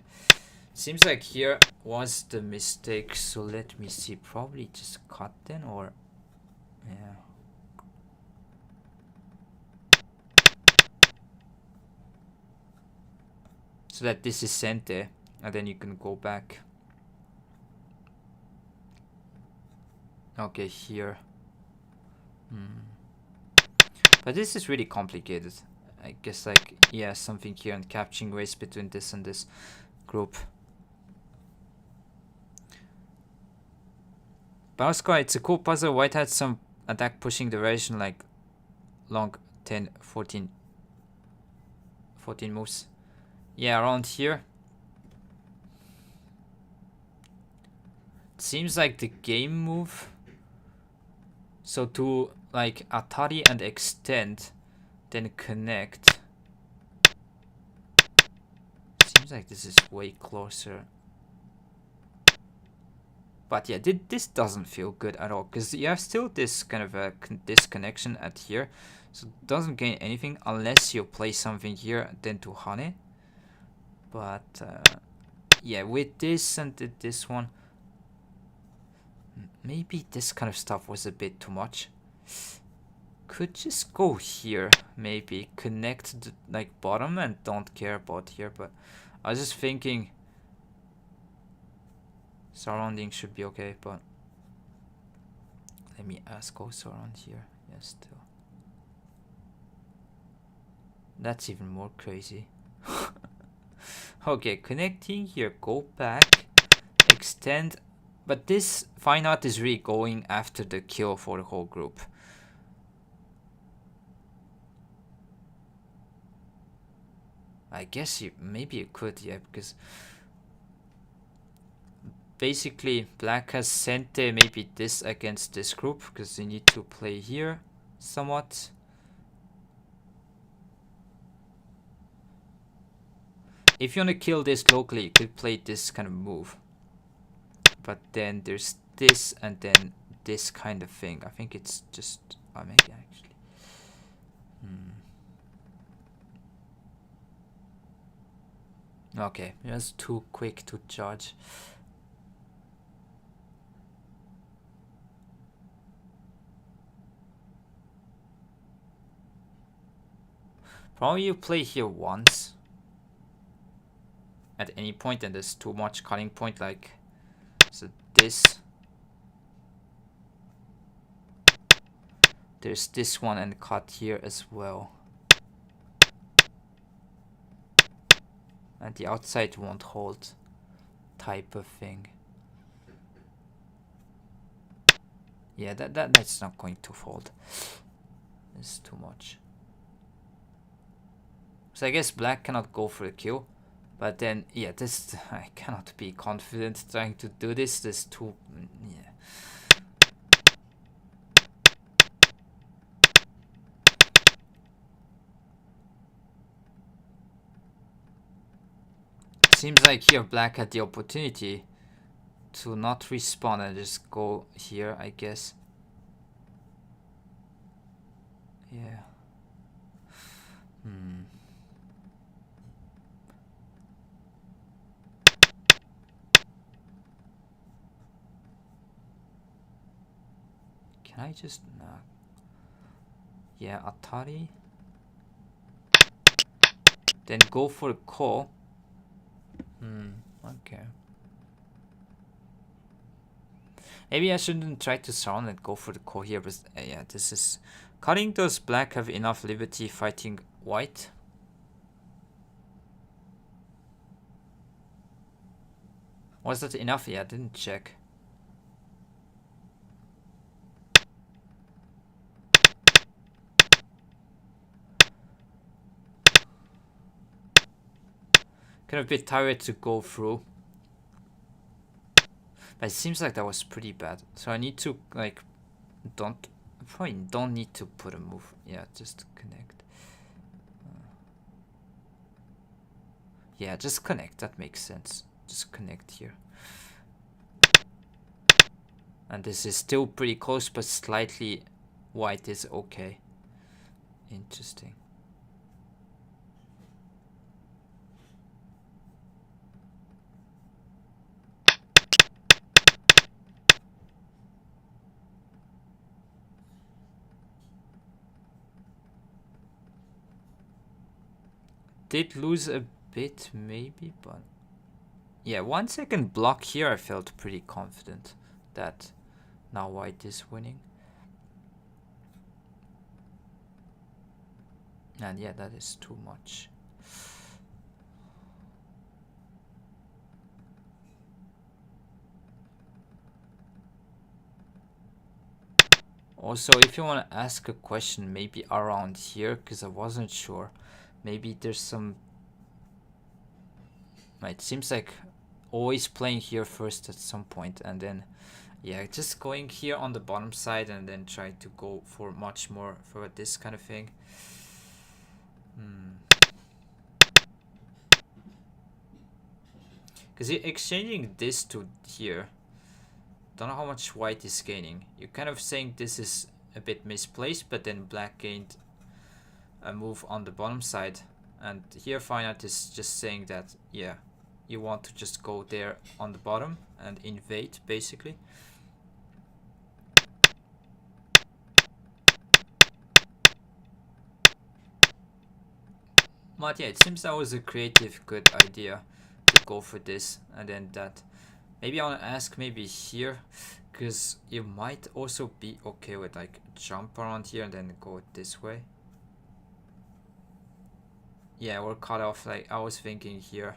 Seems like here was the mistake, so let me see. Probably just cut then, or... yeah. So that this is center, and then you can go back. Okay, here. But this is really complicated. I guess like, yeah, something here and capturing race between this and this group. But also, it's a cool puzzle. White had some attack pushing the variation like long 10, 14 moves. Yeah, around here. It seems like the game move. So to like Atari and extend, then connect. Seems like this is way closer. But yeah, this doesn't feel good at all, because you have still this kind of a disconnection at here. So it doesn't gain anything unless you play something here, then to Hane. But yeah, with this and this one, maybe this kind of stuff was a bit too much. Could just go here, maybe connect the, like bottom and don't care about here. But I was just thinking surrounding should be okay, but let me ask also around here. Yes, still. That's even more crazy. Okay, connecting here, go back, extend. But this fine art is really going after the kill for the whole group. I guess maybe you could, yeah, because basically black has sent maybe this against this group, because they need to play here somewhat. If you want to kill this locally, you could play this kind of move. But then there's this and then this kind of thing. I think it's just maybe actually. Okay, it was too quick to judge. Probably you play here once at any point, and there's too much cutting point, like so this. There's this one and cut here as well. And the outside won't hold type of thing. Yeah, that's not going to fold. It's too much. So I guess black cannot go for the kill. But then, yeah, this, I cannot be confident trying to do this. This too, yeah. Seems like here black had the opportunity to not respawn and just go here, I guess. Yeah. Can I just yeah, Atari. Then go for a call. Okay. Maybe I shouldn't try to surround and go for the call here, but yeah, this is cutting. Does black have enough liberty fighting white? Was that enough? Yeah, I didn't check. Kind of a bit tired to go through. But it seems like that was pretty bad. So I need to like probably don't need to put a move. Yeah, just connect. Yeah, just connect. That makes sense. Just connect here. And this is still pretty close, but slightly white is okay. Interesting. Did lose a bit maybe, but yeah, 1 second block here I felt pretty confident that now white is winning. And yeah, that is too much. Also, if you want to ask a question, maybe around here, because I wasn't sure. Maybe there's some... It seems like always playing here first at some point, and then, yeah, just going here on the bottom side and then try to go for much more for this kind of thing. Because exchanging this to here, don't know how much white is gaining. You're kind of saying this is a bit misplaced, but then black gained a move on the bottom side. And here fine art is just saying that, yeah, you want to just go there on the bottom and invade, basically. But yeah, it seems that was a creative, good idea to go for this. And then that, maybe I want to ask maybe here, because you might also be okay with like jump around here and then go this way. Yeah, we're cut off. Like I was thinking here,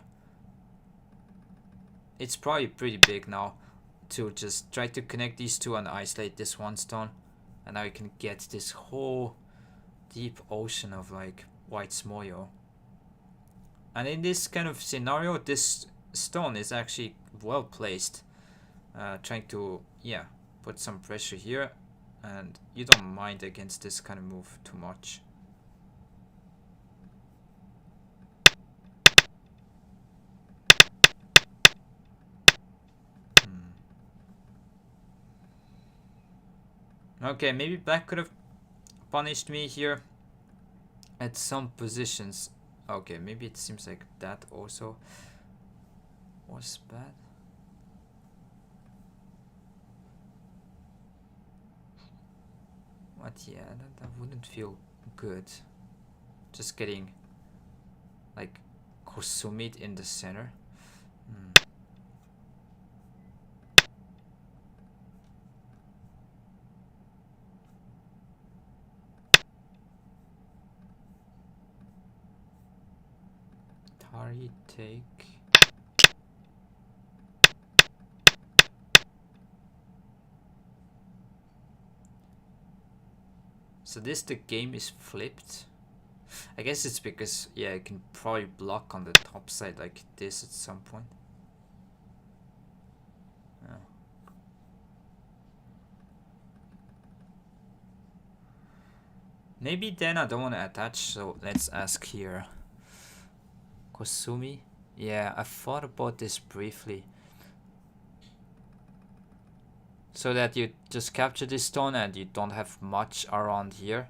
it's probably pretty big now to just try to connect these two and isolate this one stone, and now you can get this whole deep ocean of like white Smoyo. And in this kind of scenario, this stone is actually well placed, trying to, yeah, put some pressure here, and you don't mind against this kind of move too much. Okay, maybe black could have punished me here at some positions. Okay, maybe it seems like that also was bad. But yeah, that wouldn't feel good. Just getting like Kosumit in the center. Tari take. So the game is flipped. I guess it's because, yeah, you can probably block on the top side like this at some point. Yeah. Maybe then I don't want to attach, so let's ask here. Kosumi? Yeah, I thought about this briefly. So that you just capture this stone and you don't have much around here.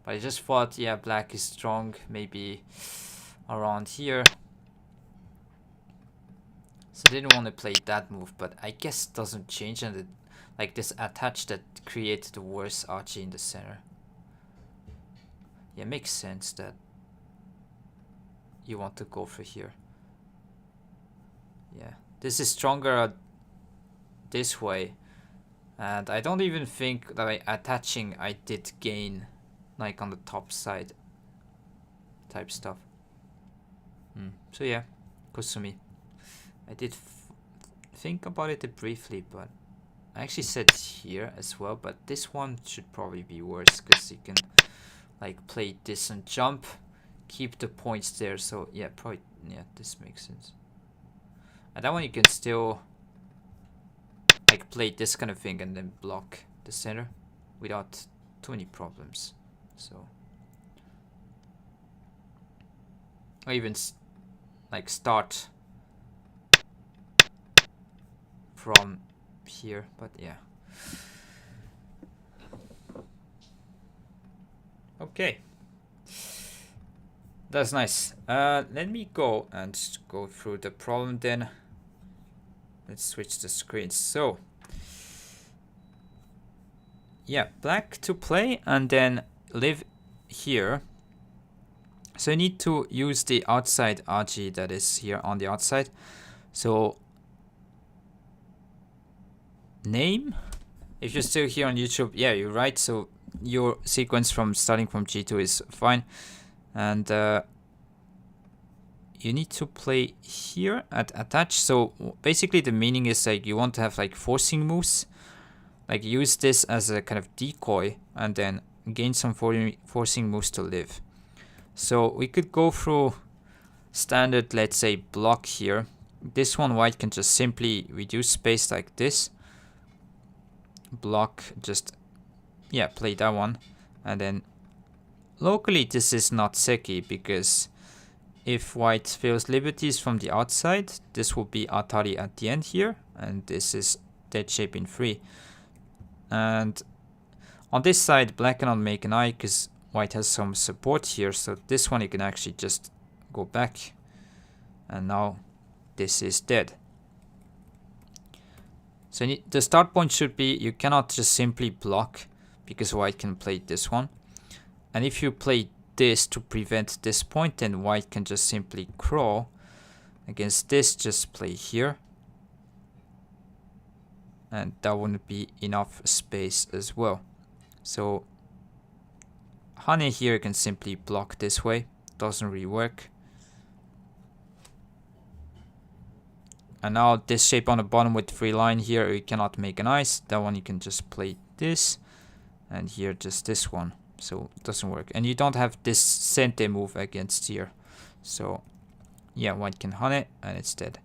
But I just thought, yeah, black is strong, maybe around here. So I didn't want to play that move, but I guess it doesn't change, and it, like this attach that creates the worst archie in the center. Yeah, makes sense that you want to go for here. Yeah, this is stronger this way, and I don't even think that by attaching I did gain like on the top side type stuff. So yeah, Kosumi. I did think about it briefly, but I actually said here as well, but this one should probably be worse because you can like play this and jump, keep the points there. So yeah, probably, yeah, this makes sense. And that one you can still like play this kind of thing and then block the center without too many problems. So, or even like start from here, but yeah. Okay, that's nice. Let me go and go through the problem then. Let's switch the screens. So yeah, black to play and then live here. So you need to use the outside RG that is here on the outside. So name, if you're still here on YouTube, yeah, you're right. So your sequence from starting from g2 is fine. And you need to play here at attach. So basically the meaning is like you want to have like forcing moves, like use this as a kind of decoy and then gain some forcing moves to live. So we could go through standard, let's say, block here. This one white can just simply reduce space like this. Block, just, yeah, play that one. And then locally this is not seki, because if white feels liberties from the outside, this will be atari at the end here, and this is dead shape in 3. And on this side, black cannot make an eye because white has some support here, so this one you can actually just go back, and now this is dead. So the start point should be, you cannot just simply block because white can play this one. And if you play this to prevent this point, then white can just simply crawl. Against this, just play here. And that wouldn't be enough space as well. So Hane here can simply block this way. Doesn't really work. And now this shape on the bottom with 3 line here, you cannot make an ice. That one you can just play this. And here just this one. So it doesn't work. And you don't have this sente move against here. So yeah, white can Hane and it's dead.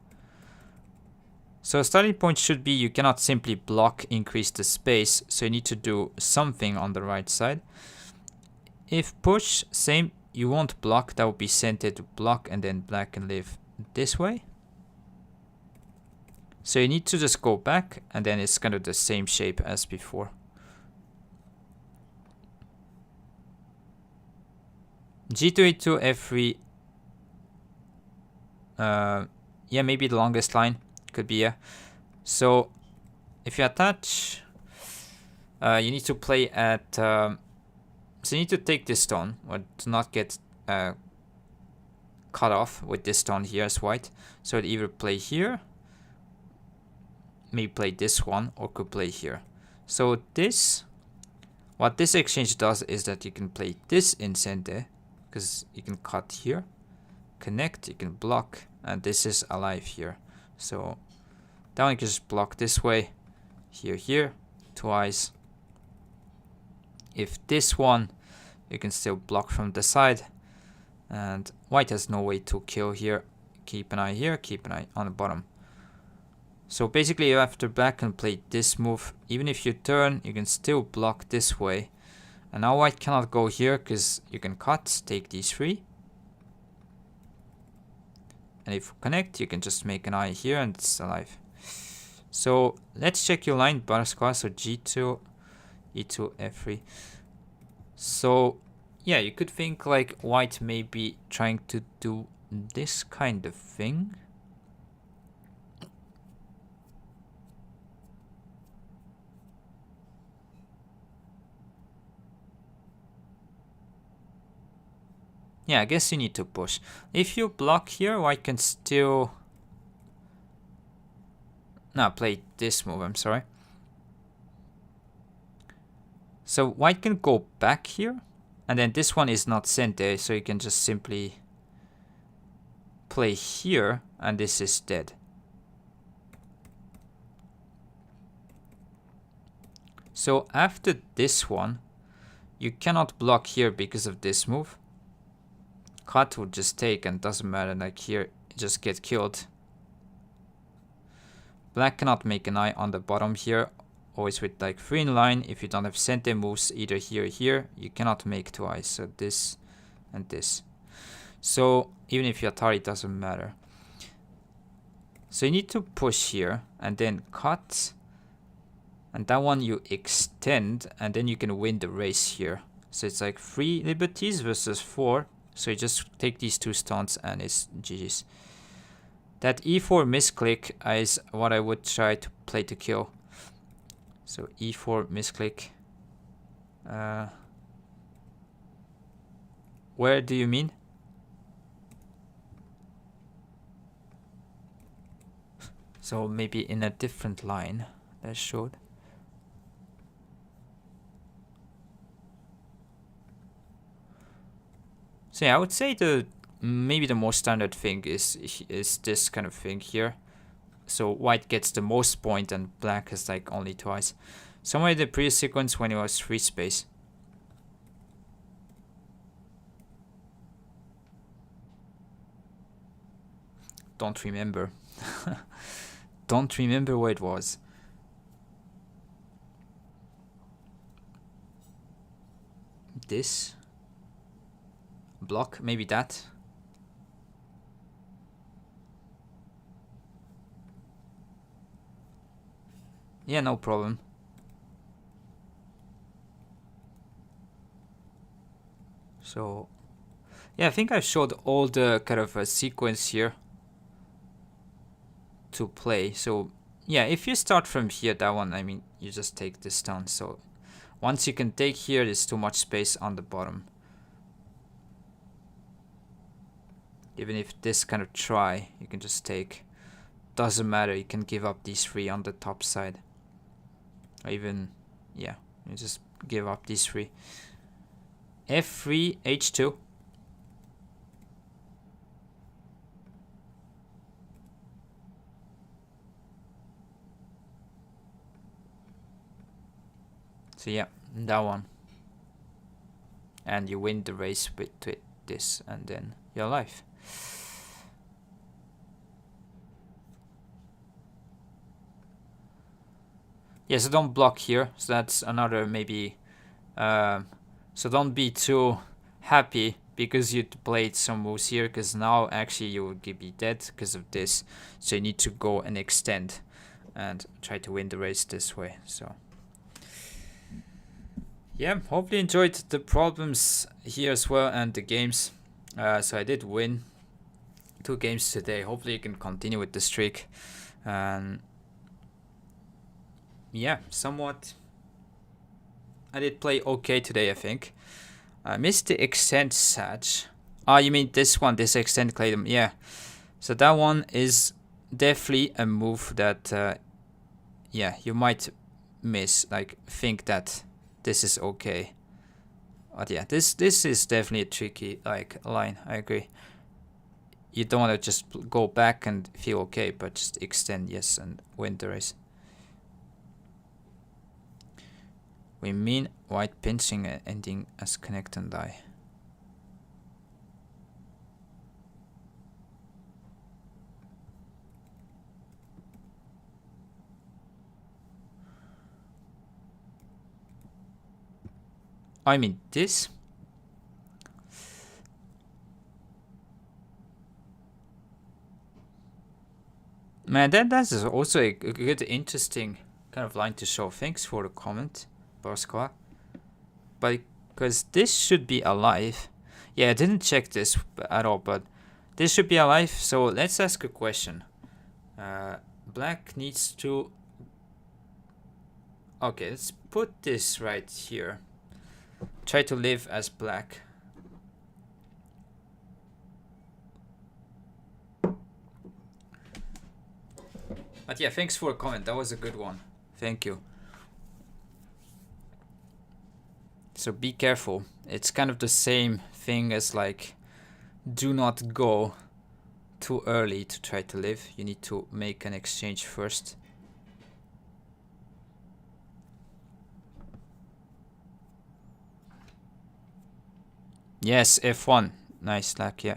So starting point should be, you cannot simply block, increase the space. So you need to do something on the right side. If push, same, you won't block. That would be sente to block, and then black can live this way. So you need to just go back, and then it's kind of the same shape as before. G2, A2, F3. Yeah, maybe the longest line. Could be, yeah. So if you attach, you need to play at... so you need to take this stone, or to not get cut off with this stone here as white. So it either play here, maybe play this one, or could play here. So this, what this exchange does is that you can play this in sente, because you can cut here, connect, you can block, and this is alive here. So that one you can just block this way, here, twice. If this one, you can still block from the side, and white has no way to kill here. Keep an eye here, keep an eye on the bottom. So basically after black can play this move, even if you turn, you can still block this way. And now white cannot go here because you can cut, take these 3. And if you connect, you can just make an eye here and it's alive. So let's check your line, bar square. So G2, E2, F3. So yeah, you could think like white may be trying to do this kind of thing. Yeah, I guess you need to push. If you block here, white can still... No, play this move, I'm sorry. So white can go back here. And then this one is not sente, so you can just simply play here. And this is dead. So after this one, you cannot block here because of this move. Cut would just take and doesn't matter, like here, just get killed. Black cannot make an eye on the bottom here, always with like 3 in line. If you don't have sente moves either here or here, you cannot make 2 eyes, so this and this. So even if you Atari, it doesn't matter. So you need to push here and then cut, and that one you extend, and then you can win the race here. So it's like 3 liberties versus 4. So you just take these 2 stones and it's GG's. That E4 misclick is what I would try to play to kill. So E4 misclick. Where do you mean? So maybe in a different line that showed. So yeah, I would say maybe the most standard thing is this kind of thing here. So white gets the most point and black has like only twice. Somewhere in the previous sequence when it was free space. Don't remember. Don't remember where it was. This block, maybe that. Yeah, no problem. So yeah, I think I showed all the kind of a sequence here to play. So yeah, if you start from here, that one, I mean, you just take this down. So once you can take here, there's too much space on the bottom. Even if this kind of try, you can just take. Doesn't matter, you can give up these three on the top side. Or even, yeah, you just give up these three. F3, H2. So yeah, that one. And you win the race with this, and then you're alive. Yeah, so don't block here. So that's another maybe. So don't be too happy because you played some moves here, because now actually you will be dead because of this. So you need to go and extend and try to win the race this way. So yeah, hopefully enjoyed the problems here as well and the games. So I did win 2 games today. Hopefully you can continue with the streak. And yeah, somewhat I did play okay today, I think. I missed the extend satch. Ah, you mean this one, this extend claydom. Yeah. So that one is definitely a move that yeah, you might miss, like think that this is okay. But yeah, this is definitely a tricky like line, I agree. You don't want to just go back and feel okay, but just extend, yes, and win the race. We mean white pinching and ending as connect and die. I mean this. Man, that's also a good, interesting kind of line to show. Thanks for the comment, Boskwa. But because this should be alive. Yeah, I didn't check this at all, but this should be alive. So let's ask a question. Black needs to. Okay, let's put this right here. Try to live as black. But yeah, thanks for a comment. That was a good one. Thank you. So be careful. It's kind of the same thing as like, do not go too early to try to live. You need to make an exchange first. Yes, F1. Nice luck, yeah.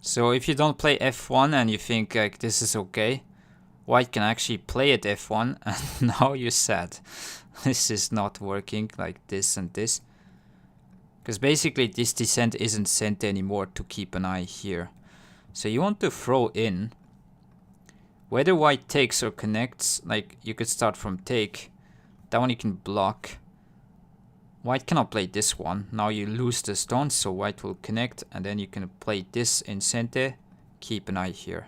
So if you don't play F1 and you think like this is okay, white can actually play at F1 and now you're sad. This is not working like this and this. Because basically this descent isn't sent anymore to keep an eye here. So you want to throw in. Whether white takes or connects, like you could start from take. That one you can block. White cannot play this one. Now you lose the stone, so white will connect, and then you can play this in center. Keep an eye here.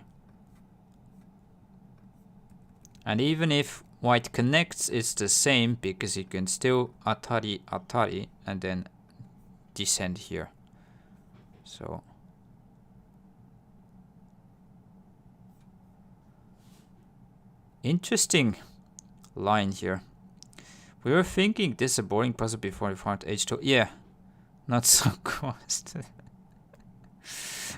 And even if white connects, it's the same because you can still atari atari and then descend here. So interesting line here. We were thinking this is a boring puzzle before we found H2. Yeah, not so cost.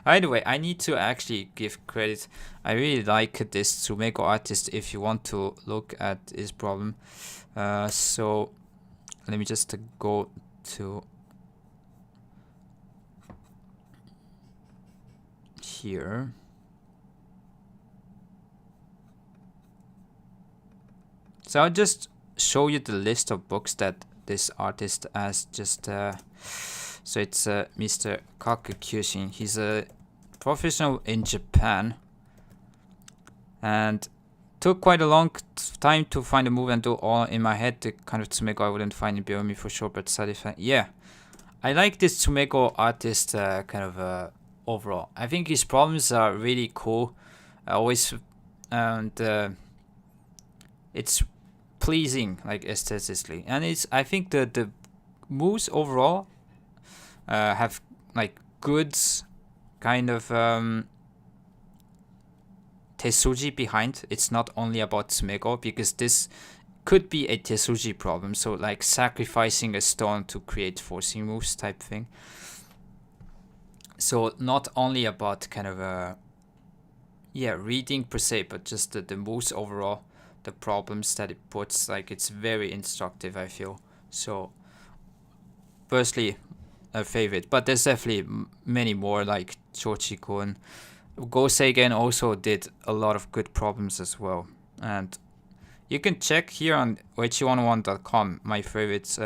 Either way, I need to actually give credit. I really like this Tsumego artist if you want to look at his problem. So let me just go to here. So I'll just show you the list of books that this artist has just so it's Mr. Kakukyushin. He's a professional in Japan and took quite a long time to find a move and do all in my head. The kind of Tsumego I wouldn't find in Byomi for sure, but satisfying. Yeah, I like this Tsumego artist kind of overall. I think his problems are really cool. Always and it's pleasing like aesthetically, and it's I think the moves overall have like good kind of tesuji behind. It's not only about Tsumego, because this could be a tesuji problem, so like sacrificing a stone to create forcing moves type thing. So not only about kind of reading per se, but just the moves overall, the problems that it puts. Like, it's very instructive, I feel. So firstly, a favorite, but there's definitely many more, like Chochikun. Goseigen also did a lot of good problems as well, and you can check here on weiqi101.com my favorites,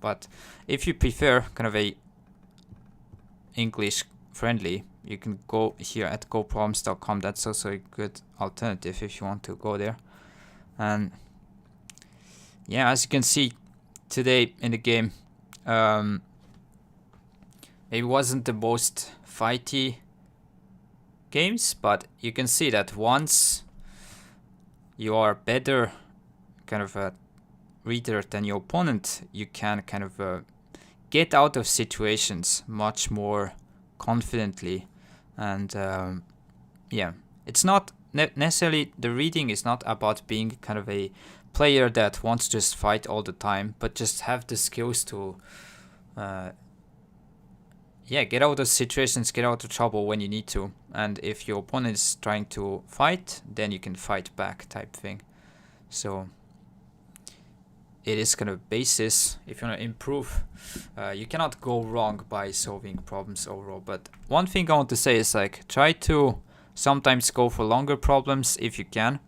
but if you prefer kind of a English friendly, you can go here at goproblems.com. That's also a good alternative if you want to go there. And yeah, as you can see today in the game, it wasn't the most fighty games, but you can see that once you are better kind of a reader than your opponent, you can kind of get out of situations much more confidently. And yeah, it's not necessarily, the reading is not about being kind of a player that wants to just fight all the time, but just have the skills to get out of situations, get out of trouble when you need to. And if your opponent is trying to fight, then you can fight back type thing. So it is kind of basis. If you want to improve, you cannot go wrong by solving problems overall. But one thing I want to say is, like, try to sometimes go for longer problems if you can.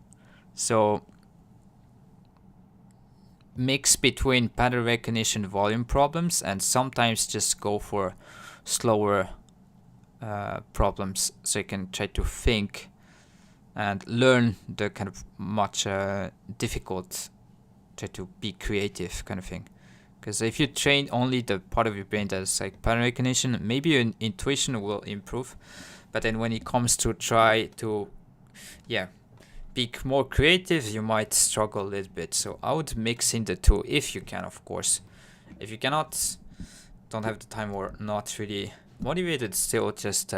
So mix between pattern recognition volume problems, and sometimes just go for slower problems, so you can try to think and learn the kind of much difficult, try to be creative kind of thing. Because if you train only the part of your brain that's like pattern recognition, maybe your intuition will improve, but then when it comes to try to be more creative, you might struggle a little bit. So I would mix in the two if you can, of course. If you cannot, don't have the time or not really motivated, still just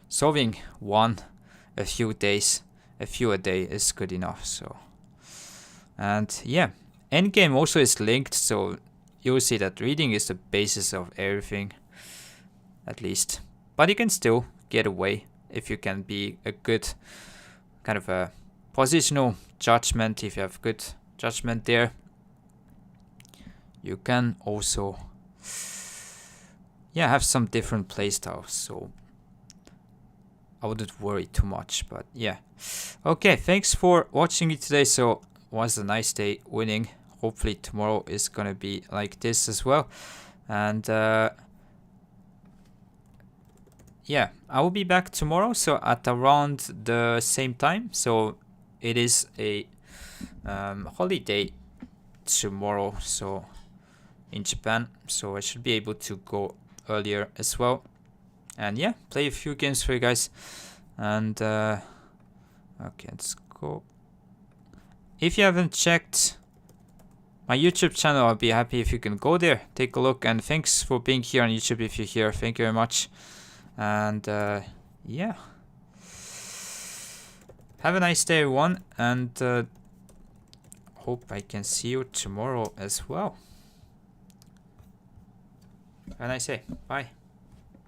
solving a few a day is good enough. So, and yeah, endgame also is linked, so you'll see that reading is the basis of everything, at least. But you can still get away if you can be a good kind of a positional judgment. If you have good judgment there, you can also have some different playstyles. So I wouldn't worry too much, but yeah. Okay, thanks for watching it today. So was a nice day winning. Hopefully tomorrow is gonna be like this as well. And I will be back tomorrow, so at around the same time. So it is a holiday tomorrow, so in Japan, so I should be able to go earlier as well, and play a few games for you guys. And okay, let's go. If you haven't checked my YouTube channel, I'll be happy if you can go there, take a look. And thanks for being here on YouTube. If you're here, thank you very much. And have a nice day, everyone, and hope I can see you tomorrow as well. Have a nice day. Bye.